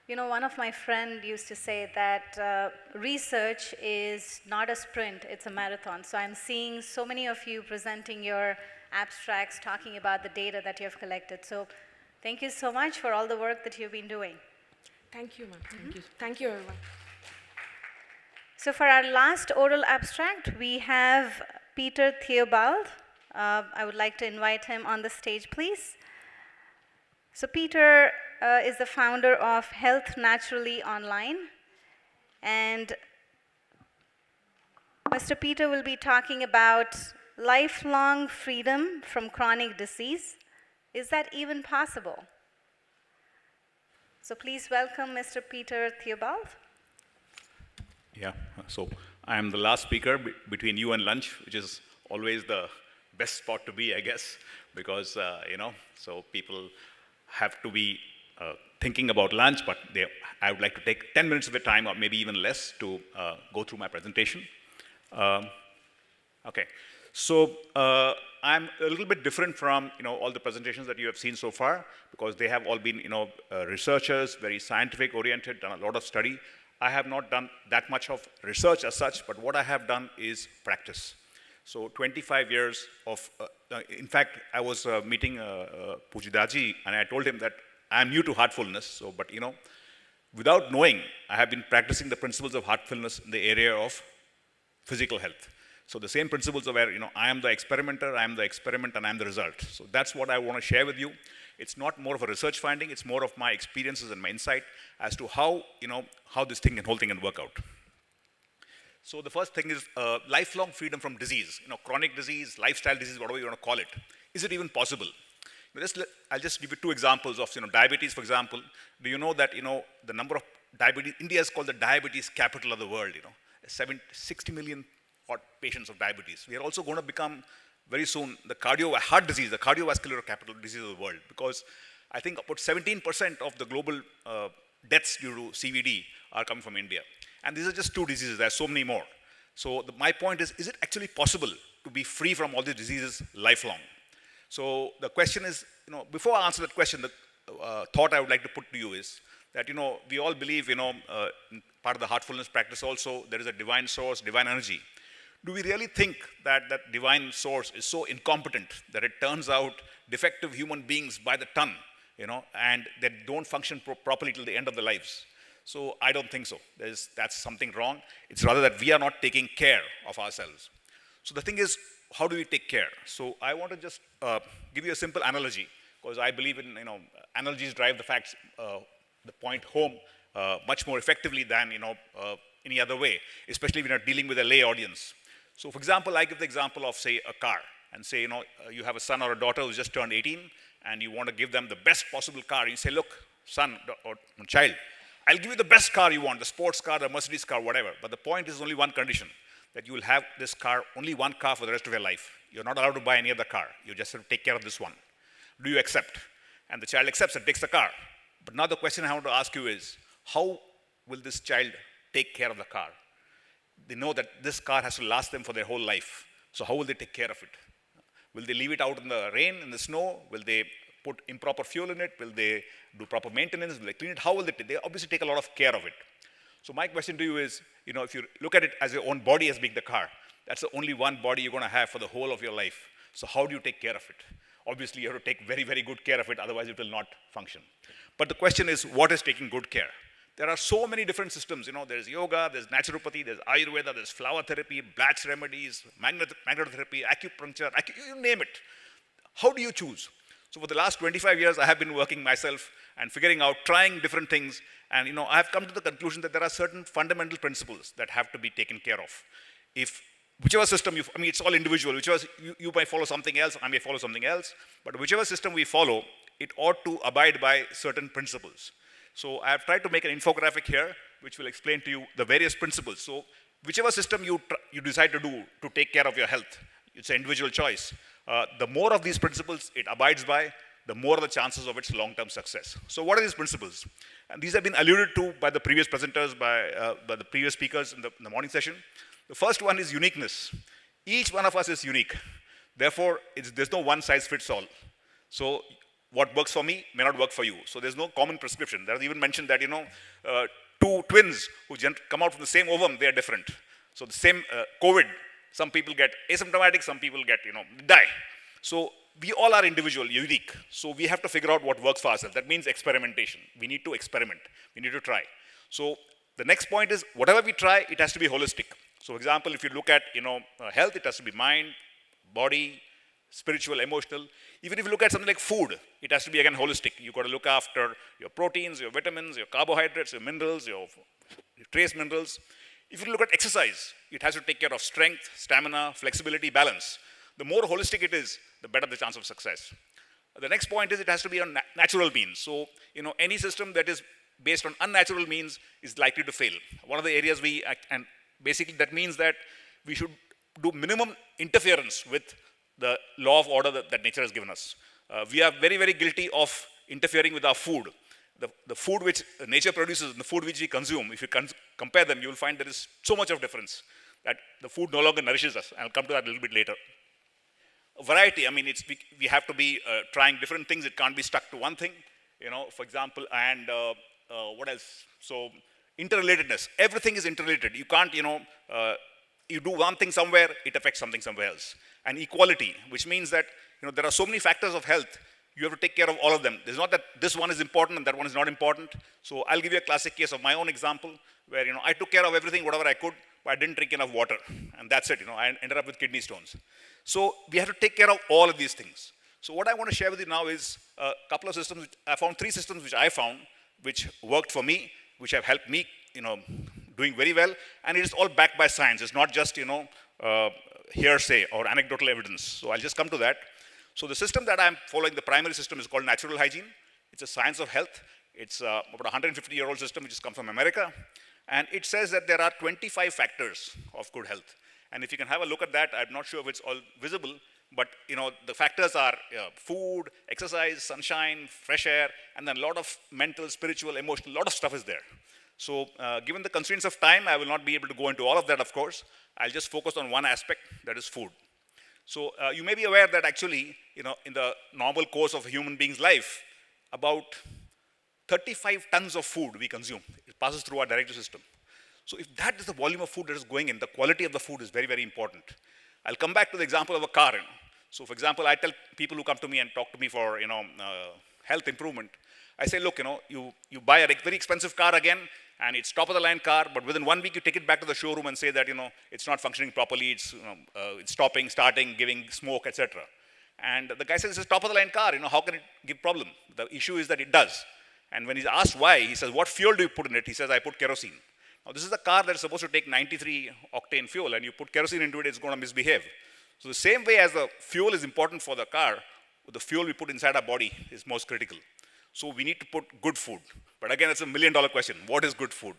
You know, one of my friends used to say that research is not a sprint, it's a marathon. So I'm seeing so many of you presenting your abstracts, talking about the data that you have collected. So thank you so much for all the work that you've been doing. Thank you, ma'am. Thank you. Thank you, everyone. So for our last oral abstract, we have Peter Theobald. I would like to invite him on the stage, please. So Peter is the founder of Health Naturally Online. And Mr. Peter will be talking about lifelong freedom from chronic disease. Is that even possible? So please welcome Mr. Peter Theobald. Yeah, so I'm the last speaker between you and lunch, which is always the best spot to be, I guess, because, so people have to be thinking about lunch, but I would like to take 10 minutes of your time, or maybe even less, to go through my presentation. Okay, so I'm a little bit different from, all the presentations that you have seen so far, because they have all been, researchers, very scientific oriented, done a lot of study. I have not done that much of research as such, but what I have done is practice. So 25 years of, in fact, I was meeting Pujidaji, and I told him that I'm new to heartfulness, but without knowing, I have been practicing the principles of heartfulness in the area of physical health. So the same principles of where, I am the experimenter, I am the experiment, and I am the result. So that's what I want to share with you. It's not more of a research finding, it's more of my experiences and my insight as to how, how this whole thing can work out. So the first thing is lifelong freedom from disease, chronic disease, lifestyle disease, whatever you want to call it. Is it even possible? I'll just give you two examples of, diabetes, for example. Do you know that, the number of diabetes, India is called the diabetes capital of the world, 60 million odd patients of diabetes. We are also going to become very soon the heart disease, the cardiovascular capital disease of the world, because I think about 17% of the global deaths due to CVD are coming from India. And these are just two diseases, there are so many more. So my point is it actually possible to be free from all these diseases lifelong? So the question is, before I answer that question, the thought I would like to put to you is that, we all believe, in part of the heartfulness practice also, there is a divine source, divine energy. Do we really think that that divine source is so incompetent that it turns out defective human beings by the ton, and they don't function properly till the end of their lives? So I don't think so. That's something wrong. It's rather that we are not taking care of ourselves. So the thing is, how do we take care? So I want to just give you a simple analogy, because I believe in, analogies drive the facts, the point home much more effectively than, any other way, especially when you're dealing with a lay audience. So for example, I give the example of, say, a car. and say, you have a son or a daughter who's just turned 18, and you want to give them the best possible car. You say, look, son or child, I'll give you the best car you want, the sports car, the Mercedes car, whatever. But the point is only one condition, that you will have this car, only one car for the rest of your life. You're not allowed to buy any other car. You just have to take care of this one. Do you accept? And the child accepts and takes the car. But now the question I want to ask you is, how will this child take care of the car? They know that this car has to last them for their whole life. So how will they take care of it? Will they leave it out in the rain, in the snow? Will they put improper fuel in it? Will they do proper maintenance? Will they clean it? How will they take? They obviously take a lot of care of it. So my question to you is, if you look at it as your own body as being the car, that's the only one body you're going to have for the whole of your life. So how do you take care of it? Obviously, you have to take very, very good care of it, otherwise it will not function. But the question is, what is taking good care? There are so many different systems. There's yoga, there's naturopathy, there's Ayurveda, there's flower therapy, blast remedies, magnetotherapy, acupuncture, you name it. How do you choose? So for the last 25 years, I have been working myself and figuring out, trying different things. And I have come to the conclusion that there are certain fundamental principles that have to be taken care of. Whichever system it's all individual. Whichever you might follow something else, I may follow something else. But whichever system we follow, it ought to abide by certain principles. So I have tried to make an infographic here, which will explain to you the various principles. So whichever system you decide to do to take care of your health, it's an individual choice. The more of these principles it abides by, the more the chances of its long-term success. So what are these principles? And these have been alluded to by the previous presenters, by the previous speakers in the morning session. The first one is uniqueness. Each one of us is unique. Therefore, there's no one size fits all. So what works for me may not work for you. So there's no common prescription. There is even mentioned that, two twins who come out from the same ovum, they are different. So the same COVID, some people get asymptomatic, some people get, die. So we all are individual, unique. So we have to figure out what works for ourselves. That means experimentation. We need to experiment. We need to try. So the next point is, whatever we try, it has to be holistic. So for example, if you look at, health, it has to be mind, body, spiritual, emotional. Even if you look at something like food, it has to be, again, holistic. You've got to look after your proteins, your vitamins, your carbohydrates, your minerals, your trace minerals. If you look at exercise, it has to take care of strength, stamina, flexibility, balance. The more holistic it is, the better the chance of success. The next point is it has to be on natural means. So, any system that is based on unnatural means is likely to fail. One of the areas and basically that means that we should do minimum interference with the law of order that nature has given us. We are very, very guilty of interfering with our food. The food which nature produces and the food which we consume, if you compare them, you will find there is so much of difference that the food no longer nourishes us. I'll come to that a little bit later. Variety, we have to be trying different things. It can't be stuck to one thing, for example, and what else? So interrelatedness, everything is interrelated. You can't, you do one thing somewhere, it affects something somewhere else. And equality, which means that, there are so many factors of health, you have to take care of all of them. It's not that this one is important and that one is not important. So I'll give you a classic case of my own example, where, I took care of everything, whatever I could, but I didn't drink enough water. And that's it, I ended up with kidney stones. So we have to take care of all of these things. So what I want to share with you now is a couple of systems. I found 3 systems which I found, which worked for me, which have helped me, doing very well. And it is all backed by science. It's not just, hearsay or anecdotal evidence. So I'll just come to that. So the system that I'm following, the primary system, is called natural hygiene. It's a science of health. It's about a 150-year-old system which has come from America. And it says that there are 25 factors of good health. And if you can have a look at that, I'm not sure if it's all visible, but the factors are food, exercise, sunshine, fresh air, and then a lot of mental, spiritual, emotional, a lot of stuff is there. So given the constraints of time, I will not be able to go into all of that, of course. I'll just focus on one aspect, that is food. So you may be aware that actually, in the normal course of a human being's life, about 35 tons of food we consume. It passes through our digestive system. So if that is the volume of food that is going in, the quality of the food is very, very important. I'll come back to the example of a car. So for example, I tell people who come to me and talk to me for health improvement, I say, look, you buy a very expensive car again, and it's top-of-the-line car, but within 1 week you take it back to the showroom and say that it's not functioning properly, it's stopping, starting, giving smoke, etc. And the guy says, it's a top-of-the-line car, how can it give problem? The issue is that it does. And when he's asked why, he says, what fuel do you put in it? He says, I put kerosene. Now this is a car that's supposed to take 93 octane fuel, and you put kerosene into it, it's going to misbehave. So the same way as the fuel is important for the car, the fuel we put inside our body is most critical. So we need to put good food. But again, it's $1 million question. What is good food?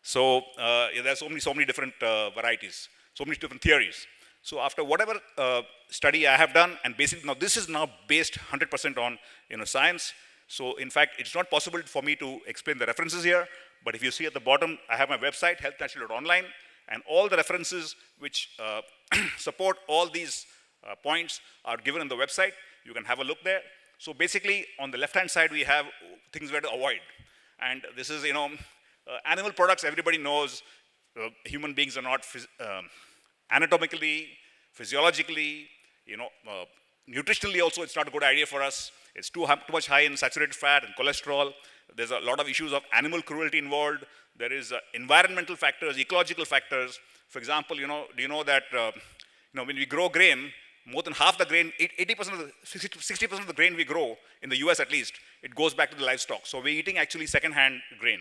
So there's so many different varieties, so many different theories. So after whatever study I have done, and basically now this is now based 100% on science. So in fact, it's not possible for me to explain the references here, but if you see at the bottom, I have my website, healthnaturally.online, and all the references which support all these points are given in the website. You can have a look there. So basically, on the left-hand side, we have things where to avoid. And this is, animal products, everybody knows human beings are not anatomically, physiologically, nutritionally also, it's not a good idea for us. It's too much high in saturated fat and cholesterol. There's a lot of issues of animal cruelty involved. There is environmental factors, ecological factors. For example, do you know that when we grow grain, more than half the grain, 80% 60% of the grain we grow, in the US at least, it goes back to the livestock. So we're eating actually second-hand grain.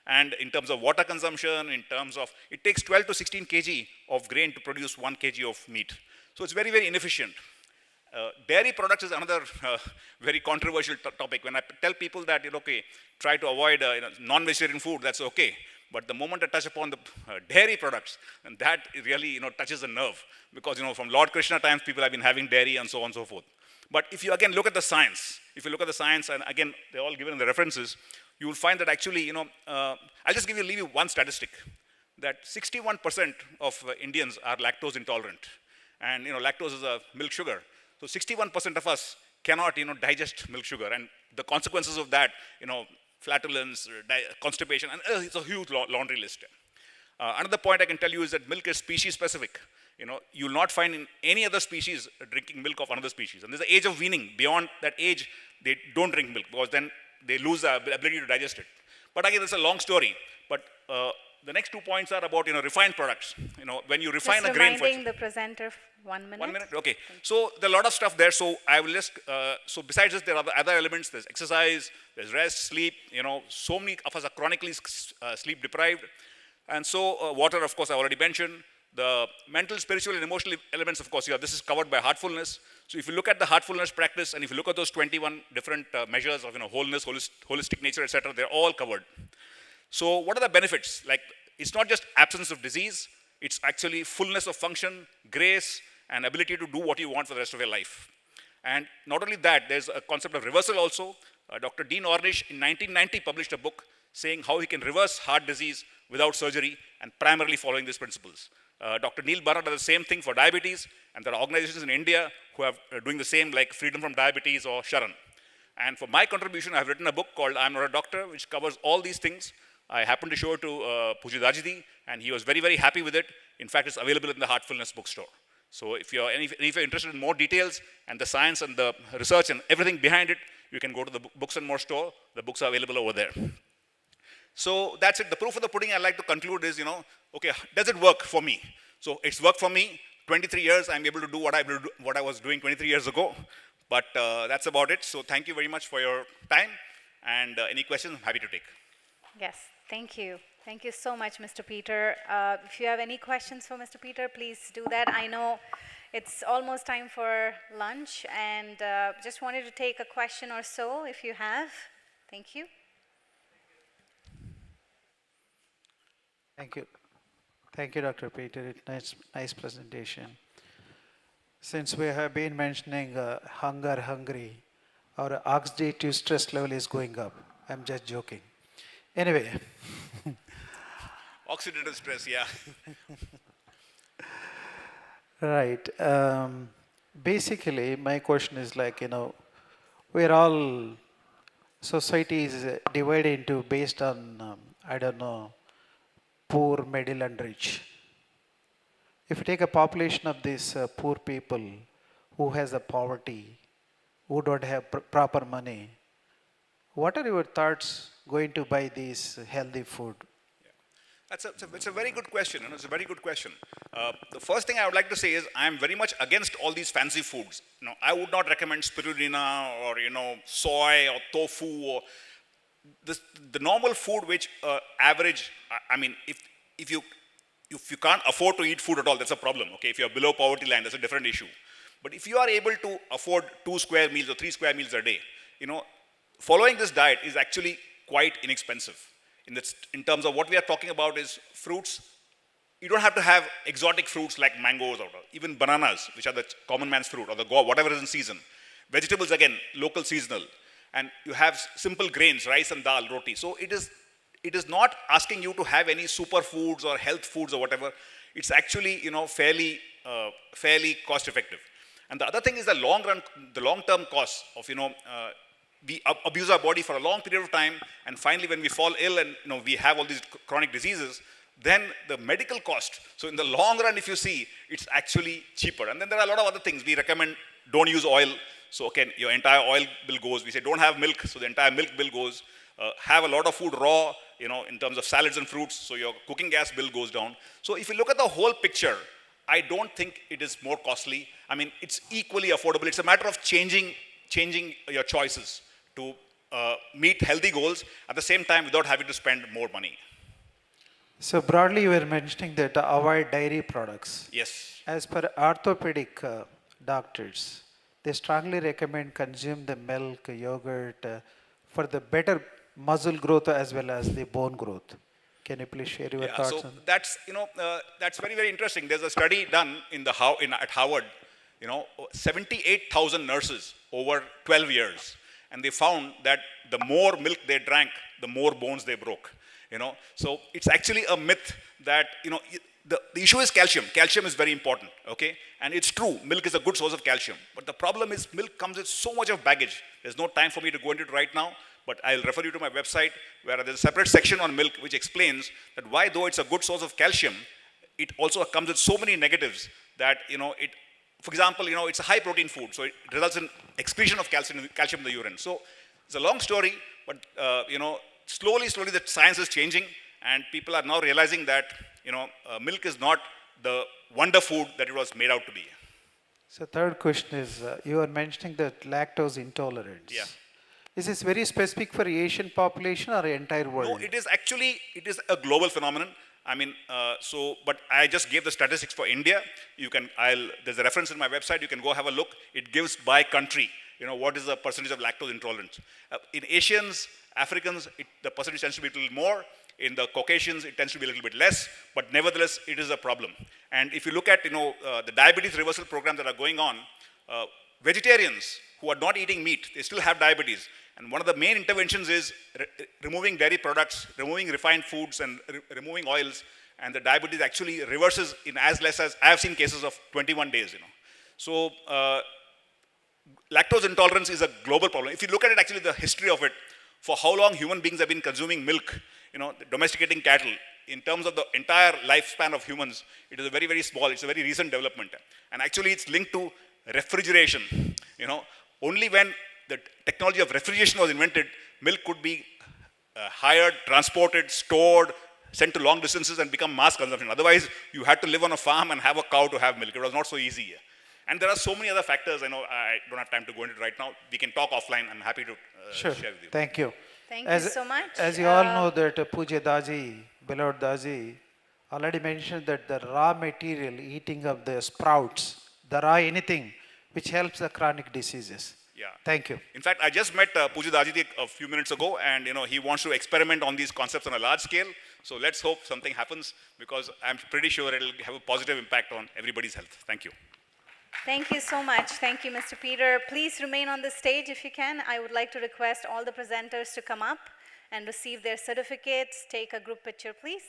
And in terms of water consumption, in terms of, it takes 12 to 16 kg of grain to produce 1 kg of meat. So it's very, very inefficient. Dairy products is another very controversial topic. When I tell people that, okay, try to avoid non-vegetarian food, that's okay. But the moment I touch upon the dairy products, and that really touches a nerve. Because from Lord Krishna times, people have been having dairy and so on and so forth. But if you again look at the science, and again, they're all given in the references, you will find that actually, I'll just leave you one statistic, that 61% of Indians are lactose intolerant. And lactose is a milk sugar. So 61% of us cannot digest milk sugar. And the consequences of that, flatulence, constipation, and it's a huge laundry list. Another point I can tell you is that milk is species specific. You will not find in any other species drinking milk of another species. And there's an age of weaning. Beyond that age, they don't drink milk because then they lose the ability to digest it. But again, it's a long story. But the next 2 points are about refined products. When you refine a grain, reminding the presenter 1 minute. 1 minute, okay. So there are a lot of stuff there. So I will just. So besides this, there are other elements. There's exercise. There's rest, sleep. So many of us are chronically sleep deprived, and so water, of course, I already mentioned. The mental, spiritual, and emotional elements, of course, this is covered by heartfulness. So if you look at the heartfulness practice, and if you look at those 21 different measures of wholeness, holistic nature, etc., they're all covered. So what are the benefits? Like, it's not just absence of disease, it's actually fullness of function, grace, and ability to do what you want for the rest of your life. And not only that, there's a concept of reversal also. Dr. Dean Ornish in 1990 published a book saying how he can reverse heart disease without surgery and primarily following these principles. Dr. Neil Barra does the same thing for diabetes, and there are organizations in India who are doing the same, like Freedom from Diabetes or Sharan. And for my contribution, I've written a book called I'm Not a Doctor, which covers all these things. I happened to show it to Puji Dajidi, and he was very, very happy with it. In fact, it's available in the Heartfulness bookstore. So if you're interested in more details and the science and the research and everything behind it, you can go to the Books and More store. The books are available over there. So that's it. The proof of the pudding I'd like to conclude is, okay, does it work for me? So it's worked for me. 23 years, I'm able to do what I was doing 23 years ago. But that's about it. So thank you very much for your time. And any questions, I'm happy to take. Yes, thank you. Thank you so much, Mr. Peter. If you have any questions for Mr. Peter, please do that. I know it's almost time for lunch, and just wanted to take a question or so if you have. Thank you. Thank you. Thank you, Dr. Peter. Nice presentation. Since we have been mentioning hungry, our oxidative stress level is going up. I'm just joking. Anyway. Oxidative stress, yeah. Right. Basically, my question is like, we're all, society is divided into based on, I don't know, poor, middle, and rich. If you take a population of these poor people who has a poverty, who don't have proper money, what are your thoughts going to buy this healthy food? It's a very good question. It's a very good question. The first thing I would like to say is I'm very much against all these fancy foods. I would not recommend spirulina or soy or tofu or the normal food which average. I mean, if you if you can't afford to eat food at all, that's a problem. Okay, if you're below poverty line, that's a different issue. But if you are able to afford 2 square meals or 3 square meals a day, following this diet is actually quite inexpensive. In terms of what we are talking about is fruits. You don't have to have exotic fruits like mangoes or even bananas, which are the common man's fruit, or the guava, whatever is in season. Vegetables, again, local, seasonal. And you have simple grains, rice and dal, roti. So it is not asking you to have any superfoods or health foods or whatever. It's actually, fairly cost effective. And the other thing is the long-term costs of, we abuse our body for a long period of time, and finally when we fall ill and we have all these chronic diseases, then the medical cost. So in the long run, if you see, it's actually cheaper. And then there are a lot of other things. We recommend don't use oil. So okay, your entire oil bill goes. We say don't have milk, so the entire milk bill goes. Have a lot of food raw, in terms of salads and fruits, so your cooking gas bill goes down. So if you look at the whole picture, I don't think it is more costly. I mean, it's equally affordable. It's a matter of changing your choices to meet healthy goals at the same time without having to spend more money. So broadly, you were mentioning that avoid dairy products. Yes. As per orthopedic doctors, they strongly recommend consume the milk, yogurt for the better muscle growth as well as the bone growth. Can you please share your thoughts so on that's that's very, very interesting. There's a study done at Harvard, 78,000 nurses over 12 years, and they found that the more milk they drank, the more bones they broke. So it's actually a myth that the issue is calcium. Calcium is very important, okay? And it's true, milk is a good source of calcium. But the problem is milk comes with so much of baggage. There's no time for me to go into it right now, but I'll refer you to my website where there's a separate section on milk which explains that why, though it's a good source of calcium, it also comes with so many negatives that, for example, it's a high protein food, so it results in excretion of calcium in the urine. So it's a long story, but, slowly the science is changing, and people are now realizing that, milk is not the wonder food that it was made out to be. So third question is, you are mentioning that lactose intolerance. Yeah. Is this very specific for Asian population or entire world? No, it is a global phenomenon. I mean, but I just gave the statistics for India. There's a reference in my website. You can go have a look. It gives by country, what is the percentage of lactose intolerance. In Asians, Africans, the percentage tends to be a little more. In the Caucasians, it tends to be a little bit less. But nevertheless, it is a problem. And if you look at, the diabetes reversal programs that are going on, vegetarians who are not eating meat, they still have diabetes. And one of the main interventions is removing dairy products, removing refined foods, and removing oils. And the diabetes actually reverses in as less as, I have seen cases of 21 days, So lactose intolerance is a global problem. If you look at it, actually, the history of it, for how long human beings have been consuming milk, domesticating cattle, in terms of the entire lifespan of humans, it is a very, very small, it's a very recent development. And actually, it's linked to refrigeration. Only when the technology of refrigeration was invented, milk could be hired, transported, stored, sent to long distances and become mass consumption. Otherwise, you had to live on a farm and have a cow to have milk. It was not so easy. And there are so many other factors. I know I don't have time to go into it right now. We can talk offline. I'm happy to sure. share with you. Thank you. Thank you so much. As you all know that Pujya Daji, beloved Daji, already mentioned that the raw material, eating of the sprouts, the raw anything, which helps the chronic diseases. Yeah. Thank you. In fact, I just met Pujya Daji a few minutes ago, and he wants to experiment on these concepts on a large scale. So let's hope something happens, because I'm pretty sure it'll have a positive impact on everybody's health. Thank you. Thank you so much. Thank you, Mr. Peter. Please remain on the stage if you can. I would like to request all the presenters to come up and receive their certificates. Take a group picture, please.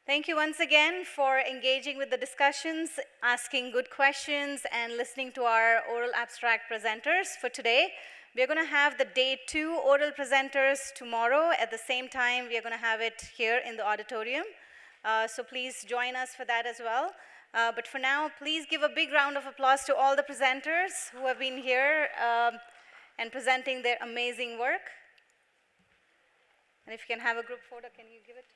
Thank you once again for engaging with the discussions, asking good questions, and listening to our oral abstract presenters for today. We are going to have the day 2 oral presenters tomorrow. At the same time, we are going to have it here in the auditorium. So please join us for that as well. But for now, please give a big round of applause to all the presenters who have been here and presenting their amazing work. And if you can have a group photo, can you give it?